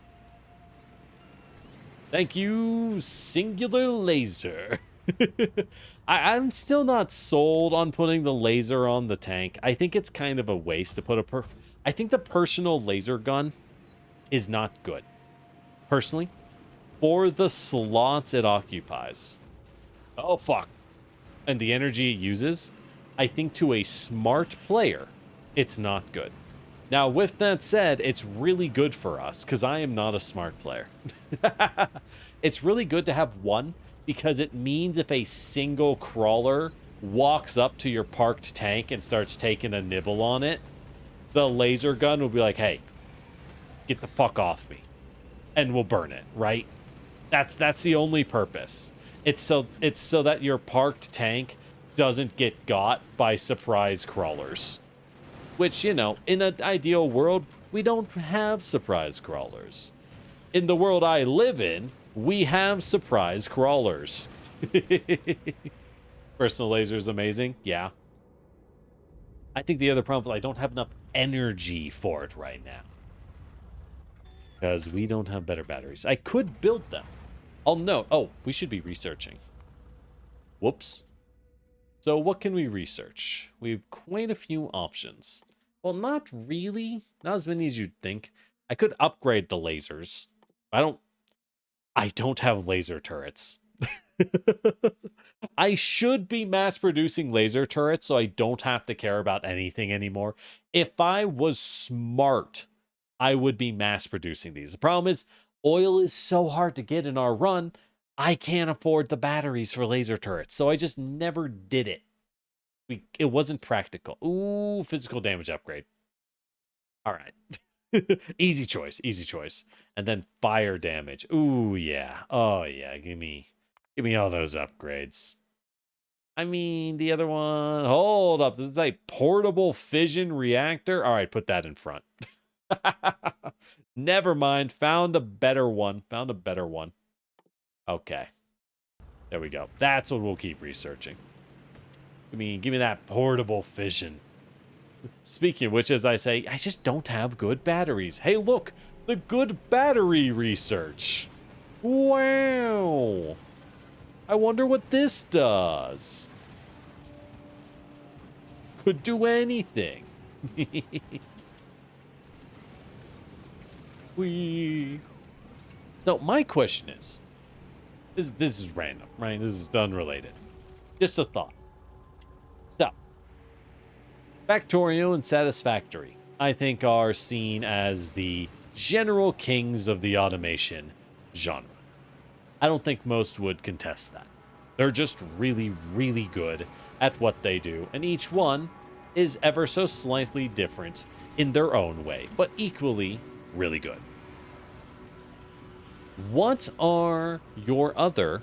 Thank you, singular laser. I'm still not sold on putting the laser on the tank. I think it's kind of a waste to put I think the personal laser gun is not good. Personally. For the slots it occupies. Oh, fuck. And the energy it uses, I think to a smart player, it's not good. Now, with that said, it's really good for us, because I am not a smart player. It's really good to have one, because it means if a single crawler walks up to your parked tank and starts taking a nibble on it, the laser gun will be like, hey, get the fuck off me. And we'll burn it, right? That's the only purpose. It's so that your parked tank doesn't get got by surprise crawlers. Which, you know, in an ideal world, we don't have surprise crawlers. In the world I live in, we have surprise crawlers. Personal laser is amazing. Yeah. I think the other problem is I don't have enough energy for it right now. Because we don't have better batteries. I could build them. I'll note. Oh, we should be researching. Whoops. So what can we research? We have quite a few options. Well, not really. Not as many as you'd think. I could upgrade the lasers. I don't have laser turrets. I should be mass producing laser turrets so I don't have to care about anything anymore. If I was smart, I would be mass producing these. The problem is oil is so hard to get in our run. I can't afford the batteries for laser turrets, so I just never did it. It wasn't practical. Ooh, physical damage upgrade. All right. Easy choice, easy choice. And then fire damage. Ooh, yeah. Oh, yeah. Give me all those upgrades. I mean, the other one. Hold up. This is a portable fission reactor. All right, put that in front. Never mind. Found a better one. Okay. There we go. That's what we'll keep researching. Give me that portable fission. Speaking of which, as I say, I just don't have good batteries. Hey, look, the good battery research. Wow. I wonder what this does. Could do anything. Whee. So my question is, this is random, right? This is unrelated. Just a thought. So, Factorio and Satisfactory, I think, are seen as the general kings of the automation genre. I don't think most would contest that. They're just really, really good at what they do, and each one is ever so slightly different in their own way, but equally really good. What are your other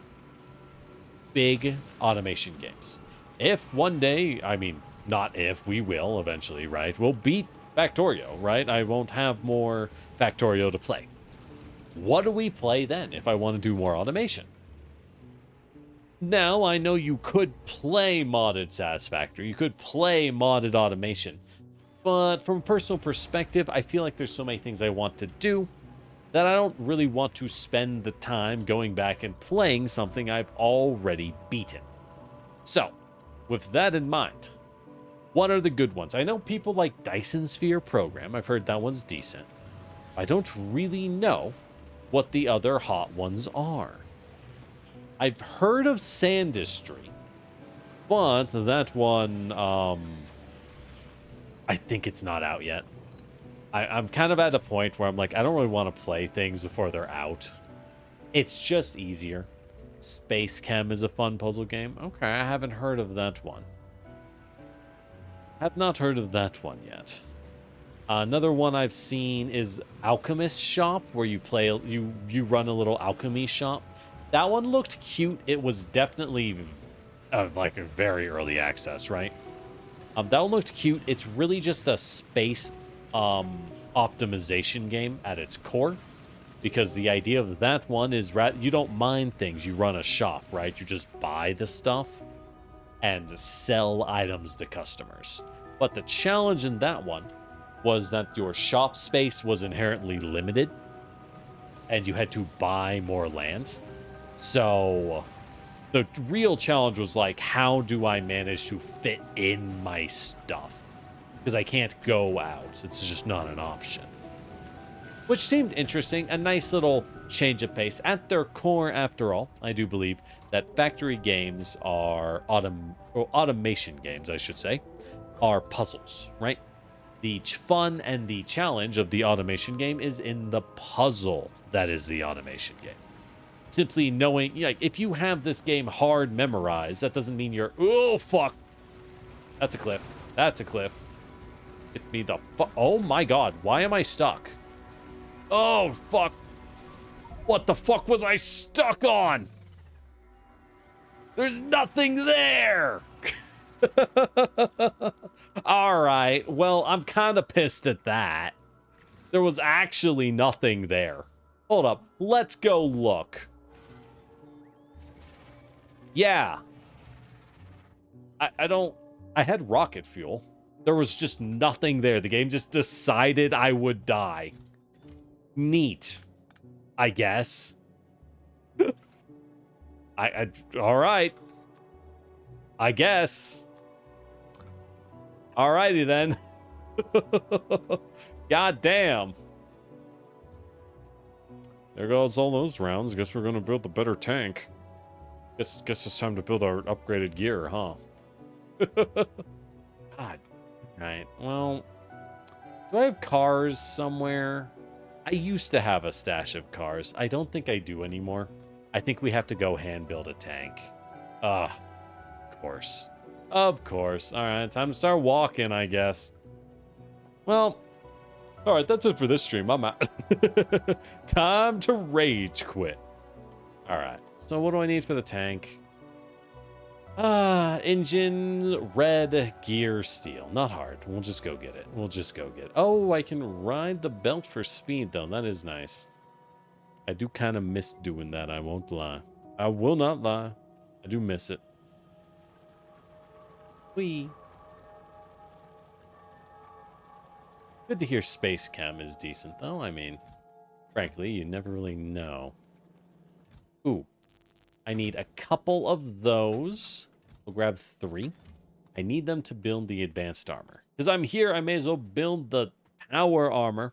big automation games? If one day, I mean, not if, we will eventually, right? We'll beat Factorio, right? I won't have more Factorio to play. What do we play then if I want to do more automation? Now, I know you could play modded Satisfactory, you could play modded automation, but from a personal perspective, I feel like there's so many things I want to do that I don't really want to spend the time going back and playing something I've already beaten. So, with that in mind, what are the good ones? I know people like Dyson Sphere Program. I've heard that one's decent. I don't really know what the other hot ones are. I've heard of Sandistry, but that one, I think it's not out yet. I'm kind of at a point where I'm like, I don't really want to play things before they're out. It's just easier. Space Chem is a fun puzzle game. Okay, I haven't heard of that one. Have not heard of that one yet. Another one I've seen is Alchemist Shop, where you play, you run a little alchemy shop. That one looked cute. It was definitely like a very early access, right? That one looked cute. It's really just a space optimization game at its core, because the idea of that one is you don't mine things, you run a shop, right? You just buy the stuff and sell items to customers. But the challenge in that one was that your shop space was inherently limited and you had to buy more land. So the real challenge was like, how do I manage to fit in my stuff? Because I can't go out. It's just not an option. Which seemed interesting. A nice little change of pace. At their core, after all, I do believe that factory games are automation games, I should say, are puzzles, right? The fun and the challenge of the automation game is in the puzzle that is the automation game. Simply knowing, like, if you have this game hard memorized, that doesn't mean you're, oh, fuck. That's a cliff. That's a cliff. Hit me the fuck. Oh my god, why am I stuck? Oh, fuck. What the fuck was I stuck on? There's nothing there. All right, well, I'm kind of pissed at that. There was actually nothing there. Hold up, let's go look. Yeah. I had rocket fuel. There was just nothing there. The game just decided I would die. Neat, I guess. All right. I guess. Alrighty then. God damn. There goes all those rounds. Guess we're gonna build a better tank. Guess it's time to build our upgraded gear, huh? God. Right. Well, do I have cars somewhere? I used to have a stash of cars. I don't think I do anymore. I think we have to go hand build a tank. Of course. Of course. All right, time to start walking, I guess. Well, all right, that's it for this stream. I'm out. Time to rage quit. All right, so what do I need for the tank? Engine, red, gear, steel. Not hard. We'll just go get it. We'll just go get it. Oh, I can ride the belt for speed, though. That is nice. I do kind of miss doing that, I won't lie. I will not lie. I do miss it. Whee. Good to hear Space Chem is decent, though. I mean, frankly, you never really know. Ooh. I need a couple of those. We'll grab 3. I need them to build the advanced armor. Because I'm here, I may as well build the power armor.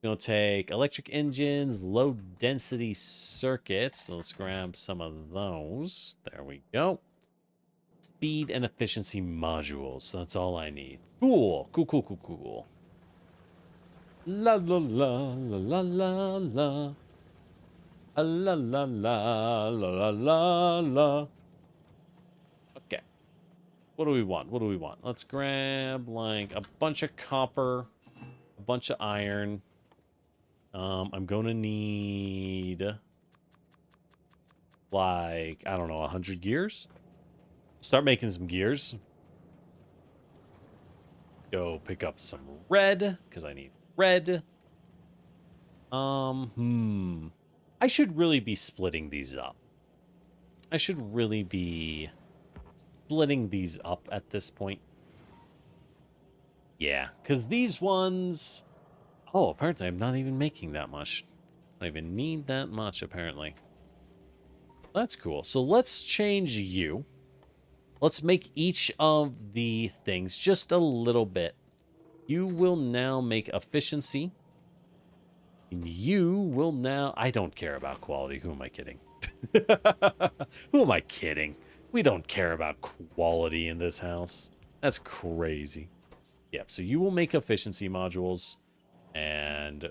We'll take electric engines, low density circuits. So let's grab some of those. There we go. Speed and efficiency modules. That's all I need. Cool. Cool. La la la la la la la. La la la la la la la. Okay. What do we want? Let's grab like a bunch of copper, a bunch of iron. I'm gonna need like, I don't know, 100 gears. Start making some gears. Go pick up some red, because I need red. I should really be splitting these up. I should really be splitting these up at this point. Yeah, because these ones... Oh, apparently I'm not even making that much. I don't even need that much, apparently. That's cool. So let's change you. Let's make each of the things just a little bit. You will now make efficiency. And you will now... I don't care about quality. Who am I kidding? Who am I kidding? We don't care about quality in this house. That's crazy. Yep, so you will make efficiency modules. And...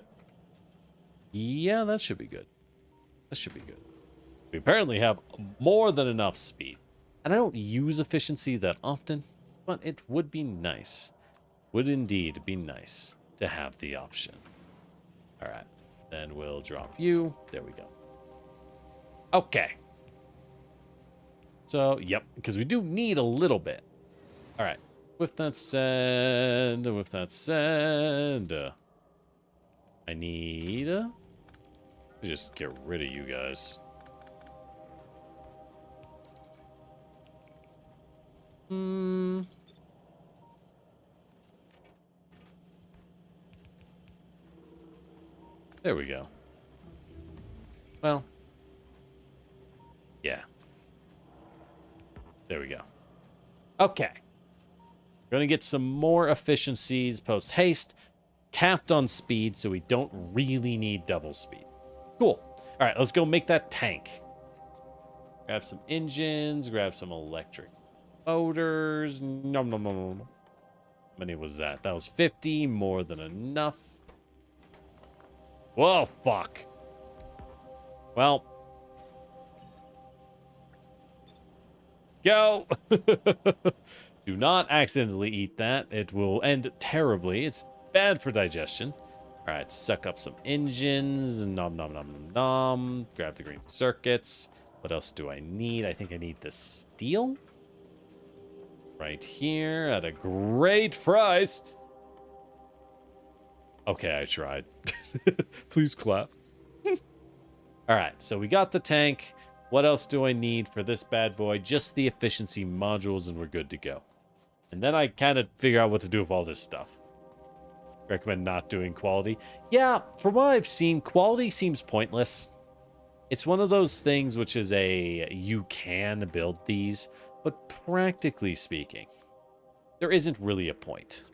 yeah, that should be good. That should be good. We apparently have more than enough speed. And I don't use efficiency that often, but it would be nice. Would indeed be nice to have the option. All right. Then we'll drop you. There we go. Okay. So, yep, because we do need a little bit. All right. With that said, I need to just get rid of you guys. There we go. Well, yeah. There we go. Okay. We're going to get some more efficiencies post haste, capped on speed, so we don't really need double speed. Cool. All right, let's go make that tank. Grab some engines, grab some electric motors. No. How many was that? That was 50, more than enough. Whoa, fuck. Well. Go. Do not accidentally eat that. It will end terribly. It's bad for digestion. All right, suck up some engines. Nom. Grab the green circuits. What else do I need? I think I need the steel. Right here at a great price. Okay, I tried. Please clap. All right, so we got the tank. What else do I need for this bad boy? Just the efficiency modules and we're good to go. And then I kind of figure out what to do with all this stuff. Recommend not doing quality. Yeah, from what I've seen, quality seems pointless. It's one of those things which is you can build these, but practically speaking, there isn't really a point.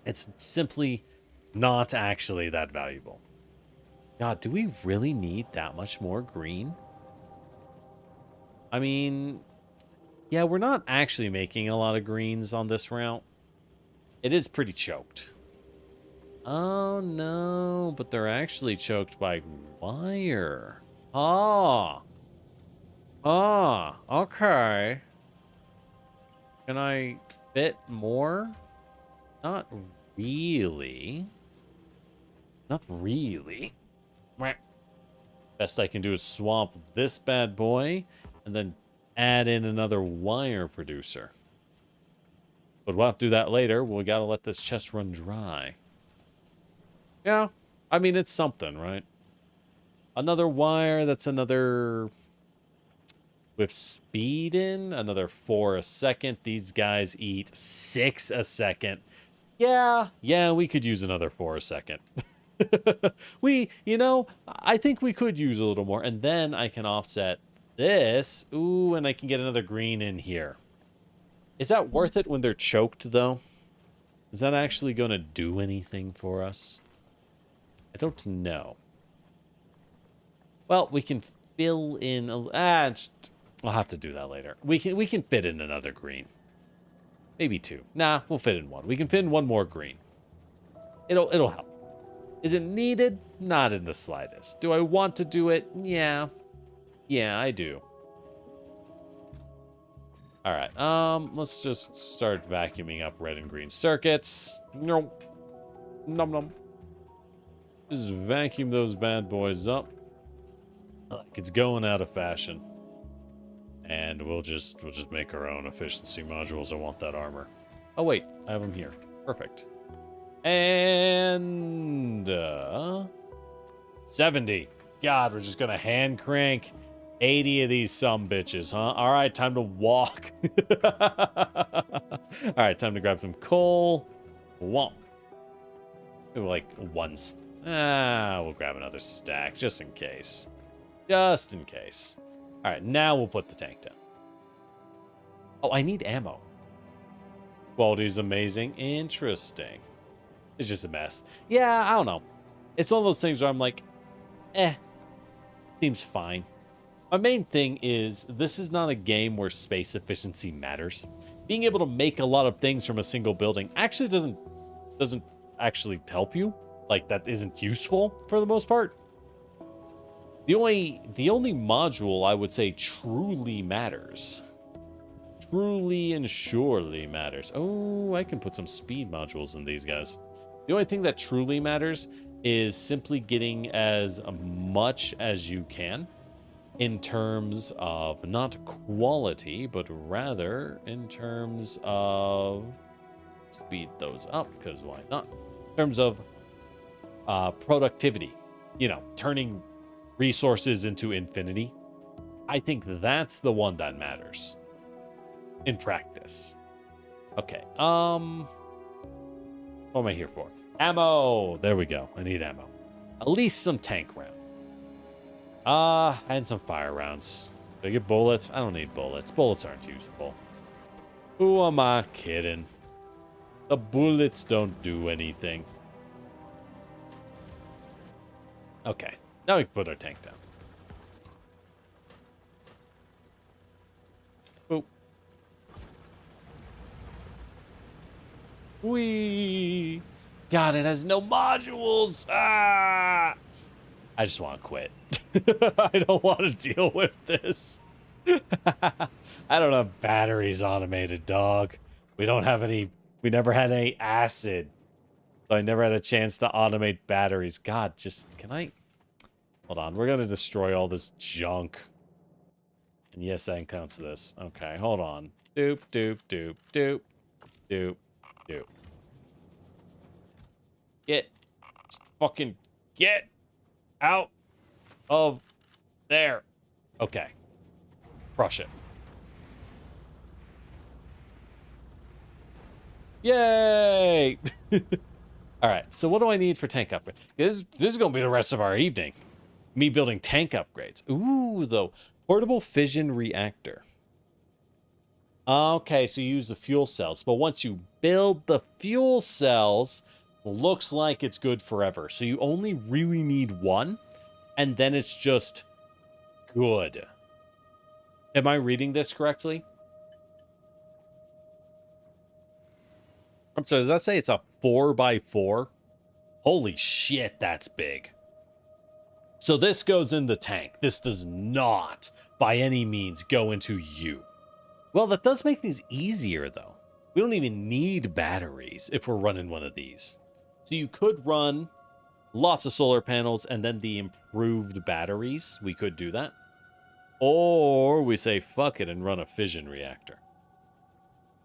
It's simply not actually that valuable. God, do we really need that much more green? I mean, yeah, we're not actually making a lot of greens on this route. It is pretty choked. Oh, no, but they're actually choked by wire. Okay. Can I fit more? Not really. Not really. Best I can do is swap this bad boy and then add in another wire producer. But we'll have to do that later. We gotta let this chest run dry. Yeah, I mean, it's something, right? Another wire, that's another... with speed in, another 4 a second. These guys eat 6 a second. Yeah, we could use another 4 a second. I think we could use a little more. And then I can offset this. Ooh, and I can get another green in here. Is that worth it when they're choked, though? Is that actually going to do anything for us? I don't know. Well, we can fill in... I'll have to do that later. We can fit in another green. Maybe two. Nah, we'll fit in one. We can fit in one more green. It'll help. Is it needed? Not in the slightest. Do I want to do it? Yeah. Yeah, I do. All right. Let's just start vacuuming up red and green circuits. Nom nom. Just vacuum those bad boys up. Like it's going out of fashion. And we'll just make our own efficiency modules. I want that armor. Oh wait, I have them here. Perfect. And 70. God, we're just gonna hand crank 80 of these sumbitches, huh? All right, time to walk. All right, time to grab some coal. Womp. Like one. We'll grab another stack just in case. Just in case. All right, now we'll put the tank down. Oh, I need ammo. Quality's amazing. Interesting. It's just a mess. Yeah, I don't know. It's one of those things where I'm like, seems fine. My main thing is this is not a game where space efficiency matters. Being able to make a lot of things from a single building actually doesn't actually help you. Like that isn't useful for the most part. The only module I would say truly matters. Truly and surely matters. Oh, I can put some speed modules in these guys. The only thing that truly matters is simply getting as much as you can in terms of not quality, but rather in terms of speed those up, because why not? In terms of productivity, you know, turning resources into infinity. I think that's the one that matters in practice. Okay, what am I here for? Ammo! There we go. I need ammo. At least some tank round. And some fire rounds. Did I get bullets? I don't need bullets. Bullets aren't useful. Who am I kidding? The bullets don't do anything. Okay. Now we can put our tank down. Boop. Whee! God, it has no modules. Ah! I just want to quit. I don't want to deal with this. I don't have batteries automated, dog. We don't have any. We never had any acid. So I never had a chance to automate batteries. God, just, can I? Hold on, we're going to destroy all this junk. And yes, that counts this. Okay, hold on. Doop, doop, doop, doop, doop, doop. Fucking get out of there. Okay. Crush it. Yay! All right, so what do I need for tank upgrade? This is going to be the rest of our evening. Me building tank upgrades. Ooh, though. Portable fission reactor. Okay, so you use the fuel cells. But once you build the fuel cells, looks like it's good forever. So you only really need one. And then it's just good. Am I reading this correctly? I'm sorry, does that say it's a 4x4? Holy shit, that's big. So this goes in the tank. This does not, by any means, go into you. Well, that does make things easier, though. We don't even need batteries if we're running one of these. So you could run lots of solar panels and then the improved batteries. We could do that. Or we say, fuck it, and run a fission reactor.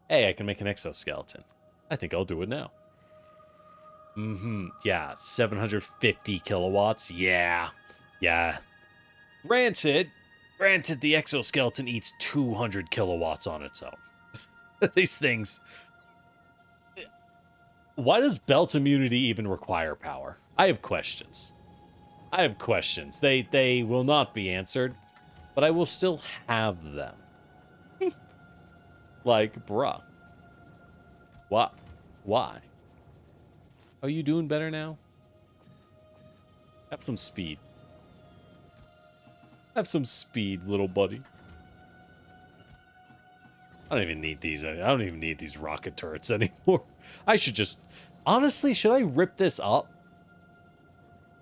Hey, I can make an exoskeleton. I think I'll do it now. Yeah, 750 kilowatts. Yeah. Granted, the exoskeleton eats 200 kilowatts on its own. These things. Why does belt immunity even require power? I have questions. They will not be answered. but I will still have them. Like, bruh. What? Why? Are you doing better now? Have some speed. Have some speed, little buddy. I don't even need these. I don't even need these rocket turrets anymore. I should just... Honestly, should I rip this up?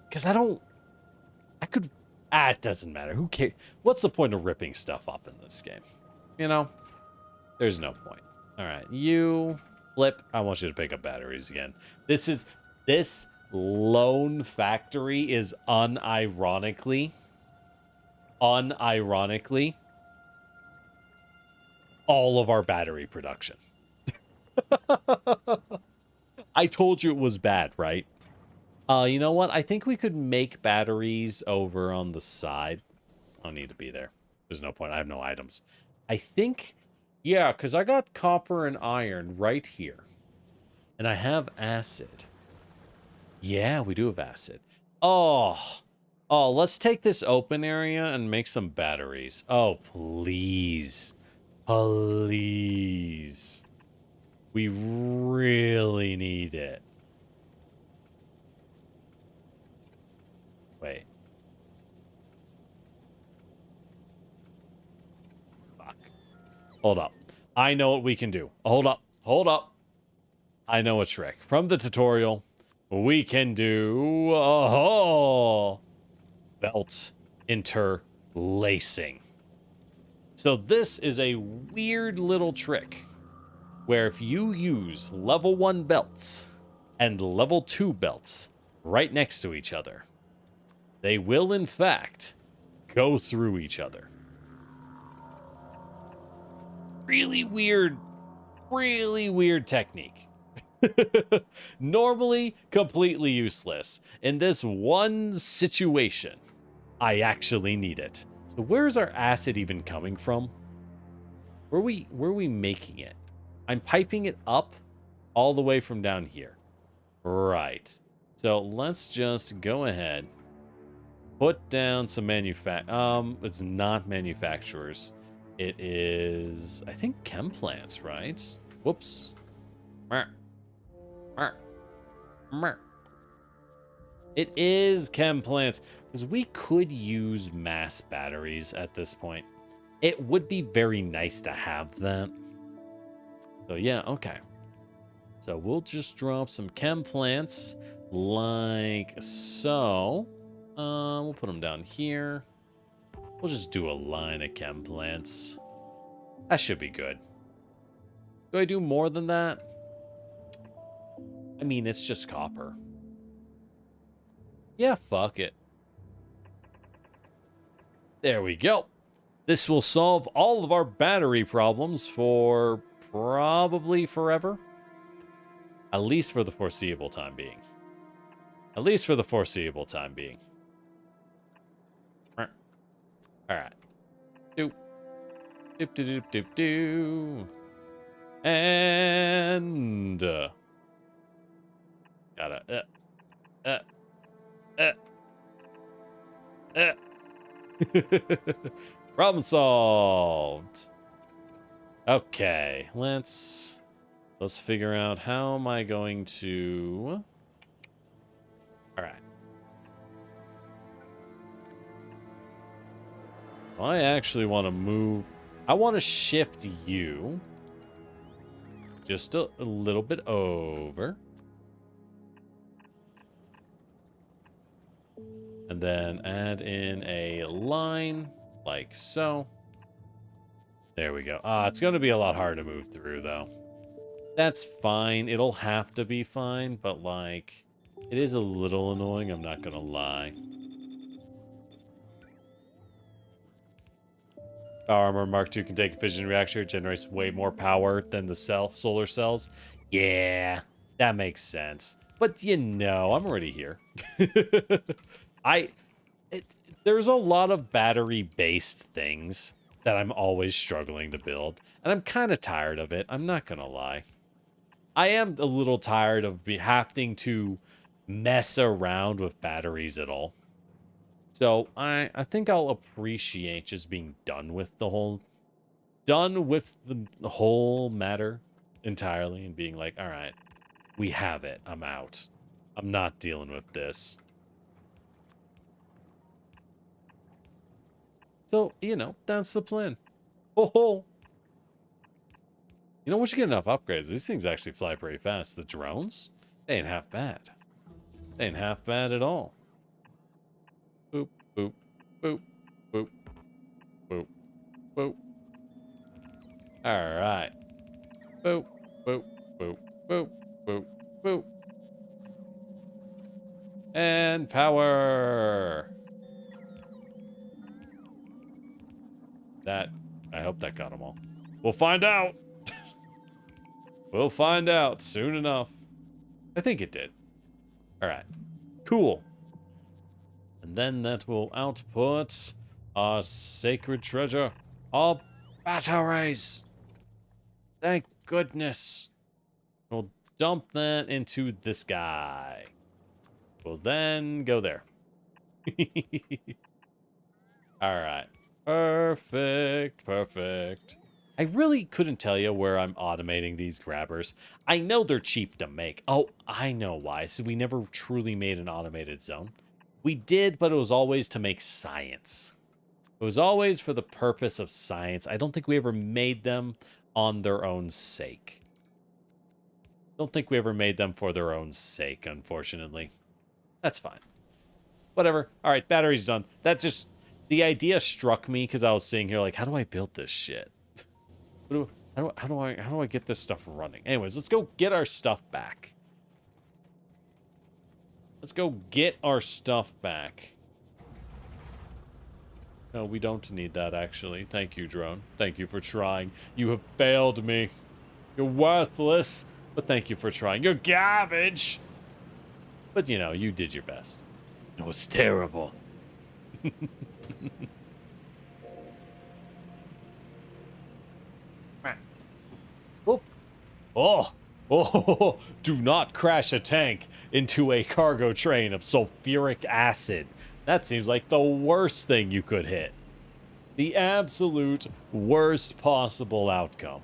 Because I don't... I could... Ah, it doesn't matter. Who cares? What's the point of ripping stuff up in this game? You know? There's no point. All right, you... Flip. I want you to pick up batteries again. This lone factory is unironically... all of our battery production. I told you it was bad, right? You know what? I think we could make batteries over on the side. I don't need to be there. There's no point. I have no items. I think, yeah, because I got copper and iron right here. And I have acid. Yeah, we do have acid. Oh, let's take this open area and make some batteries. Oh, please. Please. We really need it. Wait. Fuck. Hold up. I know what we can do. Hold up. Hold up. I know a trick. From the tutorial, we can do... Oh! Belts interlacing. So this is a weird little trick where if you use level 1 belts and level 2 belts right next to each other, they will in fact go through each other. Really weird technique. Normally completely useless. In this one situation, I actually need it. So where's our acid even coming from? Where are we making it? I'm piping it up all the way from down here. Right. So let's just go ahead. Put down some it's not manufacturers. It is, I think, chem plants, right? Whoops. It is chem plants. Because we could use mass batteries at this point. It would be very nice to have that. So yeah, okay. So we'll just drop some chem plants like so. We'll put them down here. We'll just do a line of chem plants. That should be good. Do I do more than that? I mean, it's just copper. Yeah, fuck it. There we go. This will solve all of our battery problems for probably forever. At least for the foreseeable time being. At least for the foreseeable time being. Alright. Doop. Doop doop doop doop doo. And gotta problem solved. Okay, let's figure out how am I going to... All right. I actually want to move. I want to shift you just a little bit over. And then add in a line like so. There we go. It's going to be a lot harder to move through, though. That's fine. It'll have to be fine, but, like, it is a little annoying, I'm not going to lie. Power Armor Mark II can take a fission reactor. It generates way more power than the solar cells. Yeah, that makes sense. But, you know, I'm already here. There's a lot of battery-based things that I'm always struggling to build, and I'm kind of tired of it. I'm not gonna lie. I am a little tired of having to mess around with batteries at all. So I think I'll appreciate just being done with the whole matter entirely and being like, all right, we have it. I'm out. I'm not dealing with this. So, you know, that's the plan. Oh, you know, once you get enough upgrades, these things actually fly pretty fast. The drones, they ain't half bad. They ain't half bad at all. Boop, boop, boop, boop, boop, boop. All right. Boop, boop, boop, boop, boop, boop. And power. That, I hope that got them all. We'll find out. We'll find out soon enough. I think it did. All right. Cool. And then that will output our sacred treasure, our batteries. Thank goodness. We'll dump that into this guy. We'll then go there. All right. Perfect. Perfect. I really couldn't tell you where I'm automating these grabbers. I know they're cheap to make. Oh, I know why. So we never truly made an automated zone. We did, but it was always to make science. It was always for the purpose of science. I don't think we ever made them on their own sake. Don't think we ever made them for their own sake, unfortunately. That's fine. Whatever. All right, battery's done. That just... The idea struck me because I was sitting here like, how do I build this shit? How do I get this stuff running? Anyways, let's go get our stuff back. Let's go get our stuff back. No, we don't need that, actually. Thank you, drone. Thank you for trying. You have failed me. You're worthless, but thank you for trying. You're garbage! But, you know, you did your best. It was terrible. Whoop. Oh, do not crash a tank into a cargo train of sulfuric acid. That seems like the worst thing you could hit. The absolute worst possible outcome.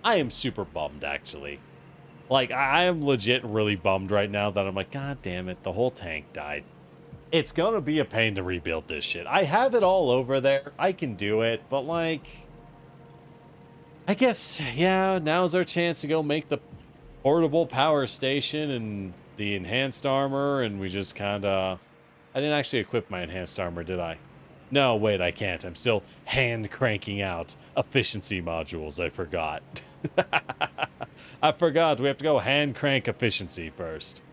I am super bummed, actually. Like, I am legit really bummed right now that I'm like, God damn it, the whole tank died. It's gonna be a pain to rebuild this shit. I have it all over there. I can do it, but like... I guess, yeah, now's our chance to go make the portable power station and the enhanced armor, and we just kinda... I didn't actually equip my enhanced armor, did I? No, wait, I can't. I'm still hand cranking out efficiency modules. I forgot. I forgot. We have to go hand crank efficiency first.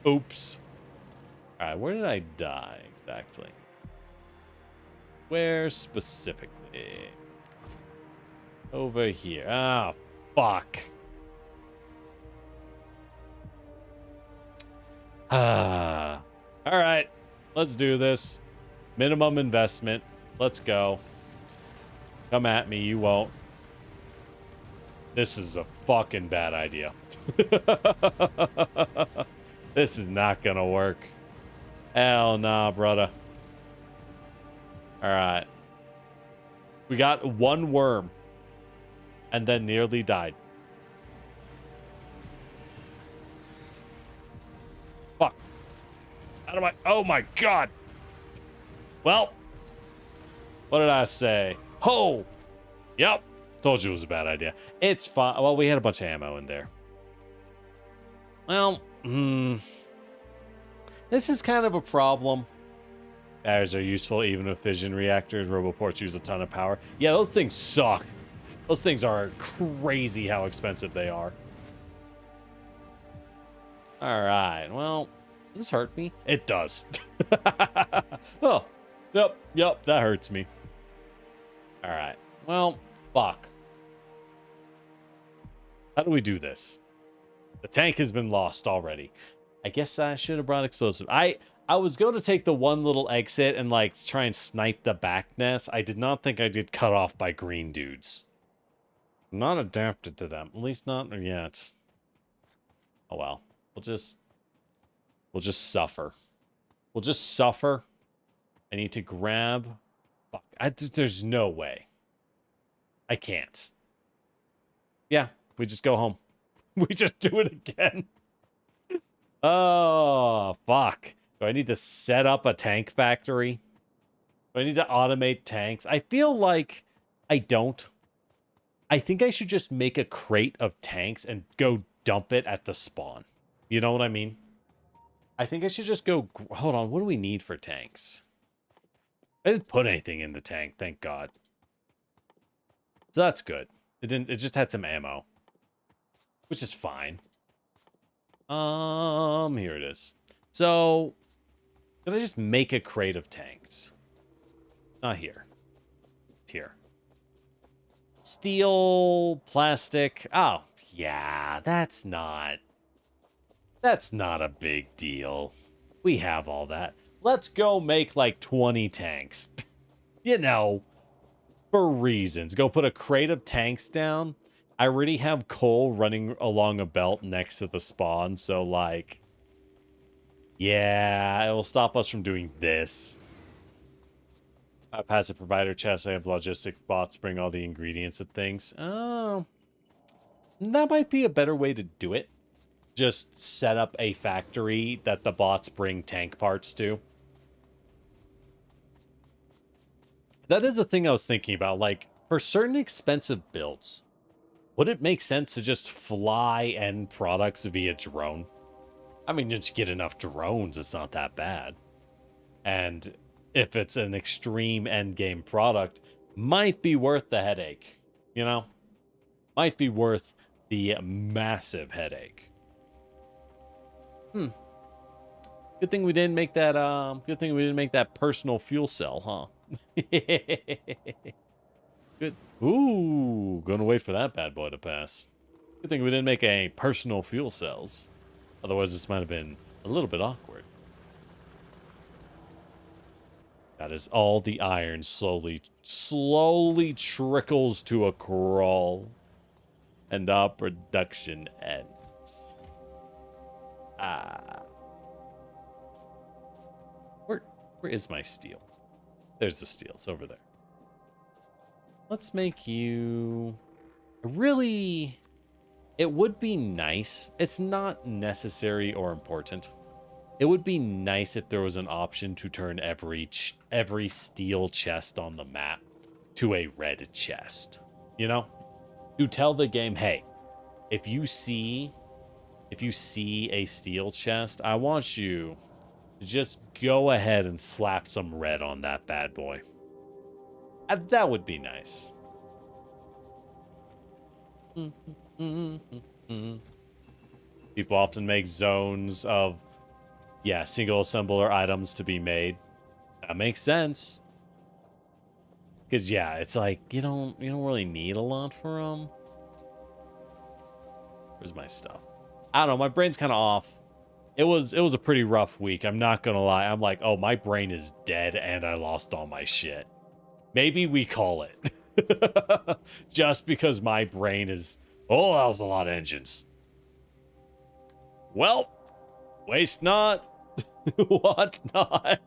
Oops. All right, where did I die exactly? Where specifically? Over here. Ah, fuck. Ah. All right, let's do this. Minimum investment. Let's go. Come at me, you won't. This is a fucking bad idea. This is not gonna work. Hell nah, brother. Alright. We got one worm. And then nearly died. Fuck. How do I... Oh my god! Well, what did I say? Ho! Yep. Told you it was a bad idea. It's fine. Well, we had a bunch of ammo in there. Well, this is kind of a problem. Batteries are useful even with fission reactors. Roboports use a ton of power. Yeah, those things suck. Those things are crazy how expensive they are. All right. Well, does this hurt me? It does. Oh. Yep, that hurts me. All right. Well, fuck. How do we do this? The tank has been lost already. I guess I should have brought explosive. I was going to take the one little exit and like try and snipe the back nest. I did not think I'd get cut off by green dudes. Not adapted to them. At least not yet. Oh well. We'll just suffer. We'll just suffer. I need to grab... Fuck. There's no way. I can't. Yeah, we just go home. We just do it again. Oh, fuck. Do I need to set up a tank factory? Do I need to automate tanks? I feel like I don't. I think I should just make a crate of tanks and go dump it at the spawn. You know what I mean? I think I should just go... Hold on, what do we need for tanks? I didn't put anything in the tank, thank God. So that's good. It just had some ammo. Which is fine. Here it is. So, did I just make a crate of tanks? Not here. It's here. Steel, plastic. Oh, yeah, that's not a big deal. We have all that. Let's go make like 20 tanks. You know, for reasons. Go put a crate of tanks down. I already have coal running along a belt next to the spawn, so like, yeah, it will stop us from doing this. Passive provider chest. I have logistic bots bring all the ingredients of things. Oh, that might be a better way to do it. Just set up a factory that the bots bring tank parts to. That is a thing I was thinking about. Like, for certain expensive builds, would it make sense to just fly end products via drone? I mean, just get enough drones, it's not that bad. And if it's an extreme end game product, might be worth the headache, you know? Might be worth the massive headache. Good thing we didn't make that, good thing we didn't make that personal fuel cell, huh? Good. Ooh, gonna wait for that bad boy to pass. Good thing we didn't make a personal fuel cells. Otherwise, this might have been a little bit awkward. That is all the iron slowly trickles to a crawl. And our production ends. Where is my steel? There's the steel. It's over there. Let's make you... Really... It would be nice. It's not necessary or important. It would be nice if there was an option to turn every steel chest on the map to a red chest. You know? To tell the game, hey, if you see a steel chest, I want you to just go ahead and slap some red on that bad boy. That would be nice. People often make zones of, yeah, single assembler items to be made. That makes sense. Because, yeah, it's like, you don't really need a lot for them. Where's my stuff? I don't know, my brain's kind of off. It was a pretty rough week, I'm not gonna lie. I'm like, oh, my brain is dead and I lost all my shit. Maybe we call it. Just because my brain is... Oh, that was a lot of engines. Well, waste not, what not.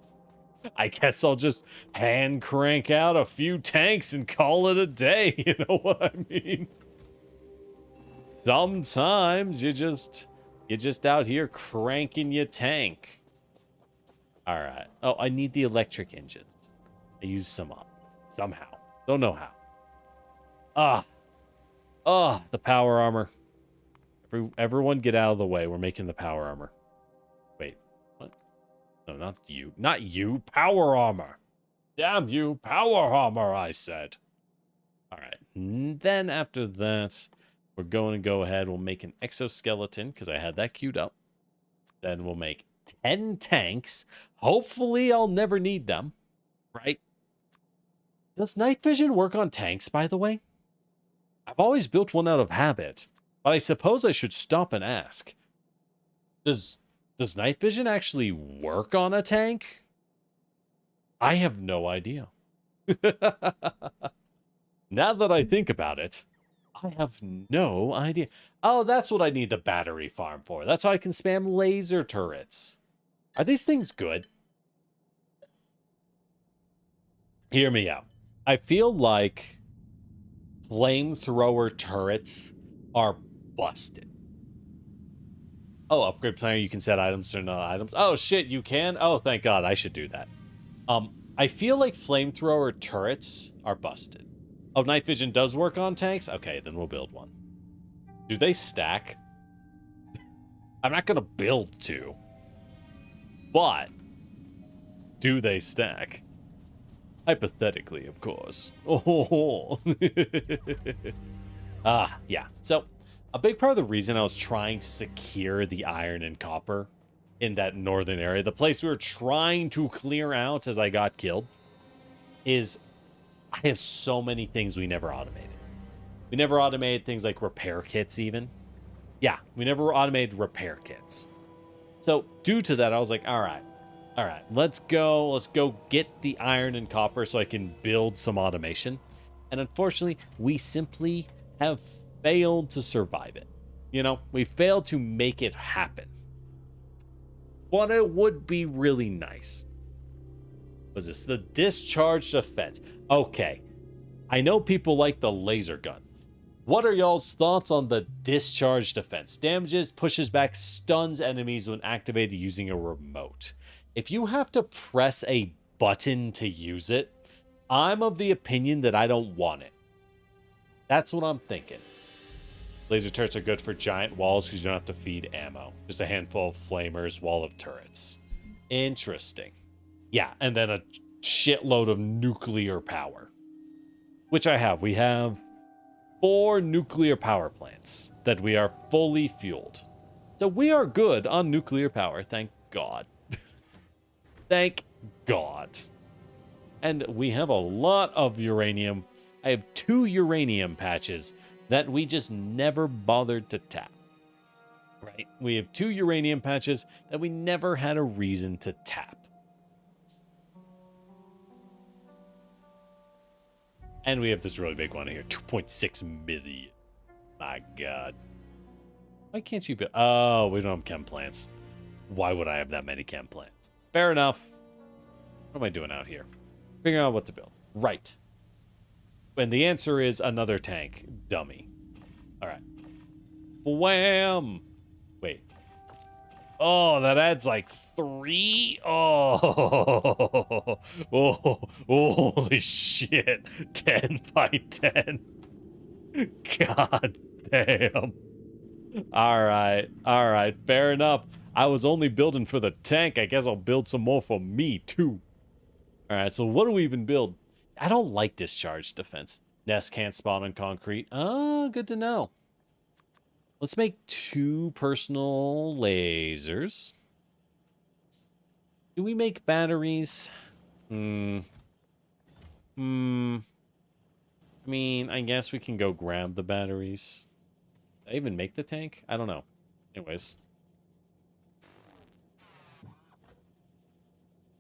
I guess I'll just hand crank out a few tanks and call it a day. You know what I mean? Sometimes you're just out here cranking your tank. All right. Oh, I need the electric engines. I used some up somehow. Don't know how. The power armor. Everyone get out of the way. We're making the power armor. Wait, what? No, not you. Not you. Power armor. Damn you. Power armor, I said. All right. And then after that, we're going to go ahead. We'll make an exoskeleton because I had that queued up. Then we'll make 10 tanks. Hopefully, I'll never need them. Right? Does night vision work on tanks, by the way? I've always built one out of habit, but I suppose I should stop and ask. Does night vision actually work on a tank? I have no idea. Now that I think about it, I have no idea. Oh, that's what I need the battery farm for. That's how I can spam laser turrets. Are these things good? Hear me out. I feel like flamethrower turrets are busted. Oh, upgrade planner, you can set items to no items. Oh shit, you can? Oh, thank God, I should do that. I feel like flamethrower turrets are busted. Oh, night vision does work on tanks? Okay, then we'll build one. Do they stack? I'm not gonna build two. But do they stack? Hypothetically, of course. Oh. Yeah. So, a big part of the reason I was trying to secure the iron and copper in that northern area, the place we were trying to clear out as I got killed, is I have so many things we never automated. We never automated things like repair kits even. Yeah, we never automated repair kits. So, due to that, I was like, all right, let's go get the iron and copper so I can build some automation. And unfortunately, we simply have failed to survive it. You know, we failed to make it happen. But it would be really nice. Was this the discharge defense? Okay, I know people like the laser gun. What are y'all's thoughts on the discharge defense? Damages, pushes back, stuns enemies when activated using a remote. If you have to press a button to use it, I'm of the opinion that I don't want it. That's what I'm thinking. Laser turrets are good for giant walls because you don't have to feed ammo. Just a handful of flamers, wall of turrets. Interesting. Yeah, and then a shitload of nuclear power. Which I have. We have 4 nuclear power plants that we are fully fueled. So we are good on nuclear power, thank God. Thank God. And we have a lot of uranium. I have 2 uranium patches that we just never bothered to tap. Right? We have 2 uranium patches that we never had a reason to tap. And we have this really big one here, 2.6 million. My God. Why can't you build? Oh, we don't have chem plants. Why would I have that many chem plants? Fair enough. What am I doing out here? Figuring out what to build. Right. And the answer is another tank. Dummy. All right. Wham! Wait. Oh, that adds like 3? Oh, oh, holy shit. 10 by 10. God damn. All right, fair enough. I was only building for the tank. I guess I'll build some more for me, too. All right, so what do we even build? I don't like discharge defense. Nest can't spawn on concrete. Oh, good to know. Let's make 2 personal lasers. Do we make batteries? I mean, I guess we can go grab the batteries. Did I even make the tank? I don't know. Anyways.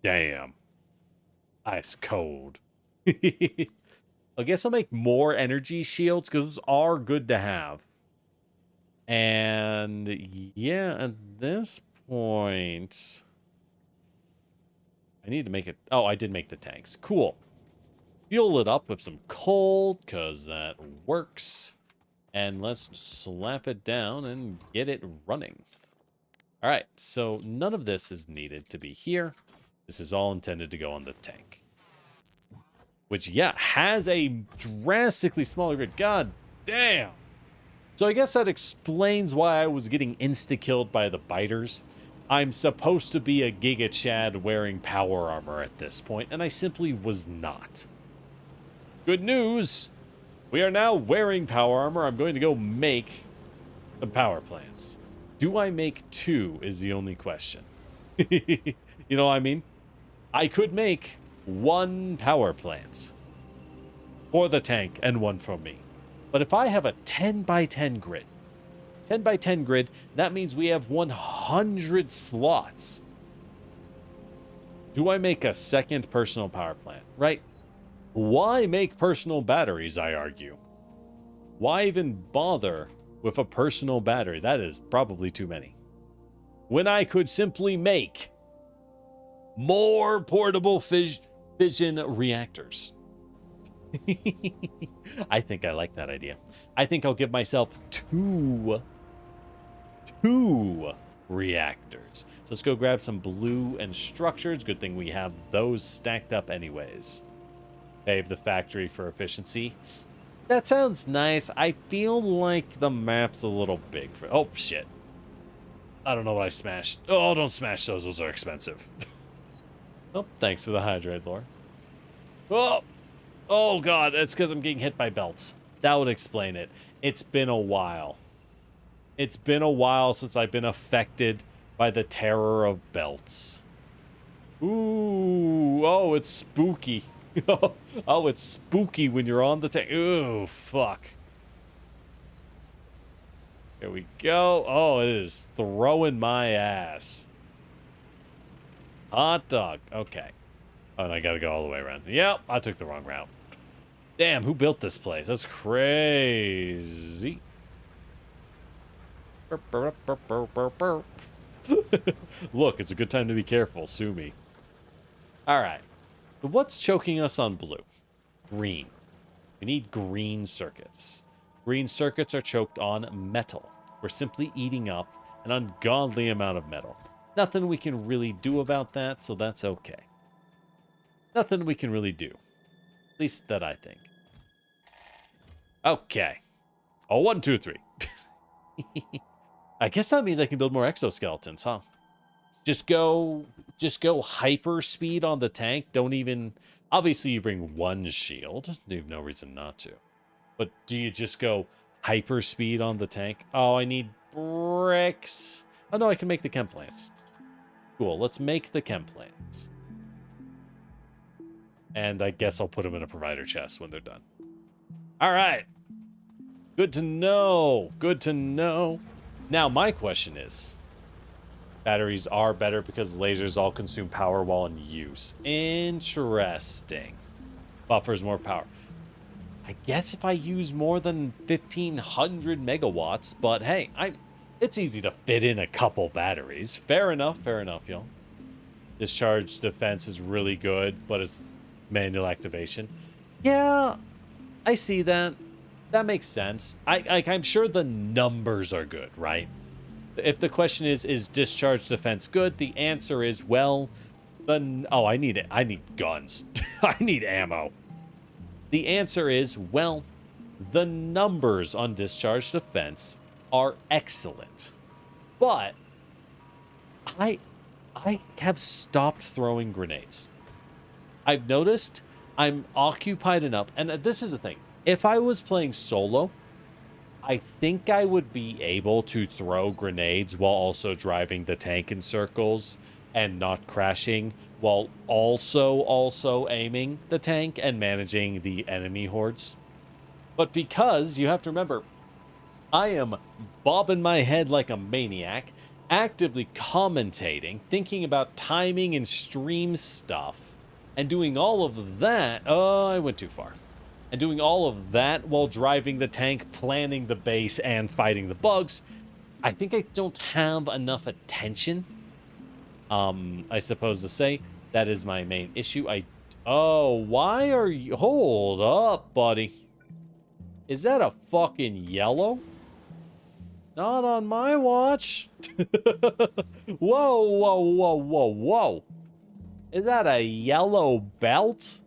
Damn. Ice cold. I guess I'll make more energy shields because those are good to have. And yeah, at this point, I need to make it. Oh, I did make the tanks. Cool. Fuel it up with some coal because that works. And let's slap it down and get it running. All right, so none of this is needed to be here. This is all intended to go on the tank. Which, yeah, has a drastically smaller grid. God damn. So I guess that explains why I was getting insta-killed by the biters. I'm supposed to be a Giga Chad wearing power armor at this point, and I simply was not. Good news! We are now wearing power armor. I'm going to go make the power plants. Do I make 2 is the only question. You know what I mean? I could make 1 power plant for the tank and 1 for me. But if I have a 10 by 10 grid, 10 by 10 grid, that means we have 100 slots. Do I make a second personal power plant? Right? Why make personal batteries, I argue? Why even bother with a personal battery? That is probably too many. When I could simply make more portable fission reactors. I think I like that idea. I think I'll give myself two reactors. So let's go grab some blue and structures. Good thing we have those stacked up anyways. Save the factory for efficiency. That sounds nice. I feel like the map's a little big for... Oh, shit. I don't know what I smashed. Oh, don't smash those. Those are expensive. Oh, thanks for the hydrate, Lore. Oh! Oh, God. It's because I'm getting hit by belts. That would explain it. It's been a while. It's been a while since I've been affected by the terror of belts. Ooh. Oh, it's spooky. Oh, it's spooky when you're on the tank. Ooh, fuck. Here we go. Oh, it is throwing my ass. Hot dog. Okay. Oh, and I gotta go all the way around. Yep, I took the wrong route. Damn, who built this place? That's crazy. Look, it's a good time to be careful. Sue me. All right. What's choking us on blue? Green. We need green circuits. Green circuits are choked on metal. We're simply eating up an ungodly amount of metal. Nothing we can really do about that, so that's okay. Nothing we can really do. At least that I think. Okay. Oh, 1, 2, 3. I guess that means I can build more exoskeletons, huh? Just go hyper speed on the tank. Don't even... Obviously, you bring one shield. You have no reason not to. But do you just go hyper speed on the tank? Oh, I need bricks. Oh, no, I can make the chem plants. Cool, let's make the chem plants. And I guess I'll put them in a provider chest when they're done. All right. Good to know. Good to know. Now, my question is... Batteries are better because lasers all consume power while in use. Interesting. Buffers more power. I guess if I use more than 1,500 megawatts, but hey, it's easy to fit in a couple batteries. Fair enough, y'all. Discharge defense is really good, but it's manual activation. Yeah, I see that. That makes sense. I'm sure the numbers are good, right? If the question is discharge defense good? The answer is, well, I need guns. I need ammo. The answer is, well, the numbers on discharge defense are excellent. But I have stopped throwing grenades. I've noticed I'm occupied enough, and this is the thing. If I was playing solo, I think I would be able to throw grenades while also driving the tank in circles and not crashing, while also aiming the tank and managing the enemy hordes. But because, you have to remember, I am bobbing my head like a maniac, actively commentating, thinking about timing and stream stuff, and doing all of that. Oh, I went too far. And doing all of that while driving the tank, planning the base, and fighting the bugs, I think I don't have enough attention, I suppose to say. That is my main issue. Oh, why are you... Hold up, buddy. Is that a fucking yellow? Not on my watch. Whoa. Is that a yellow belt?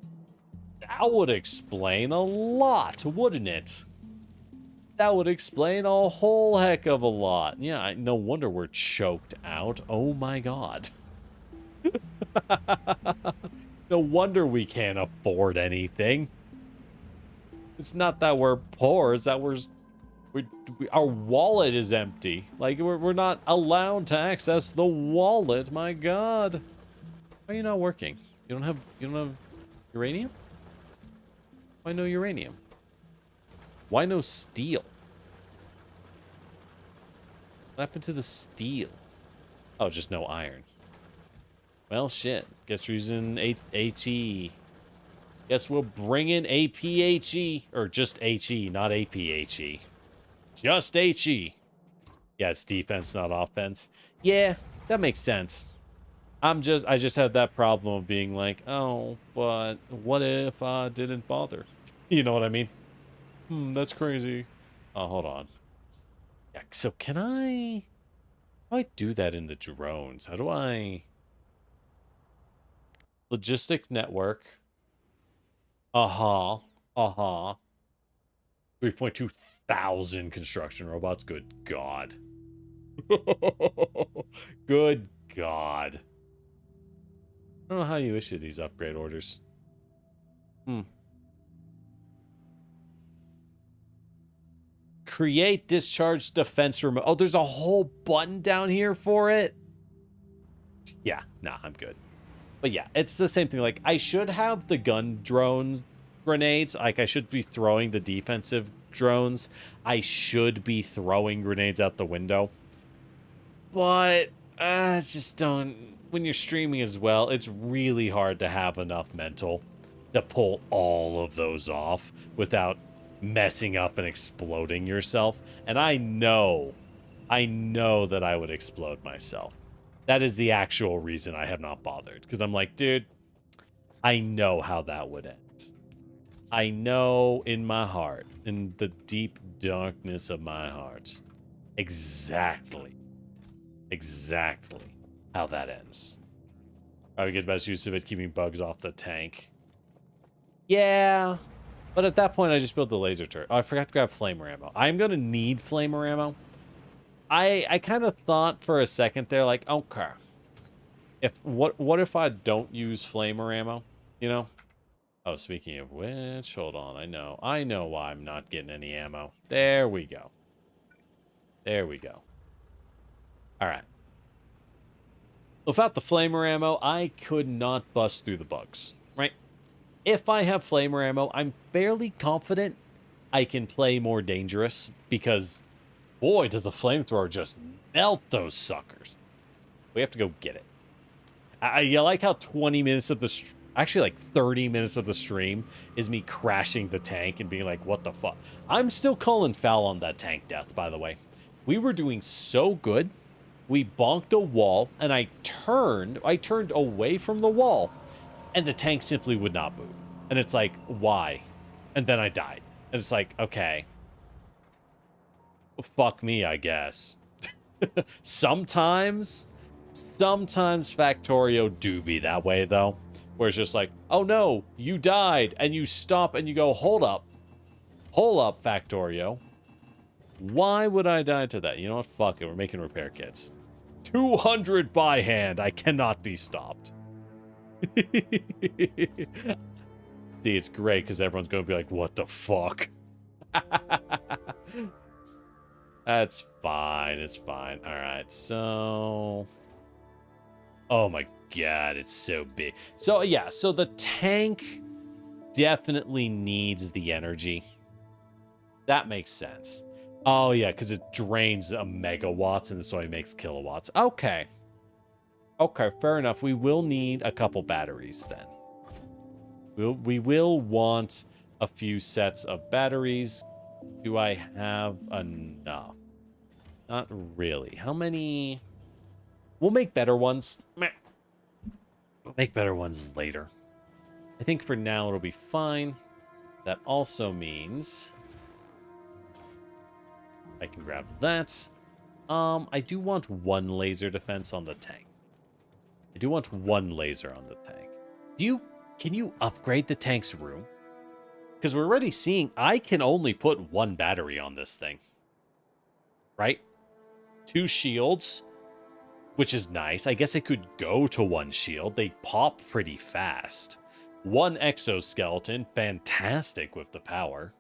That would explain a lot, wouldn't it? That would explain a whole heck of a lot. Yeah, no wonder we're choked out. Oh my god. No wonder we can't afford anything. It's not that we're poor, it's that our wallet is empty. Like, we're not allowed to access the wallet. My god. Why are you not working? You don't have uranium? Why no uranium? Why no steel? What happened to the steel? Oh, just no iron. Well, shit. Guess we're using HE. Guess we'll bring in APHE, or just HE, not APHE. Just HE. Yeah, it's defense, not offense. Yeah, that makes sense. I just had that problem of being like, oh, but what if I didn't bother? You know what I mean? That's crazy. Oh, hold on. Yeah, so how do I do that in the drones? How do I... Logistics network. Uh-huh. Uh-huh. 3.2 thousand construction robots. Good God. Good God. I don't know how you issue these upgrade orders. Create discharge defense remote. Oh, there's a whole button down here for it. Yeah, nah, I'm good. But yeah, it's the same thing. Like, I should have the gun drone grenades. Like, I should be throwing the defensive drones. I should be throwing grenades out the window. But, just don't... When you're streaming as well, it's really hard to have enough mental to pull all of those off without messing up and exploding yourself. And I know that I would explode myself. That is the actual reason I have not bothered. Because I'm like, dude, I know how that would end. I know in my heart, in the deep darkness of my heart, exactly how that ends. I would get the best use of it keeping bugs off the tank. Yeah, but at that point, I just built the laser turret. Oh, I forgot to grab flamer ammo. I'm going to need flamer ammo. I kind of thought for a second there, like, okay, what if I don't use flamer ammo? You know? Oh, speaking of which, hold on. I know why I'm not getting any ammo. There we go. There we go. All right. Without the flamer ammo, I could not bust through the bugs, right? If I have flamer ammo, I'm fairly confident I can play more dangerous because, boy, does the flamethrower just melt those suckers. We have to go get it. I like how 20 minutes of the... Actually, like 30 minutes of the stream is me crashing the tank and being like, what the fuck? I'm still calling foul on that tank death, by the way. We were doing so good. We bonked a wall, and I turned away from the wall, and the tank simply would not move. And it's like, why? And then I died. And it's like, okay. Fuck me, I guess. Sometimes Factorio do be that way, though. Where it's just like, oh no, you died. And you stop and you go, hold up. Hold up, Factorio. Why would I die to that? You know what? Fuck it. We're making repair kits. 200 by hand. I cannot be stopped. See, it's great because everyone's going to be like, what the fuck? That's fine. It's fine. All right. So... Oh my god, it's so big. So, yeah. So the tank definitely needs the energy. That makes sense. Oh, yeah, because it drains a megawatts and so it makes kilowatts. Okay. Okay, fair enough. We will need a couple batteries then. We will want a few sets of batteries. Do I have enough? Not really. How many? We'll make better ones. We'll make better ones later. I think for now it'll be fine. That also means I can grab that. I do want one laser defense on the tank. I do want one laser on the tank. Can you upgrade the tank's room? Because we're already seeing I can only put one battery on this thing. Right? 2 shields, which is nice. I guess it could go to 1 shield. They pop pretty fast. 1 exoskeleton, fantastic with the power.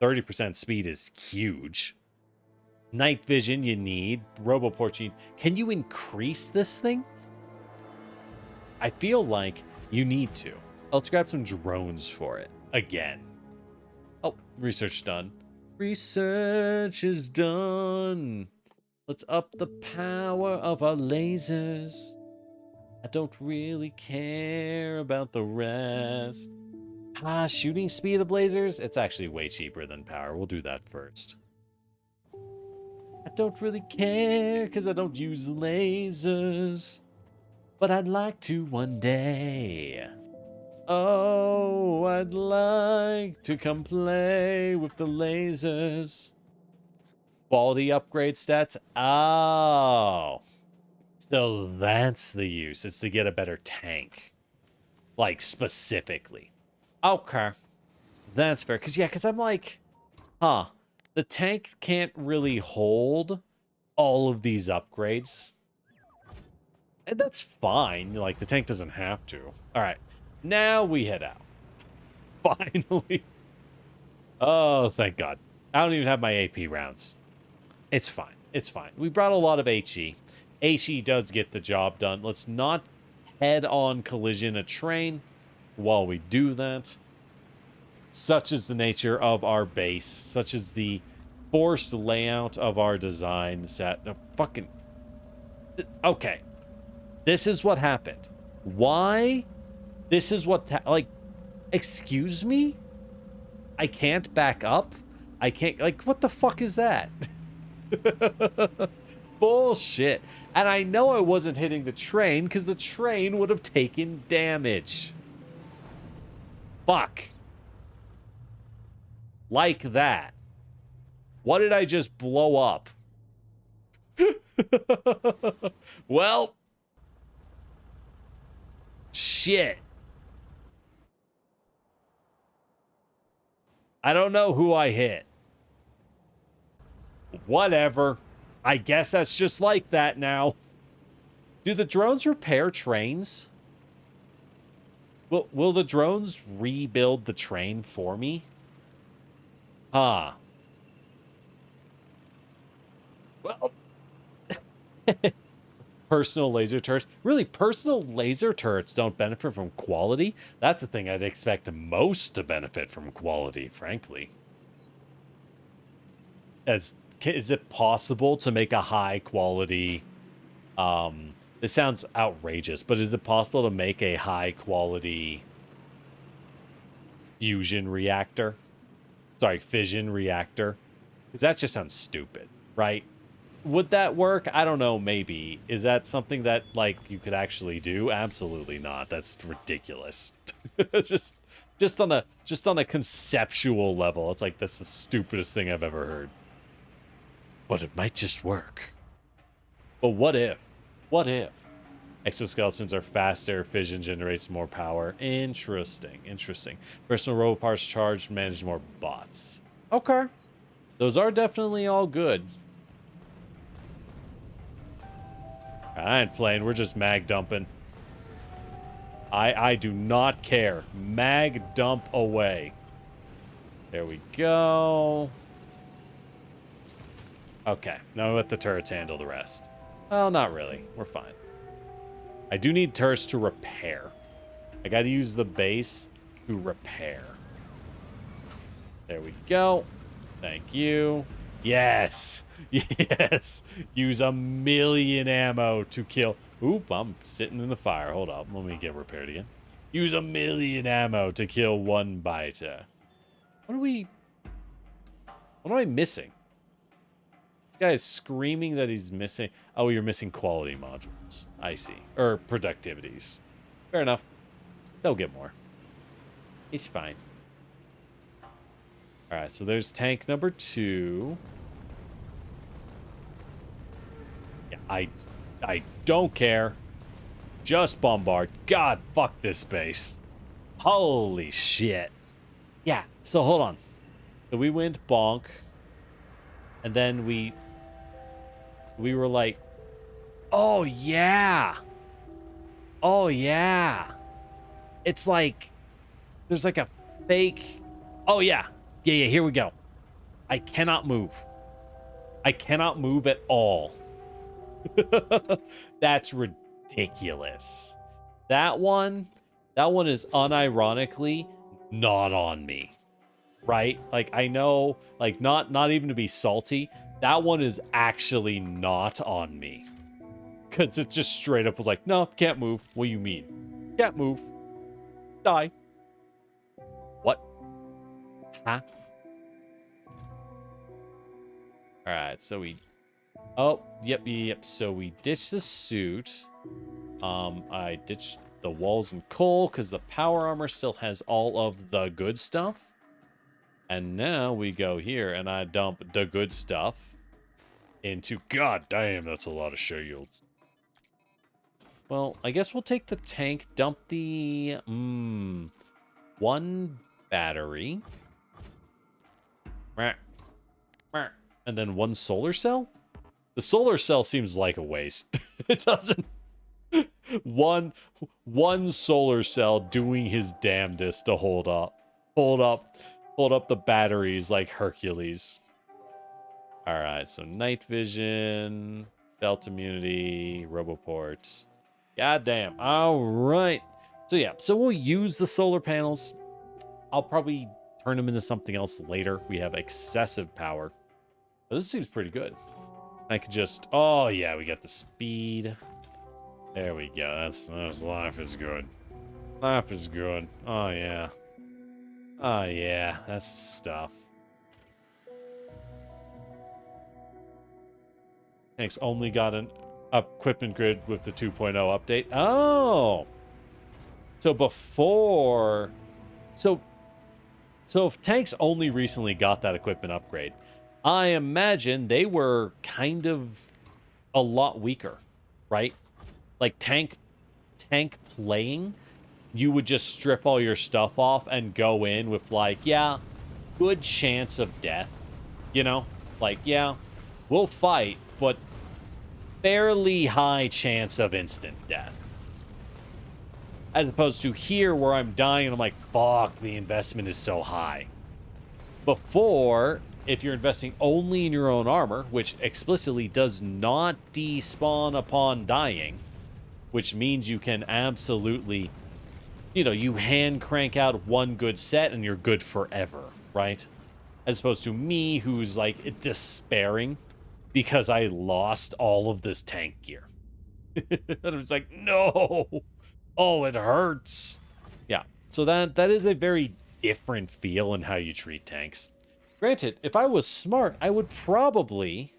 30% speed is huge. Night vision you need. Roboport you need. Can you increase this thing? I feel like you need to. Let's grab some drones for it. Again. Oh, research done. Research is done. Let's up the power of our lasers. I don't really care about the rest. Shooting speed of lasers? It's actually way cheaper than power. We'll do that first. I don't really care because I don't use lasers. But I'd like to one day. Oh, I'd like to come play with the lasers. Quality upgrade stats? Oh. So that's the use. It's to get a better tank. Like, specifically. Okay. That's fair. Because I'm like, huh. The tank can't really hold all of these upgrades. And that's fine. Like, the tank doesn't have to. All right. Now we head out. Finally. Oh, thank God. I don't even have my AP rounds. It's fine. It's fine. We brought a lot of HE. HE does get the job done. Let's not head-on collision a train while we do that. Such is the nature of our base. Such is the forced layout of our design set. No, fucking... Okay. This is what happened. Why? This is what... Like, excuse me? I can't back up? I can't... Like, what the fuck is that? Bullshit. And I know I wasn't hitting the train because the train would have taken damage. Fuck. Like that. What did I just blow up? Well. Shit. I don't know who I hit. Whatever. I guess that's just like that now. Do the drones repair trains? Will the drones rebuild the train for me? Huh. Well, personal laser turrets. Really, personal laser turrets don't benefit from quality? That's the thing I'd expect most to benefit from quality, frankly. Is it possible to make a high quality... this sounds outrageous, but is it possible to make a high quality fusion reactor? Sorry, fission reactor? Because that just sounds stupid, right? Would that work? I don't know, maybe. Is that something that, like, you could actually do? Absolutely not. That's ridiculous. just on a conceptual level, it's like, that's the stupidest thing I've ever heard. But it might just work. But what if? What if? Exoskeletons are faster, fission generates more power. Interesting, interesting. Personal robot parts charged, manage more bots. Okay. Those are definitely all good. I ain't playing, we're just mag dumping. I do not care. Mag dump away. There we go. Okay, now let the turrets handle the rest. Well, not really. We're fine. I do need turrets to repair. I gotta use the base to repair. There we go. Thank you. Yes! Yes! Use 1,000,000 ammo to kill... Oop, I'm sitting in the fire. Hold up. Let me get repaired again. Use 1,000,000 ammo to kill one biter. What am I missing? This guy is screaming that he's missing... Oh, you're missing quality modules. I see. Or productivities. Fair enough. They'll get more. He's fine. Alright, so there's tank number 2. Yeah, I don't care. Just bombard. God, fuck this base. Holy shit. Yeah, so hold on. So we went bonk. And then we were like, oh yeah. Oh yeah. It's like, there's like a fake, oh yeah. Yeah, here we go. I cannot move. I cannot move at all. That's ridiculous. That one is unironically not on me. Right? Like, I know, like, not even to be salty, that one is actually not on me. Because it just straight up was like, no, can't move. What do you mean? Can't move. Die. Alright, so we... Oh, yep. So we ditched the suit. I ditched the walls and coal because the power armor still has all of the good stuff. And now we go here and I dump the good stuff into... God damn, that's a lot of shields. Well, I guess we'll take the tank, dump the... one battery. And then one solar cell? The solar cell seems like a waste. It doesn't... One solar cell doing his damnedest to hold up the batteries like Hercules. All right, so night vision, belt immunity, roboports. God damn. All right. So yeah, so we'll use the solar panels. I'll probably turn them into something else later. We have excessive power. But this seems pretty good. I could just... Oh yeah, we got the speed. There we go. That's life is good. Life is good. Oh yeah. Oh yeah, that's the stuff. Thanks. Only got an equipment grid with the 2.0 update. Oh. So before, so if tanks only recently got that equipment upgrade, I imagine they were kind of a lot weaker, right? Like tank playing, you would just strip all your stuff off and go in with like, yeah, good chance of death, you know? Like, yeah, we'll fight, but fairly high chance of instant death. As opposed to here where I'm dying and I'm like, fuck, the investment is so high. Before, if you're investing only in your own armor, which explicitly does not despawn upon dying, which means you can absolutely, you know, you hand crank out one good set and you're good forever, right? As opposed to me, who's like despairing because I lost all of this tank gear. And I'm just like, no, oh, it hurts. Yeah, so that is a very different feel in how you treat tanks. Granted, if I was smart, I would probably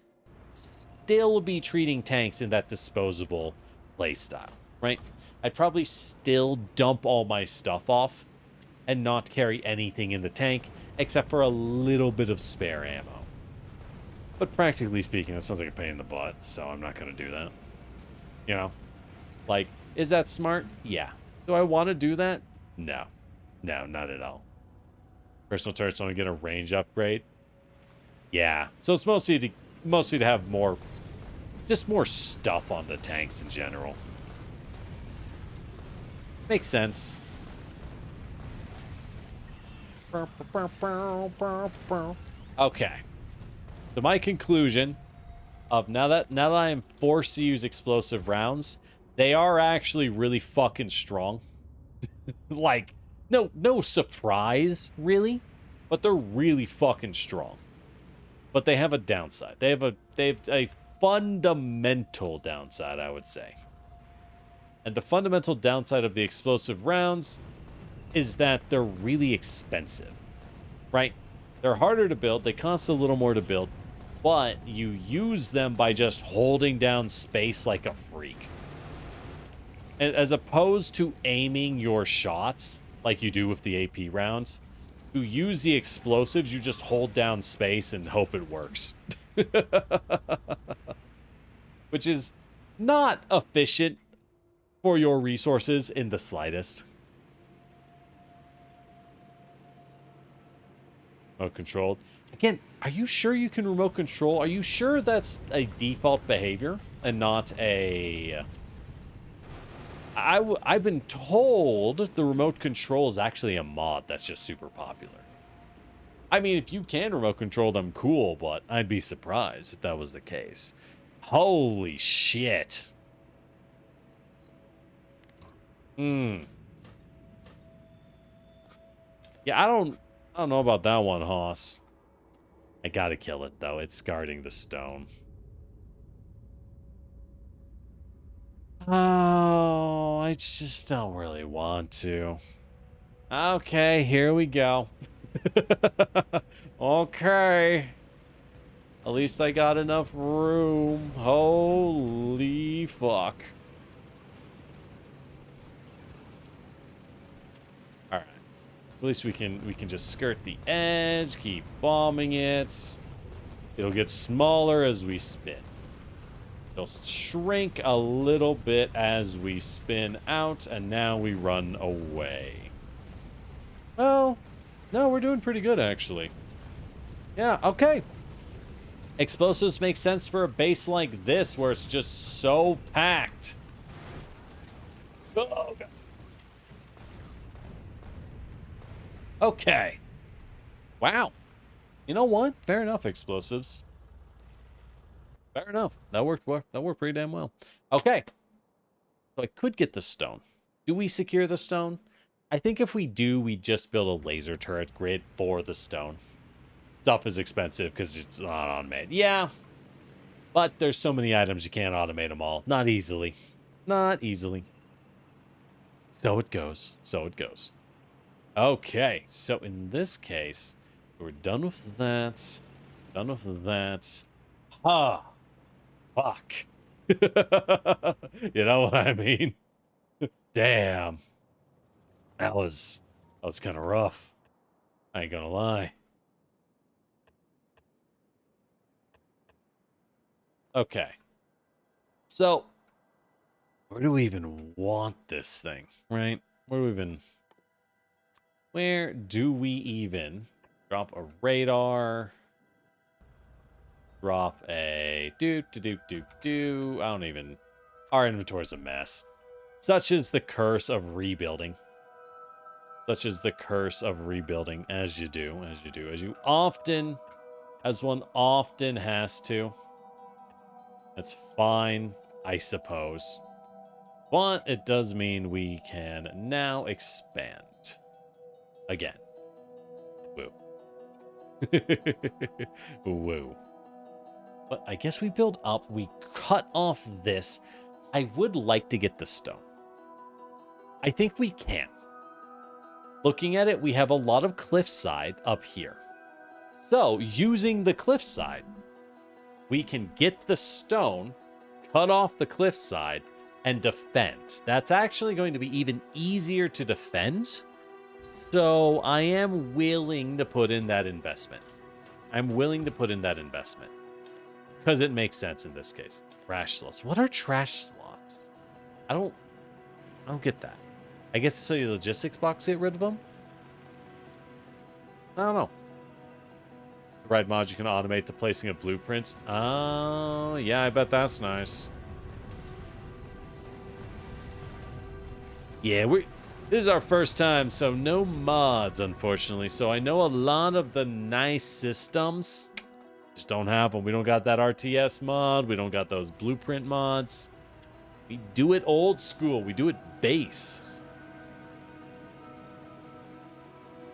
still be treating tanks in that disposable playstyle, right? I'd probably still dump all my stuff off and not carry anything in the tank except for a little bit of spare ammo. But practically speaking, that sounds like a pain in the butt, so I'm not going to do that. You know? Like, is that smart? Yeah. Do I want to do that? No. No, not at all. Personal turrets only get a range upgrade? Yeah. So it's mostly to have more... just more stuff on the tanks in general. Makes sense. Okay. So my conclusion of now that I am forced to use explosive rounds, they are actually really fucking strong. Like, no surprise, really, but they're really fucking strong. But they have a downside. They have a fundamental downside, I would say. And the fundamental downside of the explosive rounds is that they're really expensive, right? They're harder to build. They cost a little more to build, but you use them by just holding down space like a freak. As opposed to aiming your shots like you do with the AP rounds, to use the explosives, you just hold down space and hope it works. Which is not efficient for your resources in the slightest. Remote controlled. Again, are you sure you can remote control? Are you sure that's a default behavior and not a... I've been told the remote control is actually a mod that's just super popular. I mean, if you can remote control them, cool, but I'd be surprised if that was the case. Holy shit. Yeah, I don't know about that one, Hoss. I gotta kill it, though. It's guarding the stone. Oh, I just don't really want to. Okay, here we go. Okay. At least I got enough room. Holy fuck. All right. At least we can just skirt the edge, keep bombing it. It'll get smaller as we spin. It'll shrink a little bit as we spin out, and now we run away. Well, no, we're doing pretty good, actually. Yeah, okay. Explosives make sense for a base like this, where it's just so packed. Oh, God. Okay. Wow. You know what? Fair enough, explosives. Fair enough. That worked pretty damn well. Okay. So I could get the stone. Do we secure the stone? I think if we do, we just build a laser turret grid for the stone. Stuff is expensive because it's not automated. Yeah. But there's so many items you can't automate them all. Not easily. Not easily. So it goes. So it goes. Okay. So in this case, we're done with that. Done with that. Ah. Fuck. You know what I mean? Damn. That was kind of rough. I ain't gonna lie. Okay. So, where do we even want this thing, right? Where do we even drop a radar? Drop a I don't even. Our inventory's a mess. Such is the curse of rebuilding. Such is the curse of rebuilding, as one often has to. That's fine, I suppose. But it does mean we can now expand. Again. Woo. Woo. But I guess we build up. We cut off this. I would like to get the stone. I think we can. Looking at it, we have a lot of cliffside up here. So, using the cliffside, we can get the stone, cut off the cliffside, and defend. That's actually going to be even easier to defend. So, I am willing to put in that investment. Because it makes sense in this case. Trash slots. What are trash slots? I don't get that. I guess so your logistics box get rid of them? I don't know. The right mod, you can automate the placing of blueprints. Oh, yeah, I bet that's nice. Yeah, this is our first time, so no mods, unfortunately. So I know a lot of the nice systems just don't have them. We don't got that RTS mod. We don't got those blueprint mods. We do it old school. We do it base.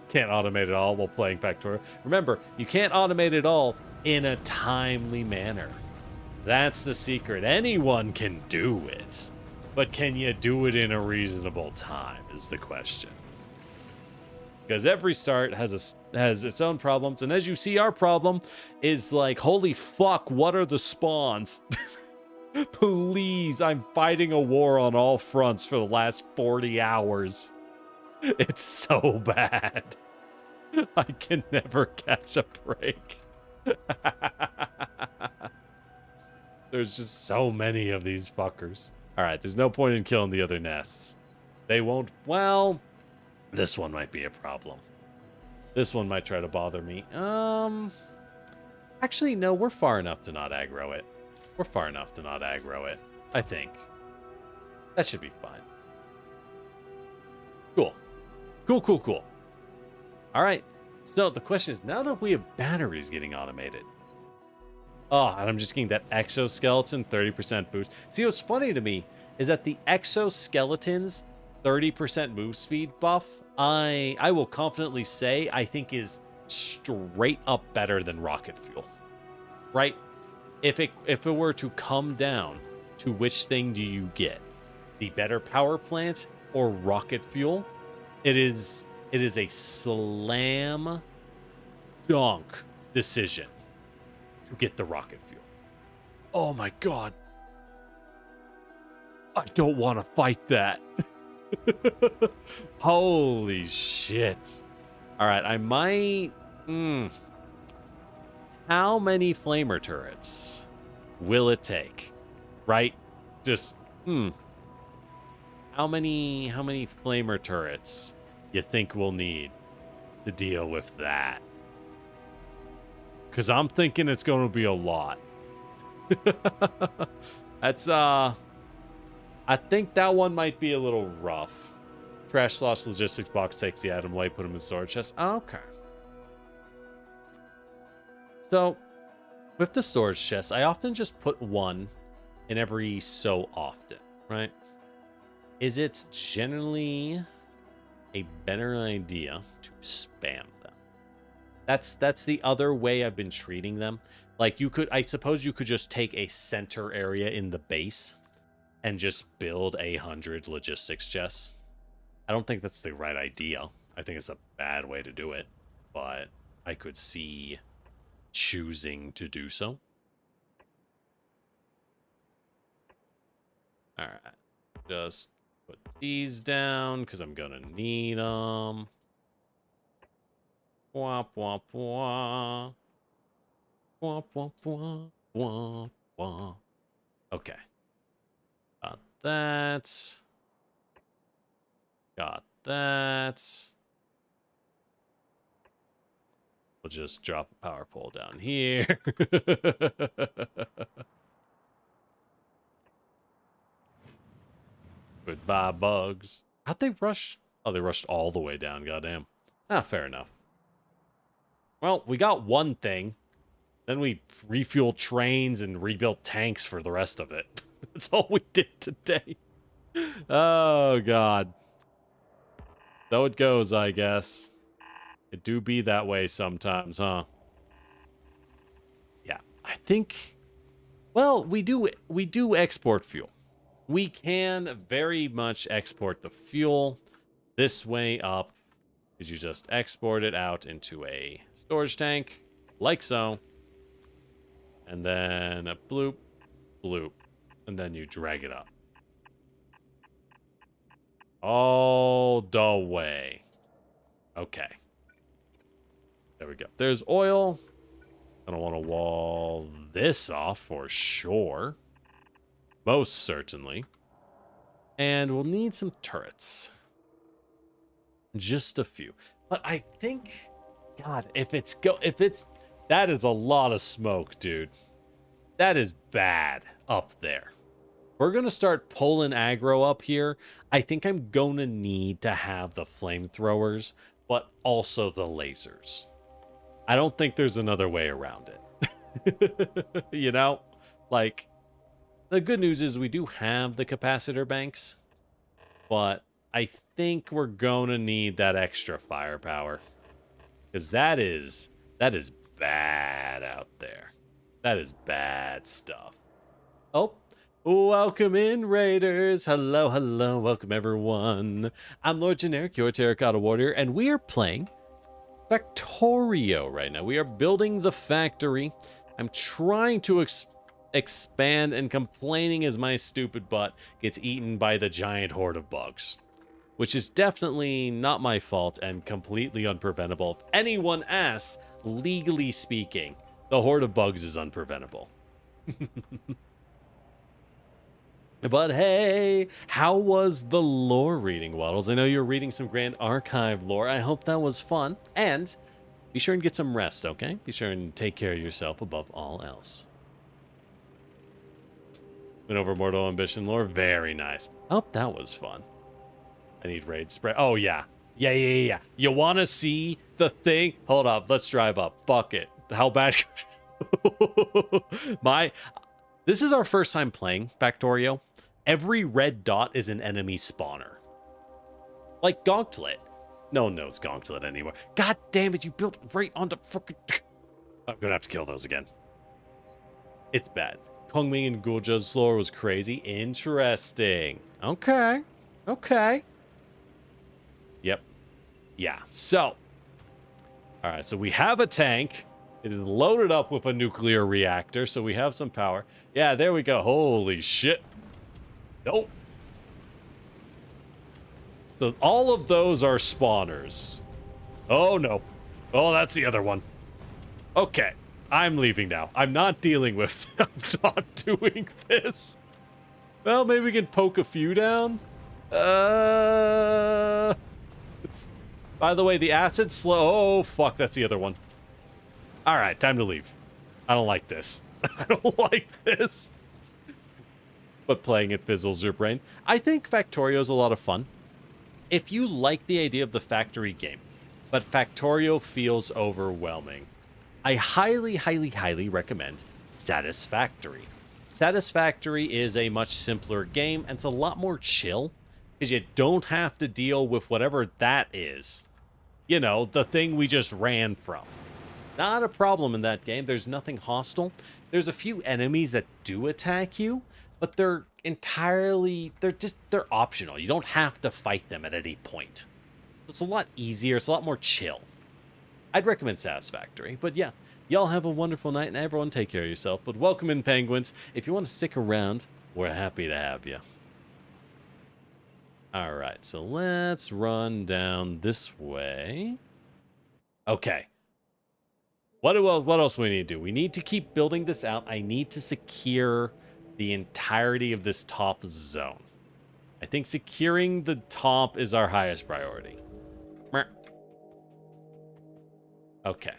Can't automate it all while playing Factorio. Remember, you can't automate it all in a timely manner. That's the secret. Anyone can do it. But can you do it in a reasonable time is the question. Because every start has its own problems. And as you see, our problem is like, holy fuck, what are the spawns? Please, I'm fighting a war on all fronts for the last 40 hours. It's so bad. I can never catch a break. There's just so many of these fuckers. All right, there's no point in killing the other nests. They won't. Well, this one might be a problem. This one might try to bother me. Actually, no, we're far enough to not aggro it. I think. That should be fine. Cool. Cool. All right. So the question is, now that we have batteries getting automated. Oh, and I'm just getting that exoskeleton 30% boost. See, what's funny to me is that the exoskeleton's 30% move speed buff, I will confidently say I think is straight up better than rocket fuel. Right? If it were to come down to which thing do you get? The better power plant or rocket fuel? It is It is a slam dunk decision to get the rocket fuel. Oh my god. I don't want to fight that. Holy shit. All right, I might... How many flamer turrets will it take? Right? Just, How many flamer turrets you think we'll need to deal with that? Because I'm thinking it's going to be a lot. That's, I think that one might be a little rough. Trash slosh logistics box takes the item away, put them in storage chest. Okay. So, with the storage chest, I often just put one in every so often, right? Is it generally a better idea to spam them? That's the other way I've been treating them. Like I suppose you could just take a center area in the base and just build 100 logistics chests. I don't think that's the right idea. I think it's a bad way to do it, but I could see choosing to do so. All right, just put these down because I'm gonna need them. Wah, wah, wah. Wah, wah, wah, wah, wah. Okay. Got that. Got that. We'll just drop a power pole down here. Goodbye, bugs. How'd they rush? Oh, they rushed all the way down. Goddamn. Ah, fair enough. Well, we got one thing. Then we refueled trains and rebuilt tanks for the rest of it. That's all we did today. Oh, God. So it goes, I guess. It do be that way sometimes, huh? Yeah, I think... Well, we do export fuel. We can very much export the fuel this way up. Because you just export it out into a storage tank, like so. And then a bloop, bloop. And then you drag it up. All the way. Okay. There we go. There's oil. I don't want to wall this off for sure. Most certainly. And we'll need some turrets. Just a few. But I think, God, that is a lot of smoke, dude. That is bad up there. We're going to start pulling aggro up here. I think I'm going to need to have the flamethrowers, but also the lasers. I don't think there's another way around it. You know? Like, the good news is we do have the capacitor banks, but I think we're going to need that extra firepower. Because that is bad out there. That is bad stuff. Oh, welcome in, Raiders. Hello, hello. Welcome, everyone. I'm Lord Generic, your Terracotta Warrior, and we are playing Factorio right now. We are building the factory. I'm trying to expand and complaining as my stupid butt gets eaten by the giant horde of bugs. Which is definitely not my fault and completely unpreventable. If anyone asks, legally speaking, the horde of bugs is unpreventable. But hey, how was the lore reading, Waddles? I know you're reading some Grand Archive lore. I hope that was fun. And be sure and get some rest, okay? Be sure and take care of yourself above all else. Went over Mortal Ambition lore. Very nice. Oh, that was fun. I need raid spray. Oh, yeah. Yeah. You want to see the thing? Hold up. Let's drive up. Fuck it. How bad? This is our first time playing Factorio. Every red dot is an enemy spawner. Like Gauntlet. No one knows Gauntlet anymore. God damn it. You built right onto frickin'... I'm going to have to kill those again. It's bad. Kongming and Gulja's lore was crazy. Interesting. Okay. Yeah, so. All right, so we have a tank. It is loaded up with a nuclear reactor, so we have some power. Yeah, there we go. Holy shit. Nope. So all of those are spawners. Oh, no. Oh, that's the other one. Okay, I'm leaving now. I'm not dealing with... I'm not doing this. Well, maybe we can poke a few down. By the way, the acid slow... Oh, fuck, that's the other one. All right, time to leave. I don't like this. I don't like this. But playing it fizzles your brain. I think Factorio is a lot of fun. If you like the idea of the factory game, but Factorio feels overwhelming, I highly, highly, highly recommend Satisfactory. Satisfactory is a much simpler game, and it's a lot more chill, because you don't have to deal with whatever that is. You know, the thing we just ran from. Not a problem in that game. There's nothing hostile. There's a few enemies that do attack you, but they're they're optional. You don't have to fight them at any point. It's a lot easier. It's a lot more chill. I'd recommend Satisfactory, but yeah, y'all have a wonderful night, and everyone take care of yourself. But welcome in, penguins. If you want to stick around, we're happy to have you. All right, so let's run down this way. Okay. What else do we need to do? We need to keep building this out. I need to secure the entirety of this top zone. I think securing the top is our highest priority. Okay.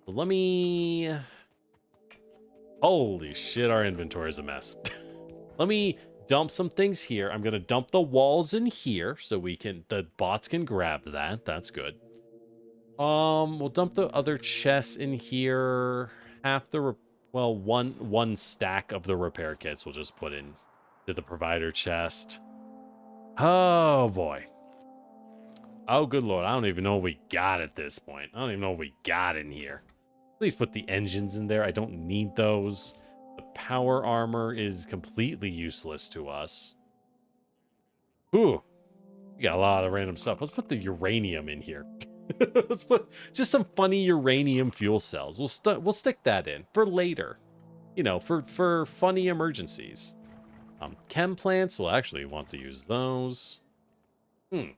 Let me... Holy shit, our inventory is a mess. Let me dump some things here. I'm going to dump the walls in here so the bots can grab that. That's good. We'll dump the other chests in here. One stack of the repair kits we'll just put in to the provider chest. Oh boy. Oh good lord, I don't even know what we got at this point. I don't even know what we got in here. Please put the engines in there. I don't need those. The power armor is completely useless to us. Ooh. We got a lot of random stuff. Let's put the uranium in here. Let's put just some funny uranium fuel cells. We'll stick that in for later. You know, for funny emergencies. Chem plants, we'll actually want to use those. And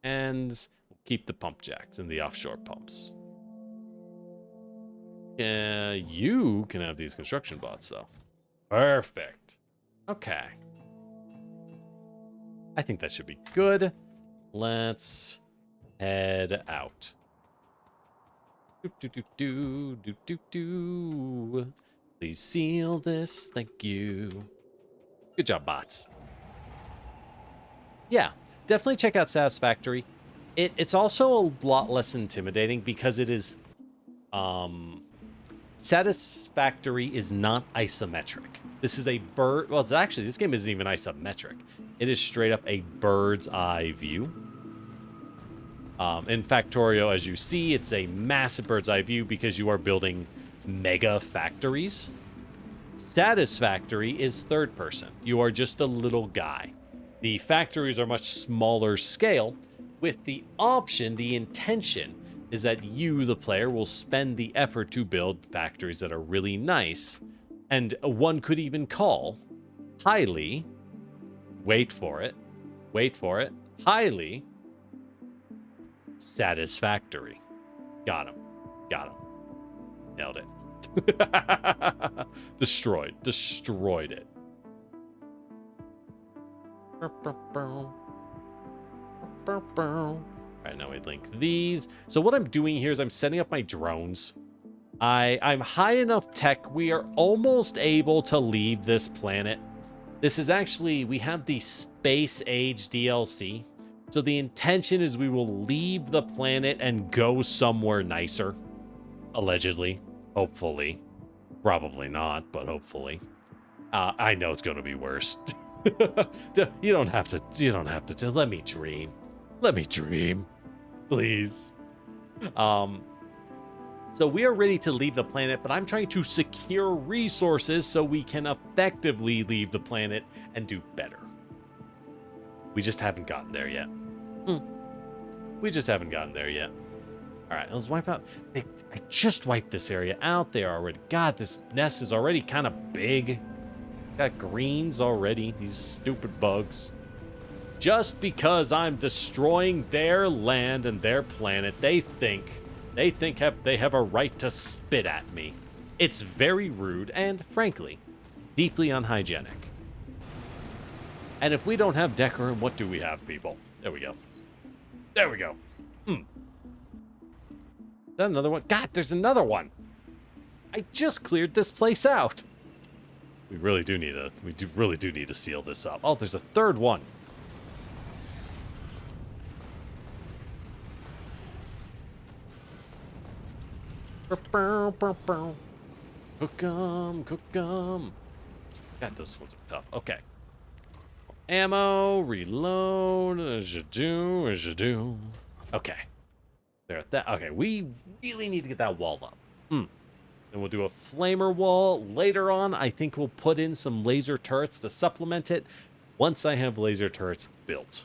we'll keep the pump jacks and the offshore pumps. You can have these construction bots though. Perfect. Okay. I think that should be good. Let's head out. Please seal this. Thank you. Good job, bots. Yeah, definitely check out Satisfactory. It's also a lot less intimidating because it is... Satisfactory is not isometric. This is a bird... Well, it's actually, this game isn't even isometric. It is straight up a bird's eye view. In Factorio, as you see, it's a massive bird's eye view because you are building mega factories. Satisfactory is third person. You are just a little guy. The factories are much smaller scale, with the option, the intention, is that you, the player, will spend the effort to build factories that are really nice, and one could even call highly, wait for it, highly satisfactory. Got him. Nailed it. Destroyed it. Alright, now we link these. So what I'm doing here is I'm setting up my drones. I'm high enough tech. We are almost able to leave this planet. This is actually, we have the Space Age DLC. So the intention is we will leave the planet and go somewhere nicer. Allegedly. Hopefully. Probably not, but hopefully. I know it's going to be worse. You don't have to. Let me dream. Please. So we are ready to leave the planet, but I'm trying to secure resources so we can effectively leave the planet and do better. We just haven't gotten there yet. We just haven't gotten there yet. All right, let's wipe out. I just wiped this area out there already. God, this nest is already kind of big. Got greens already, these stupid bugs. Just because I'm destroying their land and their planet, they think they have a right to spit at me. It's very rude and, frankly, deeply unhygienic. And if we don't have decorum, what do we have, people? There we go. There we go. Is that another one? God, there's another one. I just cleared this place out. We really do need to seal this up. Oh, there's a third one. Cook 'em, cook 'em. God, those ones are tough. Okay. Ammo, reload, as you do. Okay. There at that. Okay, we really need to get that wall up. Then we'll do a flamer wall. Later on, I think we'll put in some laser turrets to supplement it once I have laser turrets built.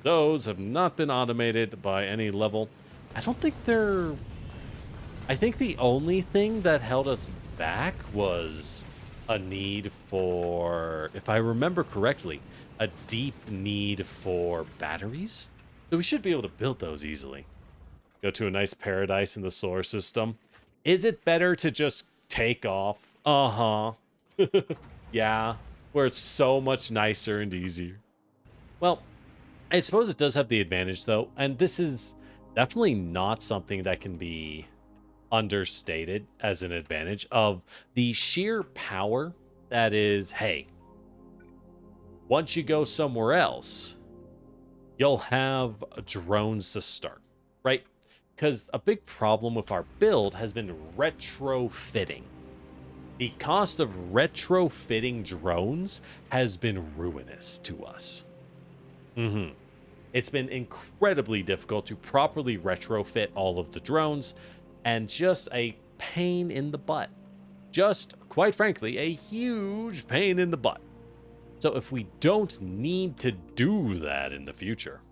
Those have not been automated by any level. I don't think they're... I think the only thing that held us back was a need for, if I remember correctly, a deep need for batteries. So we should be able to build those easily. Go to a nice paradise in the solar system. Is it better to just take off? Uh-huh. Yeah, where it's so much nicer and easier. Well, I suppose it does have the advantage, though, and this is definitely not something that can be understated as an advantage of the sheer power that is, hey, once you go somewhere else, you'll have drones to start, right? Because a big problem with our build has been retrofitting. The cost of retrofitting drones has been ruinous to us. It's been incredibly difficult to properly retrofit all of the drones, and just a pain in the butt. Just, quite frankly, a huge pain in the butt. So if we don't need to do that in the future,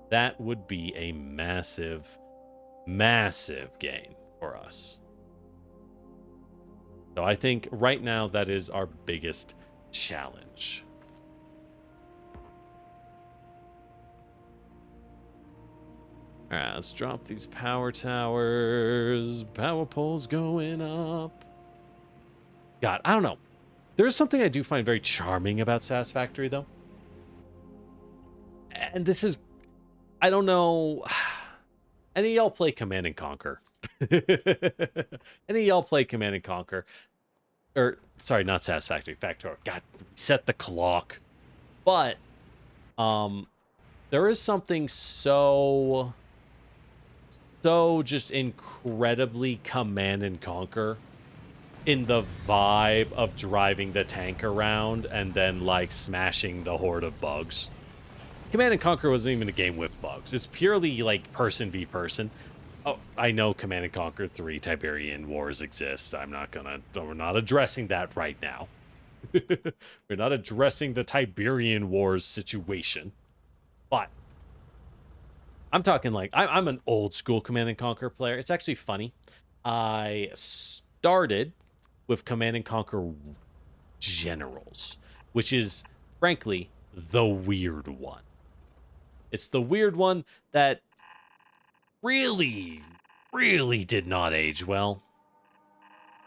that would be a massive, massive gain for us. So I think right now that is our biggest challenge. All right, let's drop these power towers. Power poles going up. God, I don't know. There's something I do find very charming about Satisfactory, though. And this is, I don't know. Any of y'all play Command and Conquer? Any of y'all play Command and Conquer? Or, sorry, not Satisfactory, Factorio. God, set the clock. But, there is something so just incredibly Command and Conquer in the vibe of driving the tank around and then, like, smashing the horde of bugs. Command and Conquer wasn't even a game with bugs. It's purely, like, person v person. Oh, I know Command and Conquer 3 Tiberian Wars exist. We're not addressing that right now. We're not addressing the Tiberian Wars situation. But I'm talking like, I'm an old school Command and Conquer player. It's actually funny. I started with Command and Conquer Generals, which is, frankly, the weird one. It's the weird one that really, really did not age well.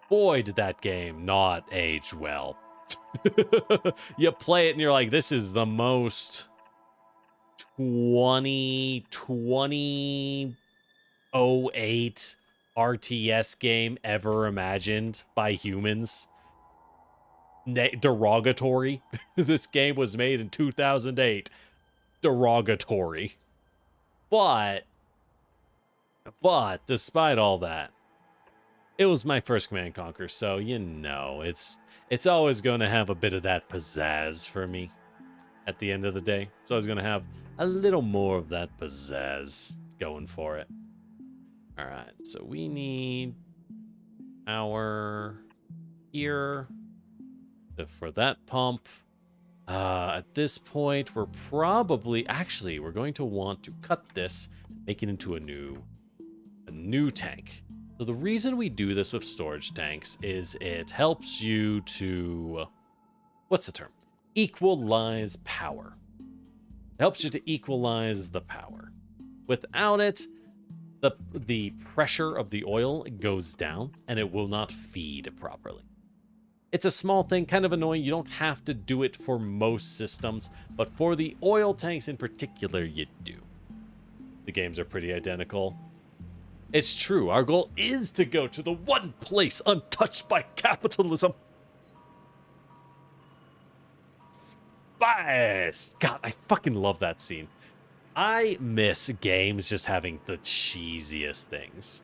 Boy, did that game not age well. You play it and you're like, this is the most 2008 RTS game ever imagined by humans. Derogatory. This game was made in 2008. Derogatory. But despite all that, it was my first Command & Conquer, so you know, it's always going to have a bit of that pizzazz for me at the end of the day. It's always going to have a little more of that pizzazz going for it. All right, so we need our here for that pump. At this point, we're probably... Actually, we're going to want to cut this, make it into a new tank. So the reason we do this with storage tanks is it helps you to... what's the term? Equalize power. It helps you to equalize the power. Without it, the pressure of the oil goes down, and it will not feed properly. It's a small thing, kind of annoying. You don't have to do it for most systems, but for the oil tanks in particular, you do. The games are pretty identical. It's true, our goal is to go to the one place untouched by capitalism. Spice! God, I fucking love that scene. I miss games just having the cheesiest things.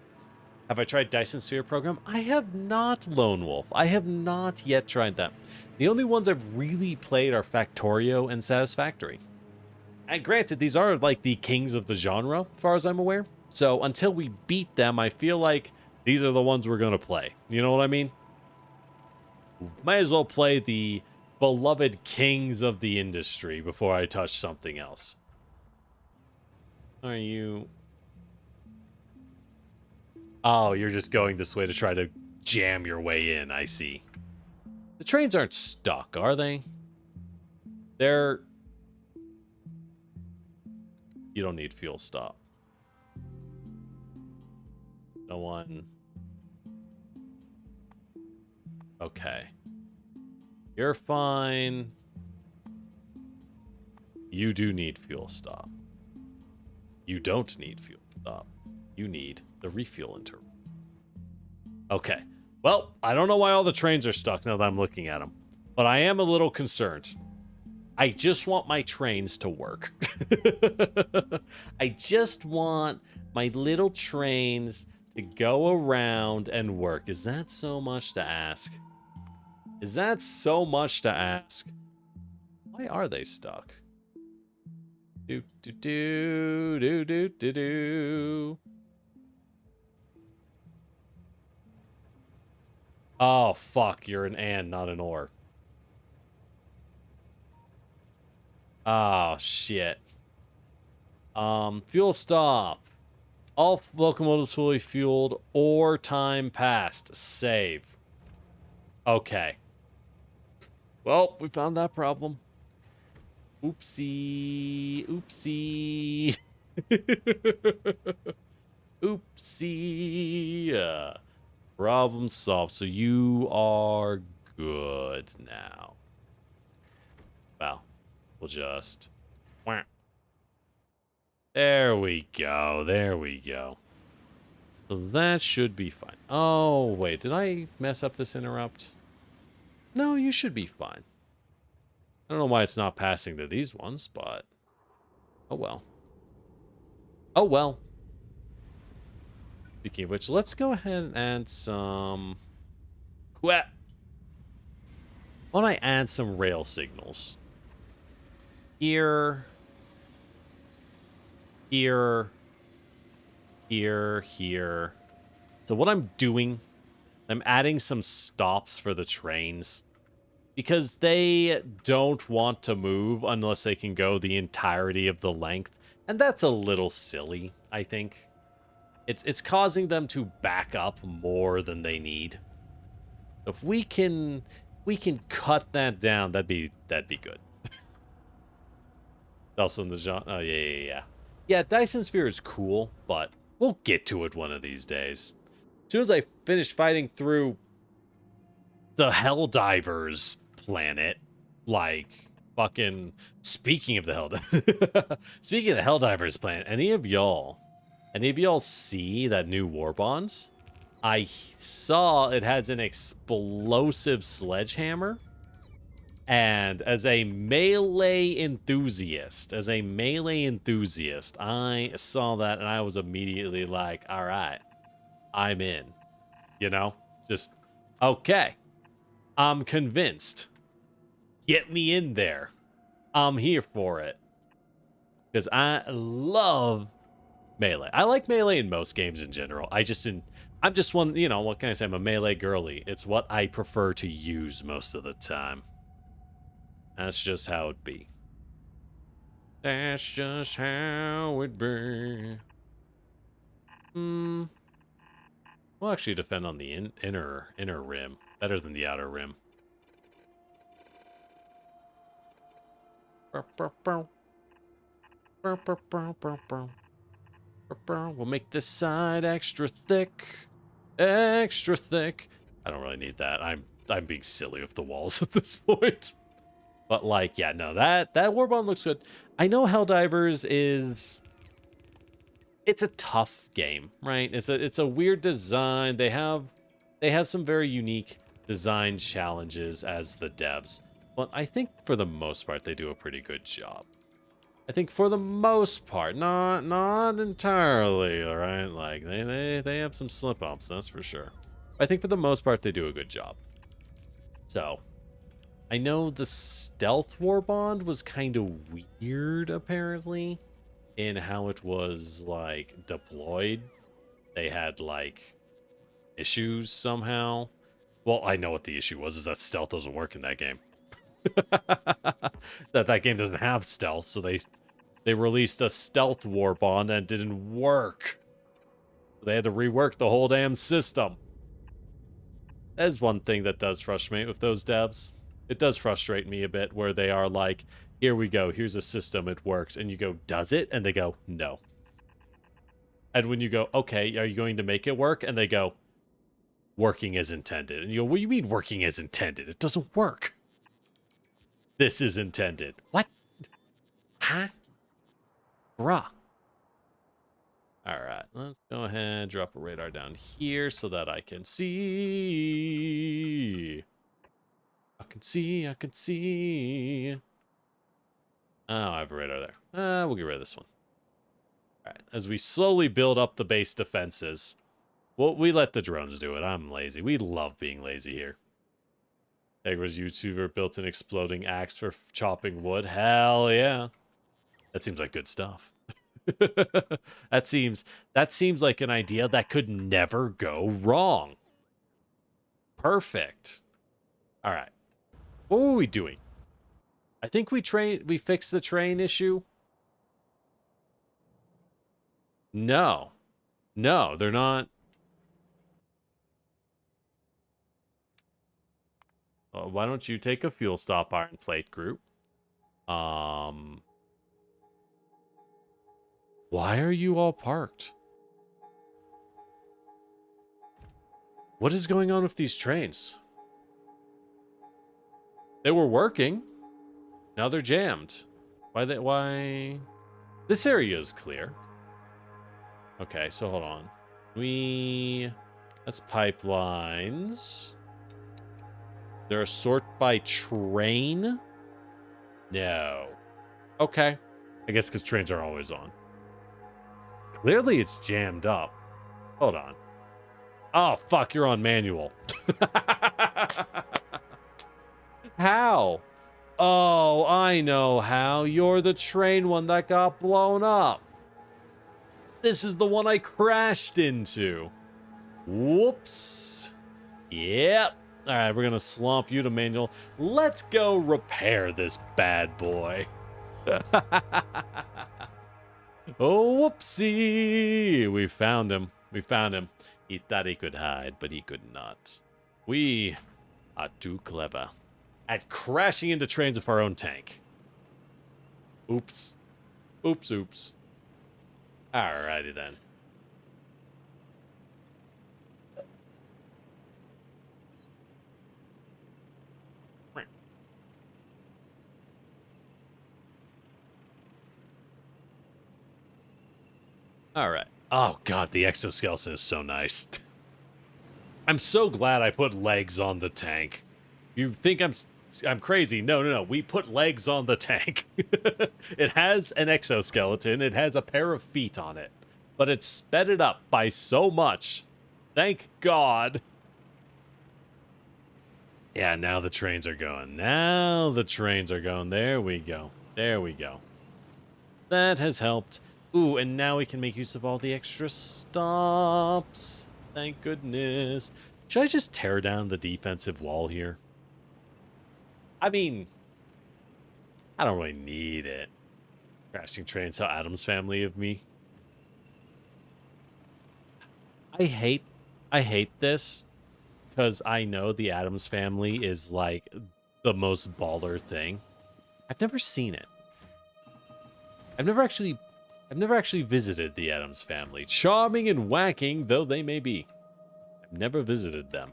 Have I tried Dyson Sphere Program? I have not, Lone Wolf. I have not yet tried that. The only ones I've really played are Factorio and Satisfactory. And granted, these are like the kings of the genre, as far as I'm aware. So until we beat them, I feel like these are the ones we're going to play. You know what I mean? Might as well play the beloved kings of the industry before I touch something else. Are you... Oh, you're just going this way to try to jam your way in, I see. The trains aren't stuck, are they? They're... You don't need fuel stop. No one... Okay. You're fine. You do need fuel stop. You don't need fuel stop. You need the refuel interval. Okay. Well, I don't know why all the trains are stuck now that I'm looking at them, but I am a little concerned. I just want my trains to work. I just want my little trains to go around and work. Is that so much to ask? Is that so much to ask? Why are they stuck? Do do do do do do do. Oh fuck! You're an and, not an or. Oh shit. Fuel stop. All locomotives fully fueled or time passed. Save. Okay. Well, we found that problem. Oopsie. Oopsie. Oopsie. Problem solved. So you are good now. Well, we'll just... There we go. There we go. So that should be fine. Oh, wait. Did I mess up this interrupt? No, you should be fine. I don't know why it's not passing to these ones, but... Oh, well. Oh, well. Speaking of which, let's go ahead and add some... Why don't I add some rail signals? Here... Here... Here... So what I'm doing... I'm adding some stops for the trains. Because they don't want to move unless they can go the entirety of the length. And that's a little silly, I think. It's causing them to back up more than they need. If we can cut that down, that'd be good. Also in the genre. Oh yeah. Yeah, Dyson Sphere is cool, but we'll get to it one of these days. As soon as I finish fighting through the Helldivers planet, like fucking speaking of the Helldivers planet, any of y'all see that new war bond? I saw it has an explosive sledgehammer. And as a melee enthusiast, I saw that and I was immediately like, all right, I'm in. You know? Just, okay. I'm convinced. Get me in there. I'm here for it. Because I love melee. I like melee in most games in general. I'm just one, you know, what can I say? I'm a melee girly. It's what I prefer to use most of the time. That's just how it be. That's just how it be. We'll actually defend on the inner rim. Better than the outer rim. We'll make this side extra thick. Extra thick. I don't really need that. I'm being silly with the walls at this point. But like, yeah, no, that warbond looks good. I know Helldivers is, it's a tough game, right? It's a weird design. They have some very unique design challenges as the devs, but I think for the most part they do a pretty good job. I think for the most part, not entirely, all right? Like they have some slip ups, that's for sure. I think for the most part they do a good job. So, I know the stealth warbond was kind of weird apparently in how it was like deployed. They had like issues somehow. Well, I know what the issue was, is that stealth doesn't work in that game. that game doesn't have stealth, so they released a stealth warbond and it didn't work. They had to rework the whole damn system. That is one thing that does frustrate me with those devs. It does frustrate me a bit where they are like, here we go, here's a system, it works. And you go, does it? And they go, no. And when you go, okay, are you going to make it work? And they go, working as intended. And you go, what do you mean working as intended? It doesn't work. This is intended. What? Huh? Bruh. Alright, let's go ahead and drop a radar down here so that I can see. I can see. Oh, I have a radar there. We'll get rid of this one. Alright, as we slowly build up the base defenses, well, we let the drones do it. I'm lazy. We love being lazy here. Egra's YouTuber built an exploding axe for chopping wood. Hell yeah. That seems like good stuff. that seems like an idea that could never go wrong. Perfect. All right. What were we doing? I think we fixed the train issue. No, they're not. Why don't you take a fuel stop, iron plate group? Why are you all parked? What is going on with these trains? They were working. Now they're jammed. Why? This area is clear. Okay, so hold on. That's pipelines. They're a sort by train? No. Okay. I guess because trains are always on. Clearly it's jammed up. Hold on. Oh, fuck, you're on manual. How? Oh, I know how. You're the train one that got blown up. This is the one I crashed into. Whoops. Yep. All right, we're going to slump you to manual. Let's go repair this bad boy. Oh, whoopsie. We found him. He thought he could hide, but he could not. We are too clever at crashing into trains with our own tank. Oops. Oops. Alrighty then. Alright. Oh god, the exoskeleton is so nice. I'm so glad I put legs on the tank. You think I'm crazy? No. We put legs on the tank. It has an exoskeleton. It has a pair of feet on it. But it's sped it up by so much. Thank God. Yeah, now the trains are going. There we go. That has helped. Ooh, and now we can make use of all the extra stops. Thank goodness. Should I just tear down the defensive wall here? I mean, I don't really need it. Crashing train saw Adam's family of me. I hate this because I know the Adams family is like the most baller thing. I've never seen it. I've never actually visited the Adams family. Charming and whacking though they may be. I've never visited them.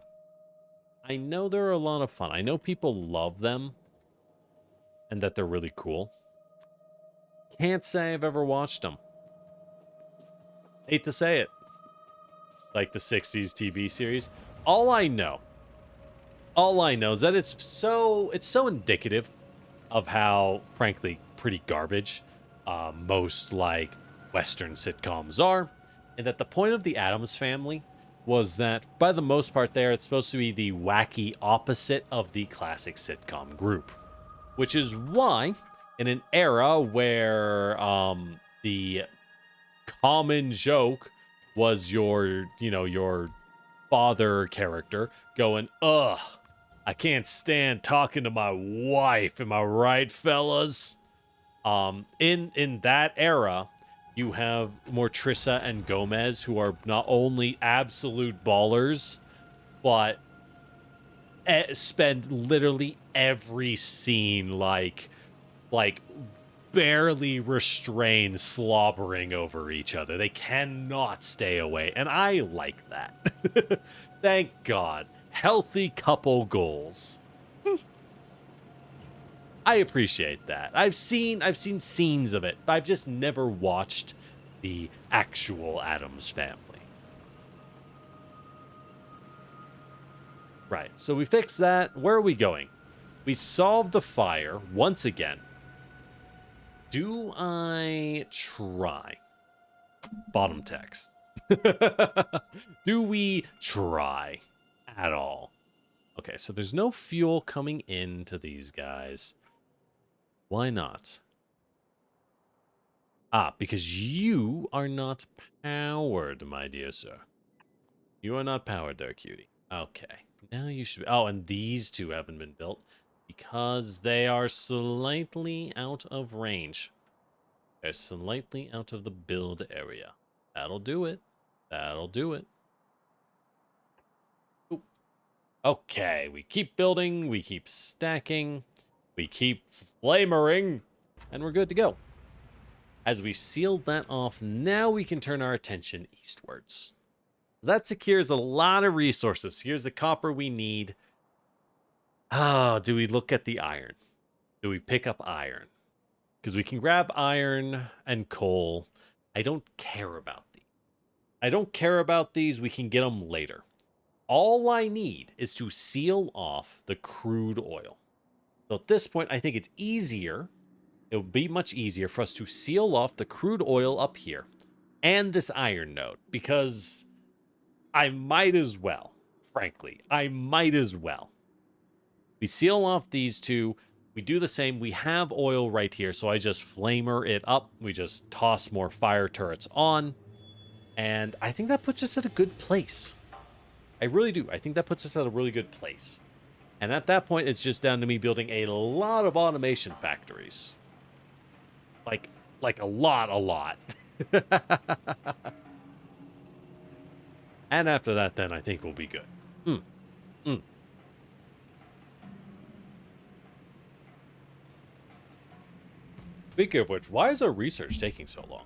I know they're a lot of fun. I know people love them and that they're really cool. Can't say I've ever watched them. Hate to say it. Like the 60s TV series. All I know is that it's so indicative of how, frankly, pretty garbage most like Western sitcoms are, and that the point of the Addams Family was that, by the most part there, it's supposed to be the wacky opposite of the classic sitcom group. Which is why, in an era where the common joke was your father character going, ugh, I can't stand talking to my wife. Am I right, fellas? In that era, you have Mortrissa and Gomez, who are not only absolute ballers, but spend literally every scene like barely restrained slobbering over each other. They cannot stay away, and I like that. Thank God. Healthy couple goals. I appreciate that. I've seen scenes of it, but I've just never watched the actual Addams Family. Right, so we fixed that. Where are we going? We solved the fire once again. Do I try? Bottom text. Do we try at all? Okay, so there's no fuel coming into these guys. Why not? Ah, because you are not powered, my dear sir. You are not powered there, cutie. Okay. Now you should be... Oh, and these two haven't been built because they are slightly out of range. They're slightly out of the build area. That'll do it. That'll do it. Ooh. Okay, we keep building, we keep stacking, we keep flamering, and we're good to go. As we sealed that off, now we can turn our attention eastwards. That secures a lot of resources. Here's the copper we need. Oh, do we look at the iron? Do we pick up iron? Because we can grab iron and coal. I don't care about these. I don't care about these. We can get them later. All I need is to seal off the crude oil. So at this point, I think it's easier. It would be much easier for us to seal off the crude oil up here and this iron node, because I might as well, frankly. I might as well. We seal off these two. We do the same. We have oil right here, so I just flamer it up. We just toss more fire turrets on. And I think that puts us at a good place. I really do. I think that puts us at a really good place. And at that point, it's just down to me building a lot of automation factories. Like a lot. And after that, then I think we'll be good. Speaking of which, why is our research taking so long?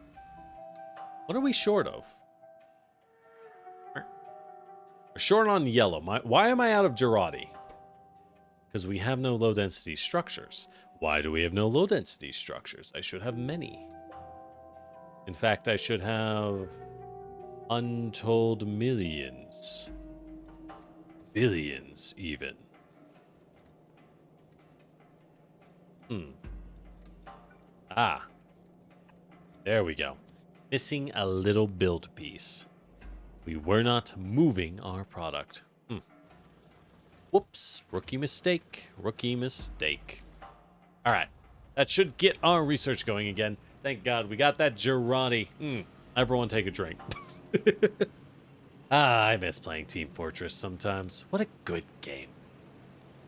What are we short of? We're short on yellow. Why am I out of Jarate? Because we have no low-density structures. Why do we have no low-density structures? I should have many. In fact, I should have untold millions. Billions, even. Ah. There we go. Missing a little build piece. We were not moving our product. Whoops. Rookie mistake. Rookie mistake. Alright. That should get our research going again. Thank God we got that Jarate. Everyone take a drink. I miss playing Team Fortress sometimes. What a good game.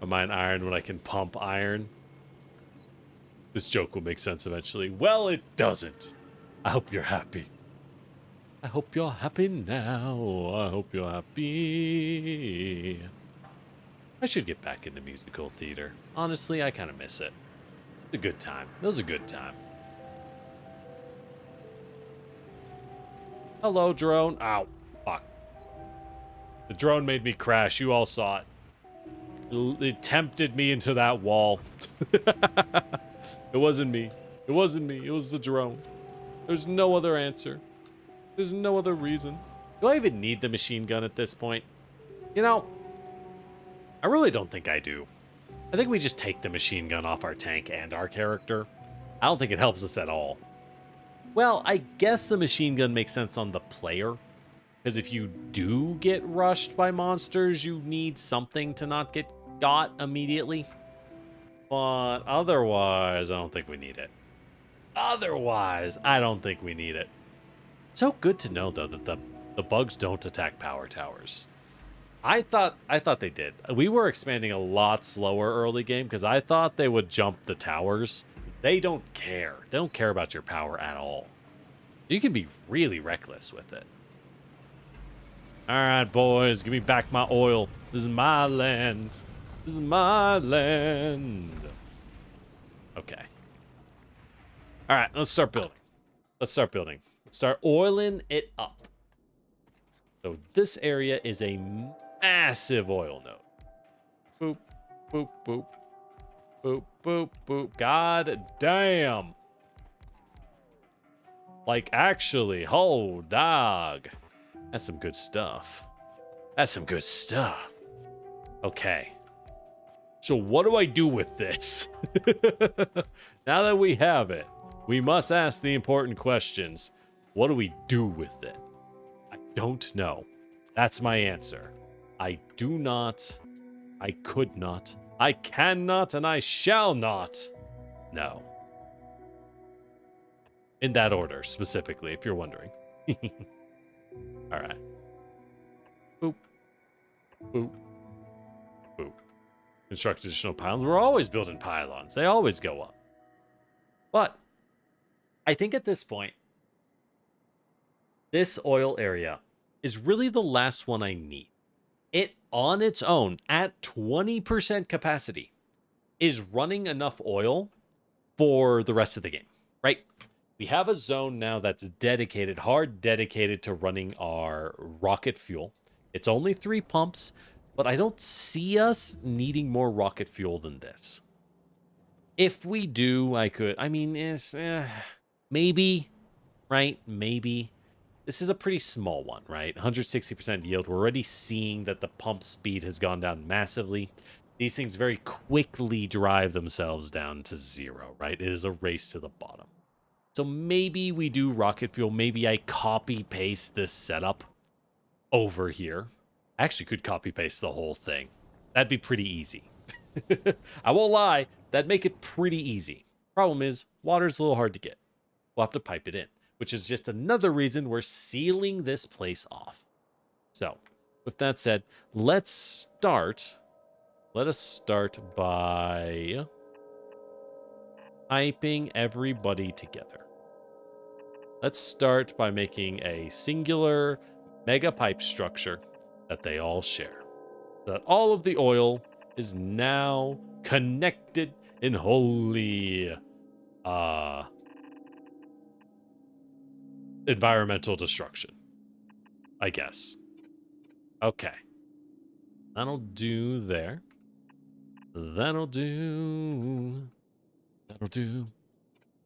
I mine iron when I can pump iron. This joke will make sense eventually. Well, it doesn't. I hope you're happy. I hope you're happy now. I hope you're happy. I should get back into musical theater. Honestly, I kind of miss it. It's a good time. It was a good time. Hello, drone. Ow. Fuck. The drone made me crash. You all saw it. It tempted me into that wall. It wasn't me. It wasn't me. It was the drone. There's no other answer. There's no other reason. Do I even need the machine gun at this point? You know, I really don't think I do. I think we just take the machine gun off our tank and our character. I don't think it helps us at all. Well, I guess the machine gun makes sense on the player. Because if you do get rushed by monsters, you need something to not get got immediately. But otherwise, I don't think we need it. Otherwise, I don't think we need it. So good to know, though, that the bugs don't attack power towers. I thought they did. We were expanding a lot slower early game because I thought they would jump the towers. They don't care. They don't care about your power at all. You can be really reckless with it. All right, boys, give me back my oil. This is my land. This is my land. Okay. All right, let's start building. Let's start building. Let's start oiling it up. So this area is a massive oil node. Boop, boop, boop. Boop, boop, boop. God damn. Like, actually, oh, dog. That's some good stuff. That's some good stuff. Okay. So what do I do with this? Now that we have it, we must ask the important questions. What do we do with it? I don't know. That's my answer. I do not. I could not. I cannot, and I shall not. No. In that order, specifically, if you're wondering. All right. Boop. Boop. Boop. Construct additional pylons. We're always building pylons. They always go up. But I think at this point, this oil area is really the last one I need. It on its own, at 20% capacity, is running enough oil for the rest of the game, right? We have a zone now that's dedicated, hard dedicated to running our rocket fuel. It's only 3 pumps, but I don't see us needing more rocket fuel than this. If we do, I mean, maybe, right? Maybe. This is a pretty small one, right? 160% yield. We're already seeing that the pump speed has gone down massively. These things very quickly drive themselves down to 0, right? It is a race to the bottom. So maybe we do rocket fuel. Maybe I copy-paste this setup over here. I actually could copy-paste the whole thing. That'd be pretty easy. I won't lie. That'd make it pretty easy. Problem is, water's a little hard to get. We'll have to pipe it in, which is just another reason we're sealing this place off. So, with that said, let us start by piping everybody together. Let's start by making a singular mega pipe structure that they all share. So that all of the oil is now connected in holy environmental destruction, I guess. Okay. That'll do there. That'll do. That'll do.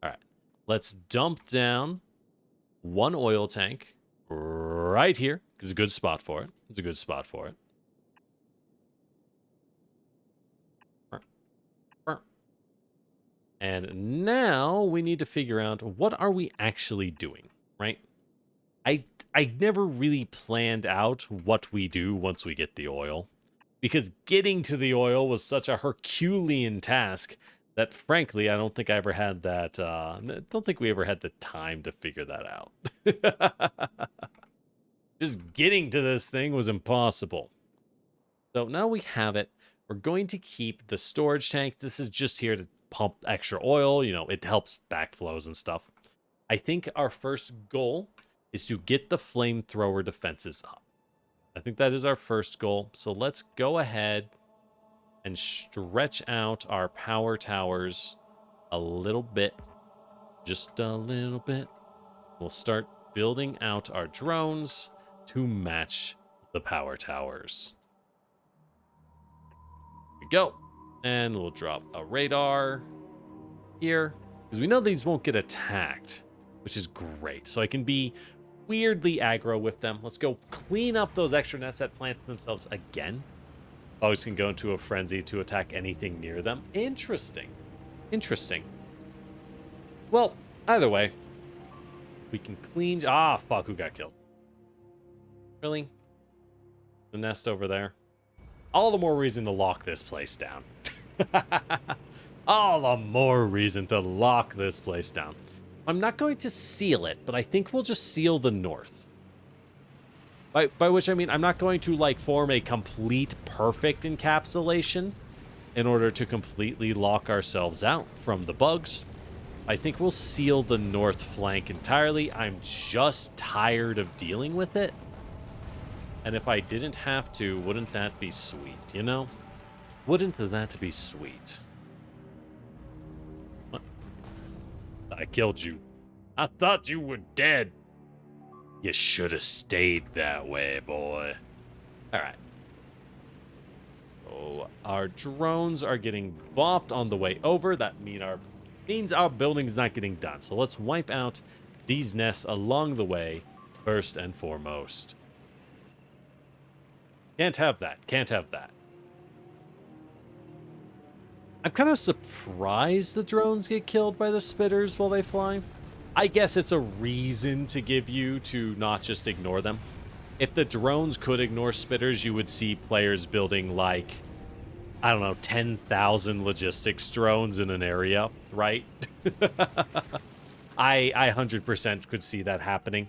All right. Let's dump down 1 oil tank right here. It's a good spot for it. It's a good spot for it. And now we need to figure out what are we actually doing, right? I never really planned out what we do once we get the oil, because getting to the oil was such a Herculean task that, frankly, I don't think I ever had that. I don't think we ever had the time to figure that out. Just getting to this thing was impossible. So now we have it. We're going to keep the storage tank. This is just here to pump extra oil. You know, it helps backflows and stuff. I think our first goal is to get the flamethrower defenses up. I think that is our first goal. So let's go ahead and stretch out our power towers a little bit. Just a little bit. We'll start building out our drones to match the power towers. Here we go. And we'll drop a radar here, because we know these won't get attacked, which is great. So I can be weirdly aggro with them. Let's go clean up those extra nests that planted themselves again. Bugs can go into a frenzy to attack anything near them. Interesting. Interesting. Well, either way, we can clean... Ah, fuck, who got killed? Really? The nest over there? All the more reason to lock this place down. All the more reason to lock this place down. I'm not going to seal it, but I think we'll just seal the north. By which I mean I'm not going to like form a complete perfect encapsulation in order to completely lock ourselves out from the bugs. I think we'll seal the north flank entirely. I'm just tired of dealing with it. And if I didn't have to, wouldn't that be sweet, you know? Wouldn't that be sweet? What? I killed you. I thought you were dead. You should have stayed that way, boy. All right. Oh, our drones are getting bopped on the way over. That means our building's not getting done. So let's wipe out these nests along the way first and foremost. Can't have that. Can't have that. I'm kind of surprised the drones get killed by the spitters while they fly. I guess it's a reason to give you to not just ignore them. If the drones could ignore spitters, you would see players building like, I don't know, 10,000 logistics drones in an area, right? I 100% could see that happening,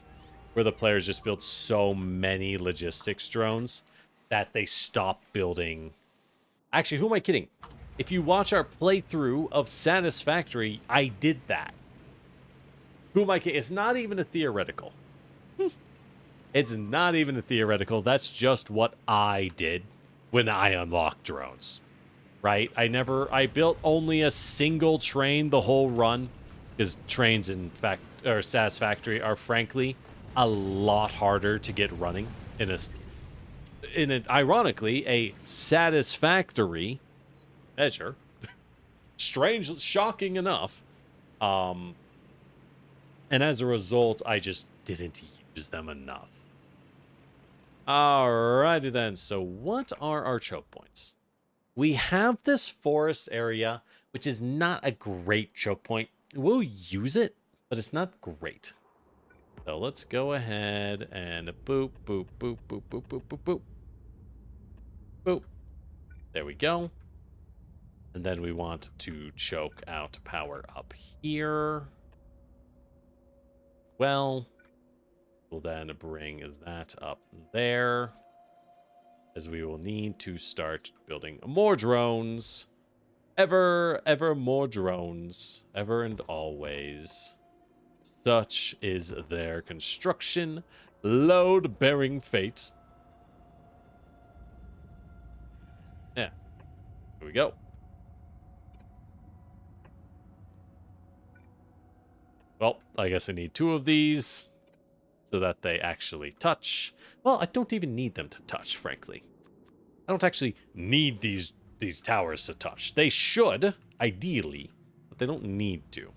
where the players just build so many logistics drones that they stop building. Actually, who am I kidding? If you watch our playthrough of Satisfactory, I did that. Who am I kidding? It's not even a theoretical. It's not even a theoretical. That's just what I did when I unlocked drones. Right? I built only a single train the whole run, because trains in Satisfactory are frankly a lot harder to get running in an ironically a satisfactory measure. Strange, shocking enough. And as a result, I just didn't use them enough. Alrighty then, so what are our choke points? We have this forest area, which is not a great choke point. We'll use it, but it's not great. So let's go ahead and boop, boop, boop, boop, boop, boop, boop, boop. Boop. There we go. And then we want to choke out power up here. Well, we'll then bring that up there, as we will need to start building more drones. Ever more drones. Ever and always. Such is their construction. Load-bearing fate. Yeah. Here we go. Well, I guess I need 2 of these so that they actually touch. Well, I don't even need them to touch, frankly. I don't actually need these towers to touch. They should, ideally, but they don't need to.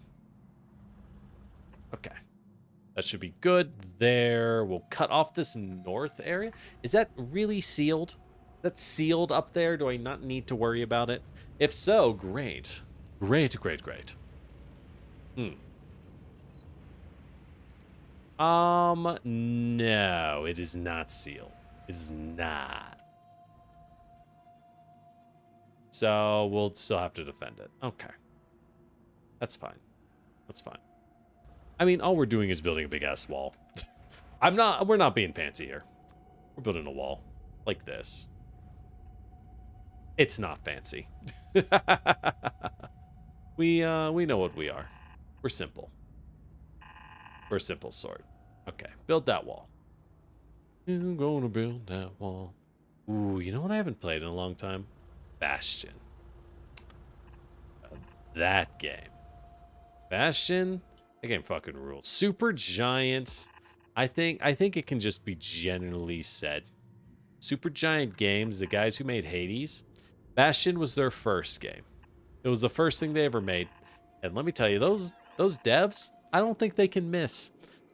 Okay. That should be good there. We'll cut off this north area. Is that really sealed? That's sealed up there? Do I not need to worry about it? If so, great. Great, great, great. No, it is not sealed. It is not. So we'll still have to defend it. Okay. That's fine. That's fine. I mean, all we're doing is building a big ass wall. We're not being fancy here. We're building a wall like this. It's not fancy. We know what we are. We're simple. We're a simple sort. Okay, build that wall. I'm gonna build that wall. Ooh, you know what I haven't played in a long time? Bastion. That game. Bastion, that game fucking rules. Super Giants. I think it can just be generally said. Super Giant Games, the guys who made Hades, Bastion was their first game. It was the first thing they ever made. And let me tell you, those devs, I don't think they can miss.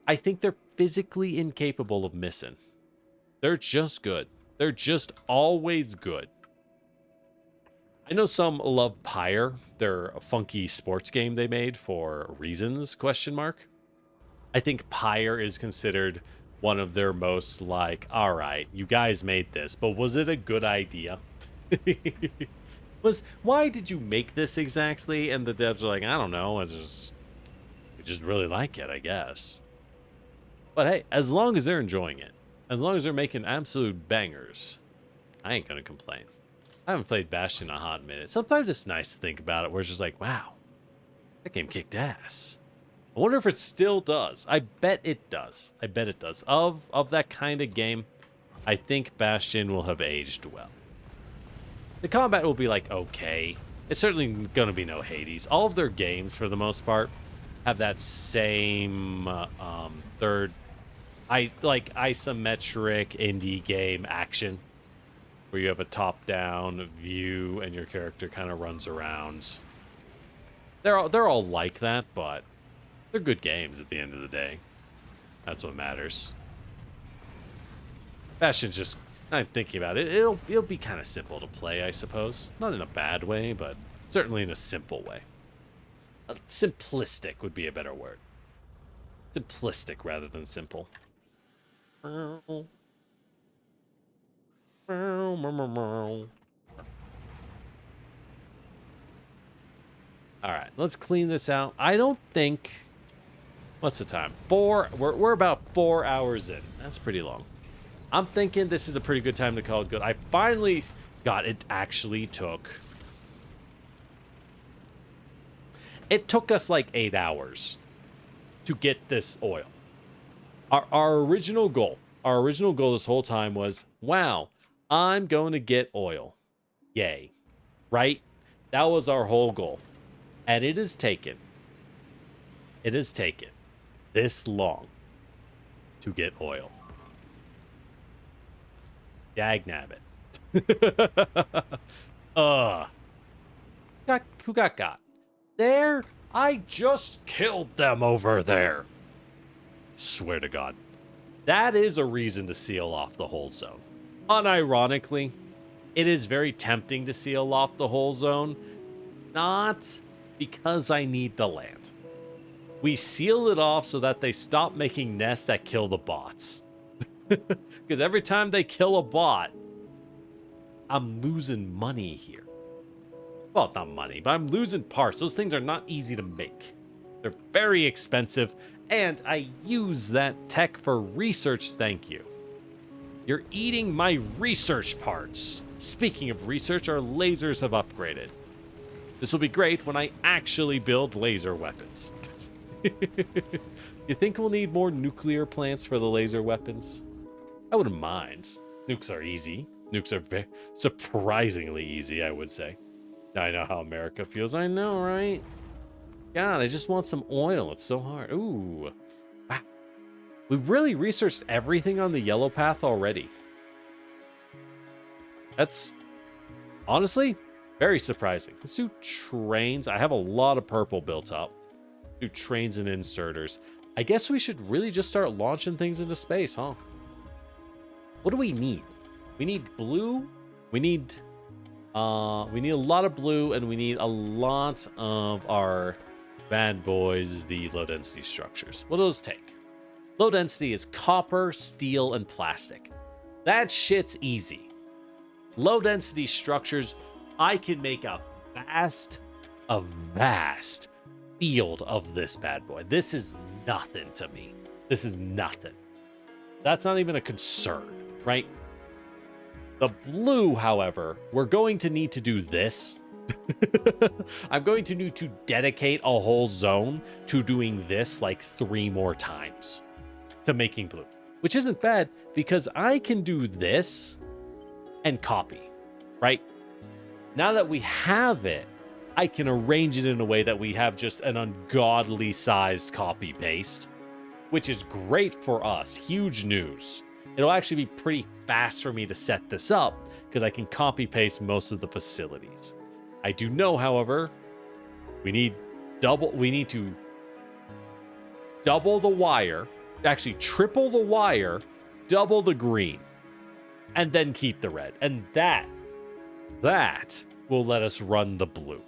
I think they're physically incapable of missing. They're just good. They're just always good. I know some love Pyre, their funky sports game they made for reasons, question mark. I think Pyre is considered one of their most like, all right, you guys made this, but was it a good idea? Why did you make this exactly? And the devs are like, I don't know, we just really like it, I guess. But hey, as long as they're enjoying it, as long as they're making absolute bangers, I ain't gonna complain. I haven't played Bastion in a hot minute. Sometimes it's nice to think about it, where it's just like, wow, that game kicked ass. I wonder if it still does. I bet it does. I bet it does. Of that kind of game, I think Bastion will have aged well. The combat will be like, okay. It's certainly going to be no Hades. All of their games, for the most part, have that same isometric indie game action, where you have a top-down view and your character kind of runs around. They're all like that, but they're good games at the end of the day. That's what matters. Bastion's just, I'm thinking about it. It'll be kind of simple to play, I suppose. Not in a bad way, but certainly in a simple way. Simplistic would be a better word. Simplistic rather than simple. All right, let's clean this out. I don't think. What's the time? We're about 4 hours in. That's pretty long. I'm thinking this is a pretty good time to call it good. I finally got it. Actually took. It took us like 8 hours to get this oil. Our original goal this whole time was, wow, I'm going to get oil. Yay. Right? That was our whole goal. And it has taken this long to get oil. Dagnabbit. Who got? There? I just killed them over there. Swear to God. That is a reason to seal off the whole zone. Unironically, it is very tempting to seal off the whole zone. Not because I need the land. We seal it off so that they stop making nests that kill the bots. Because every time they kill a bot, I'm losing money here. Well, not money, but I'm losing parts. Those things are not easy to make. They're very expensive, and I use that tech for research, thank you. You're eating my research parts. Speaking of research, our lasers have upgraded. This will be great when I actually build laser weapons. You think we'll need more nuclear plants for the laser weapons? I wouldn't mind. Nukes are easy. Nukes are surprisingly easy, I would say. I know how America feels. I know, right? God, I just want some oil. It's so hard. Ooh. Wow. We really researched everything on the yellow path already. That's honestly very surprising. Let's do trains. I have a lot of purple built up. Do trains and inserters. I guess we should really just start launching things into space, huh? What do we need? We need blue. We need a lot of blue, and we need a lot of our bad boys, the low density structures. What do those take? Low density is copper, steel, and plastic. That shit's easy. Low density structures, I can make a vast field of this bad boy. This is nothing to me. This is nothing. That's not even a concern, right? The blue, however, we're going to need to do this. I'm going to need to dedicate a whole zone to doing this like 3 more times to making blue, which isn't bad because I can do this and copy, right? Now that we have it, I can arrange it in a way that we have just an ungodly sized copy paste, which is great for us. Huge news. It'll actually be pretty fast for me to set this up because I can copy paste most of the facilities. I do know, however, we need to double the wire, actually triple the wire, double the green, and then keep the red. And that will let us run the blue.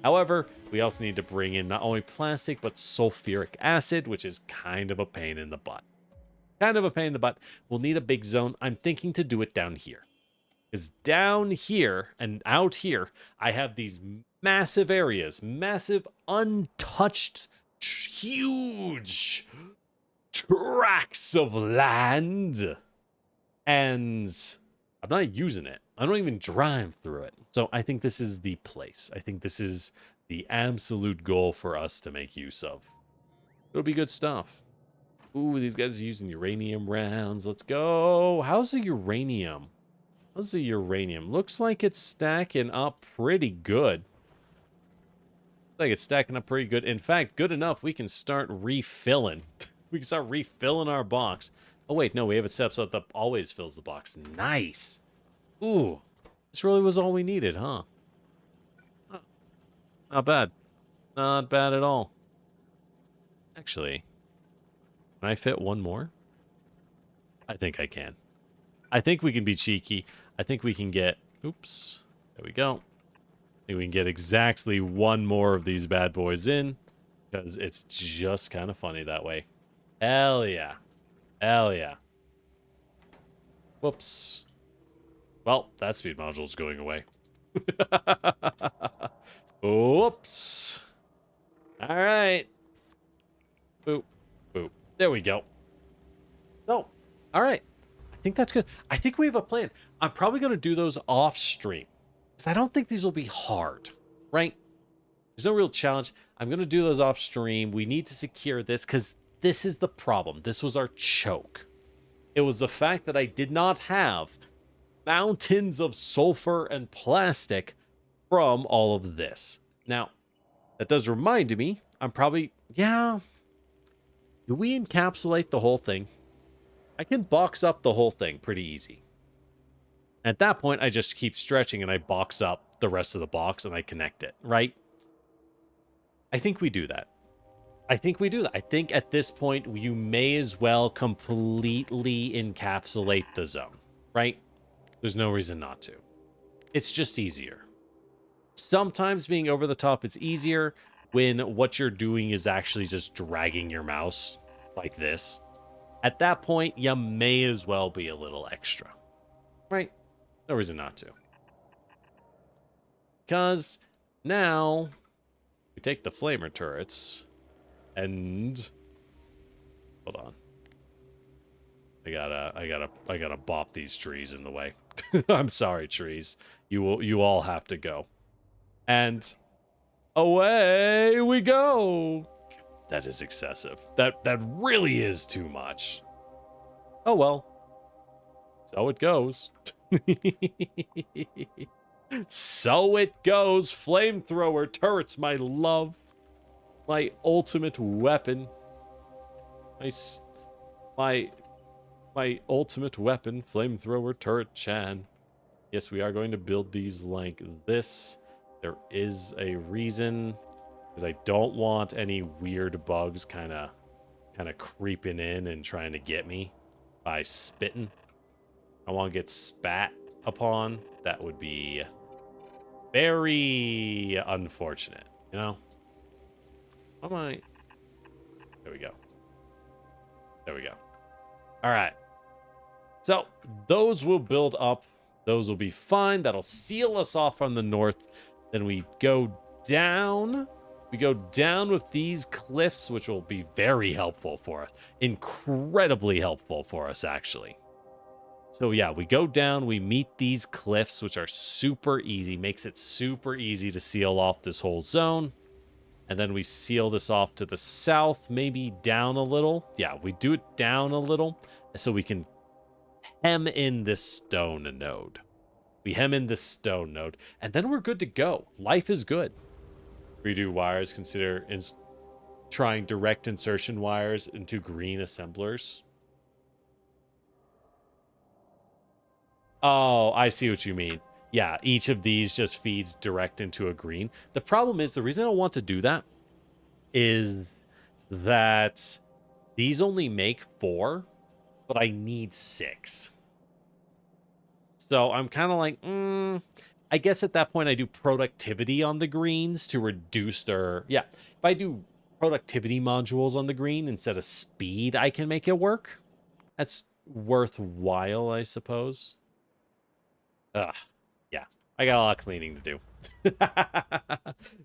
However, we also need to bring in not only plastic, but sulfuric acid, which is kind of a pain in the butt. We'll need a big zone. I'm thinking to do it down here. Because down here and out here, I have these massive areas, massive untouched, huge tracts of land. And I'm not using it. I don't even drive through it. So I think this is the place. I think this is the absolute goal for us to make use of. It'll be good stuff. Ooh, these guys are using uranium rounds. Let's go. How's the uranium? Looks like it's stacking up pretty good. In fact, good enough we can start refilling. We can start refilling our box. Oh, wait, no, we have it set up so that always fills the box. Nice. Ooh, this really was all we needed, huh? Not bad. Not bad at all. Actually, can I fit one more? I think I can. I think we can be cheeky. I think we can get... Oops. There we go. I think we can get exactly one more of these bad boys in. Because it's just kind of funny that way. Hell yeah. Hell yeah. Whoops. Well, that speed module's going away. Whoops. All right. Boop. Boop. There we go. So, all right. I think that's good. I think we have a plan. I'm probably going to do those off stream. Because I don't think these will be hard. Right? There's no real challenge. I'm going to do those off stream. We need to secure this because this is the problem. This was our choke. It was the fact that I did not have mountains of sulfur and plastic from all of this. Now, that does remind me, I'm probably, yeah. Do we encapsulate the whole thing? I can box up the whole thing pretty easy. At that point, I just keep stretching and I box up the rest of the box and I connect it, right? I think we do that. I think at this point, you may as well completely encapsulate the zone, right? There's no reason not to. It's just easier. Sometimes being over the top is easier when what you're doing is actually just dragging your mouse like this. At that point, you may as well be a little extra, right? No reason not to. Because now we take the flamer turrets and hold on. I gotta bop these trees in the way. I'm sorry, trees. You all have to go. And away we go. That is excessive. That really is too much. Oh well. So it goes. So it goes. Flamethrower turrets, my love. My ultimate weapon. My ultimate weapon, flamethrower turret Chan. Yes, we are going to build these like this. There is a reason, because I don't want any weird bugs kind of creeping in and trying to get me by spitting. I want to get spat upon. That would be very unfortunate, you know? Am I? There we go. There we go. All right. So those will build up. Those will be fine. That'll seal us off on the north. Then we go down. We go down with these cliffs, which will be very helpful for us. Incredibly helpful for us, actually. So yeah, we go down, we meet these cliffs, which are super easy, makes it super easy to seal off this whole zone. And then we seal this off to the south, maybe down a little. Yeah, we do it down a little so we can hem in this stone node. We hem in this stone node, and then we're good to go. Life is good. Redo wires, consider trying direct insertion wires into green assemblers. Oh, I see what you mean. Yeah, each of these just feeds direct into a green. The problem is, the reason I don't want to do that is that these only make 4, but I need 6. So I'm kind of like, I guess at that point I do productivity on the greens to reduce their, yeah. If I do productivity modules on the green instead of speed, I can make it work. That's worthwhile, I suppose. Ugh, yeah, I got a lot of cleaning to do.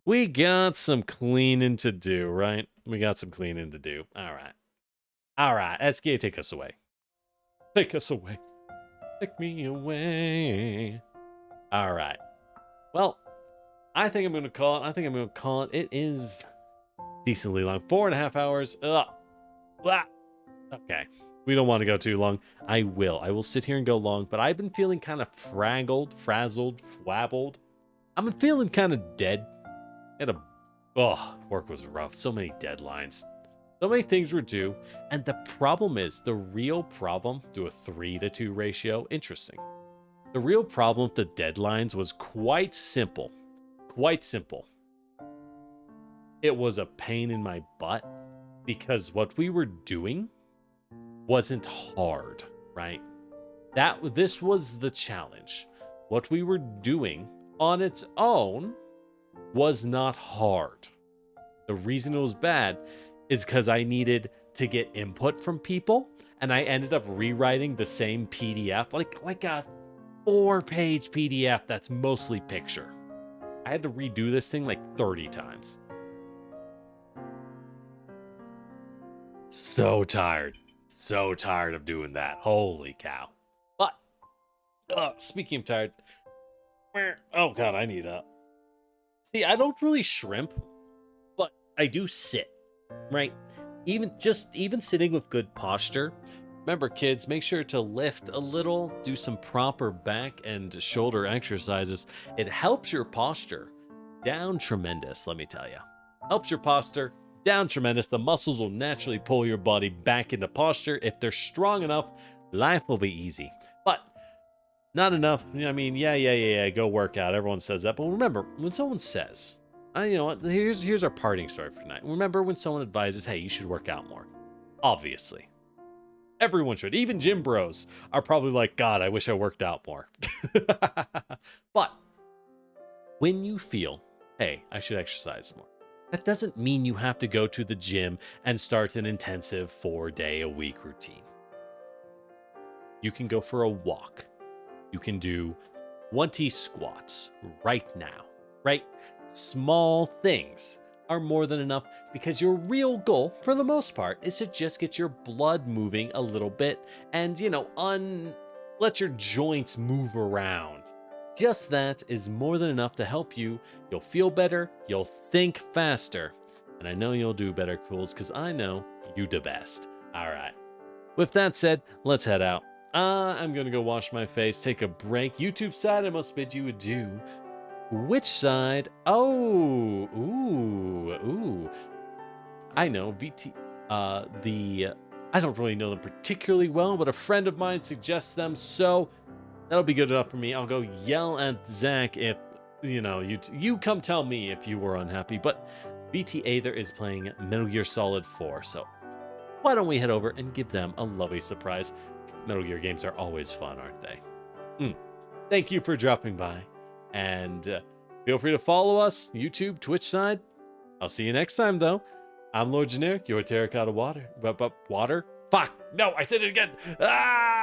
We got some cleaning to do, right? We got some cleaning to do. All right. All right, SK, take us away. Take us away. Take me away. All right. Well, I think I'm going to call it. It is decently long. 4.5 hours. Ugh. Blah. Okay. We don't want to go too long. I will sit here and go long, but I've been feeling kind of frazzled, flabbled. I've been feeling kind of dead. Work was rough. So many deadlines. So many things were due. And the problem is, the real problem, do a 3-to-2 ratio. Interesting. The real problem with the deadlines was quite simple. Quite simple. It was a pain in my butt because what we were doing wasn't hard, right? This was the challenge. What we were doing on its own was not hard. The reason it was bad is because I needed to get input from people, and I ended up rewriting the same PDF, like a 4-page PDF that's mostly picture. I had to redo this thing like 30 times. So tired. So tired of doing that. Holy cow. But, speaking of tired, oh god, I need a... See, I don't really shrimp, but I do sit, right? Even sitting with good posture. Remember, kids, make sure to lift a little, do some proper back and shoulder exercises. It helps your posture down tremendous, let me tell you. Helps your posture down tremendous. The muscles will naturally pull your body back into posture. If they're strong enough, life will be easy. But not enough. I mean, yeah, go work out. Everyone says that. But remember, when someone says, you know what, here's our parting story for tonight. Remember when someone advises, hey, you should work out more. Obviously. Everyone should. Even gym bros are probably like, God, I wish I worked out more. But when you feel, hey, I should exercise more, that doesn't mean you have to go to the gym and start an intensive 4-day-a-week routine. You can go for a walk. You can do 20 squats right now, right? Small things are more than enough because your real goal, for the most part, is to just get your blood moving a little bit and, let your joints move around. Just that is more than enough to help you. You'll feel better, you'll think faster, and I know you'll do better, fools, because I know you the best. All right. With that said, let's head out. I'm going to go wash my face, take a break. YouTube side, I must bid you adieu. Which side? Oh, ooh. I know, I don't really know them particularly well, but a friend of mine suggests them, so that'll be good enough for me. I'll go yell at Zach if, you come tell me if you were unhappy, but VT Aether is playing Metal Gear Solid 4, so why don't we head over and give them a lovely surprise? Metal Gear games are always fun, aren't they? Thank you for dropping by. And feel free to follow us, YouTube, Twitch side. I'll see you next time, though. I'm Lord Generic, your Terracotta Water. Water? Fuck! No, I said it again! Ah!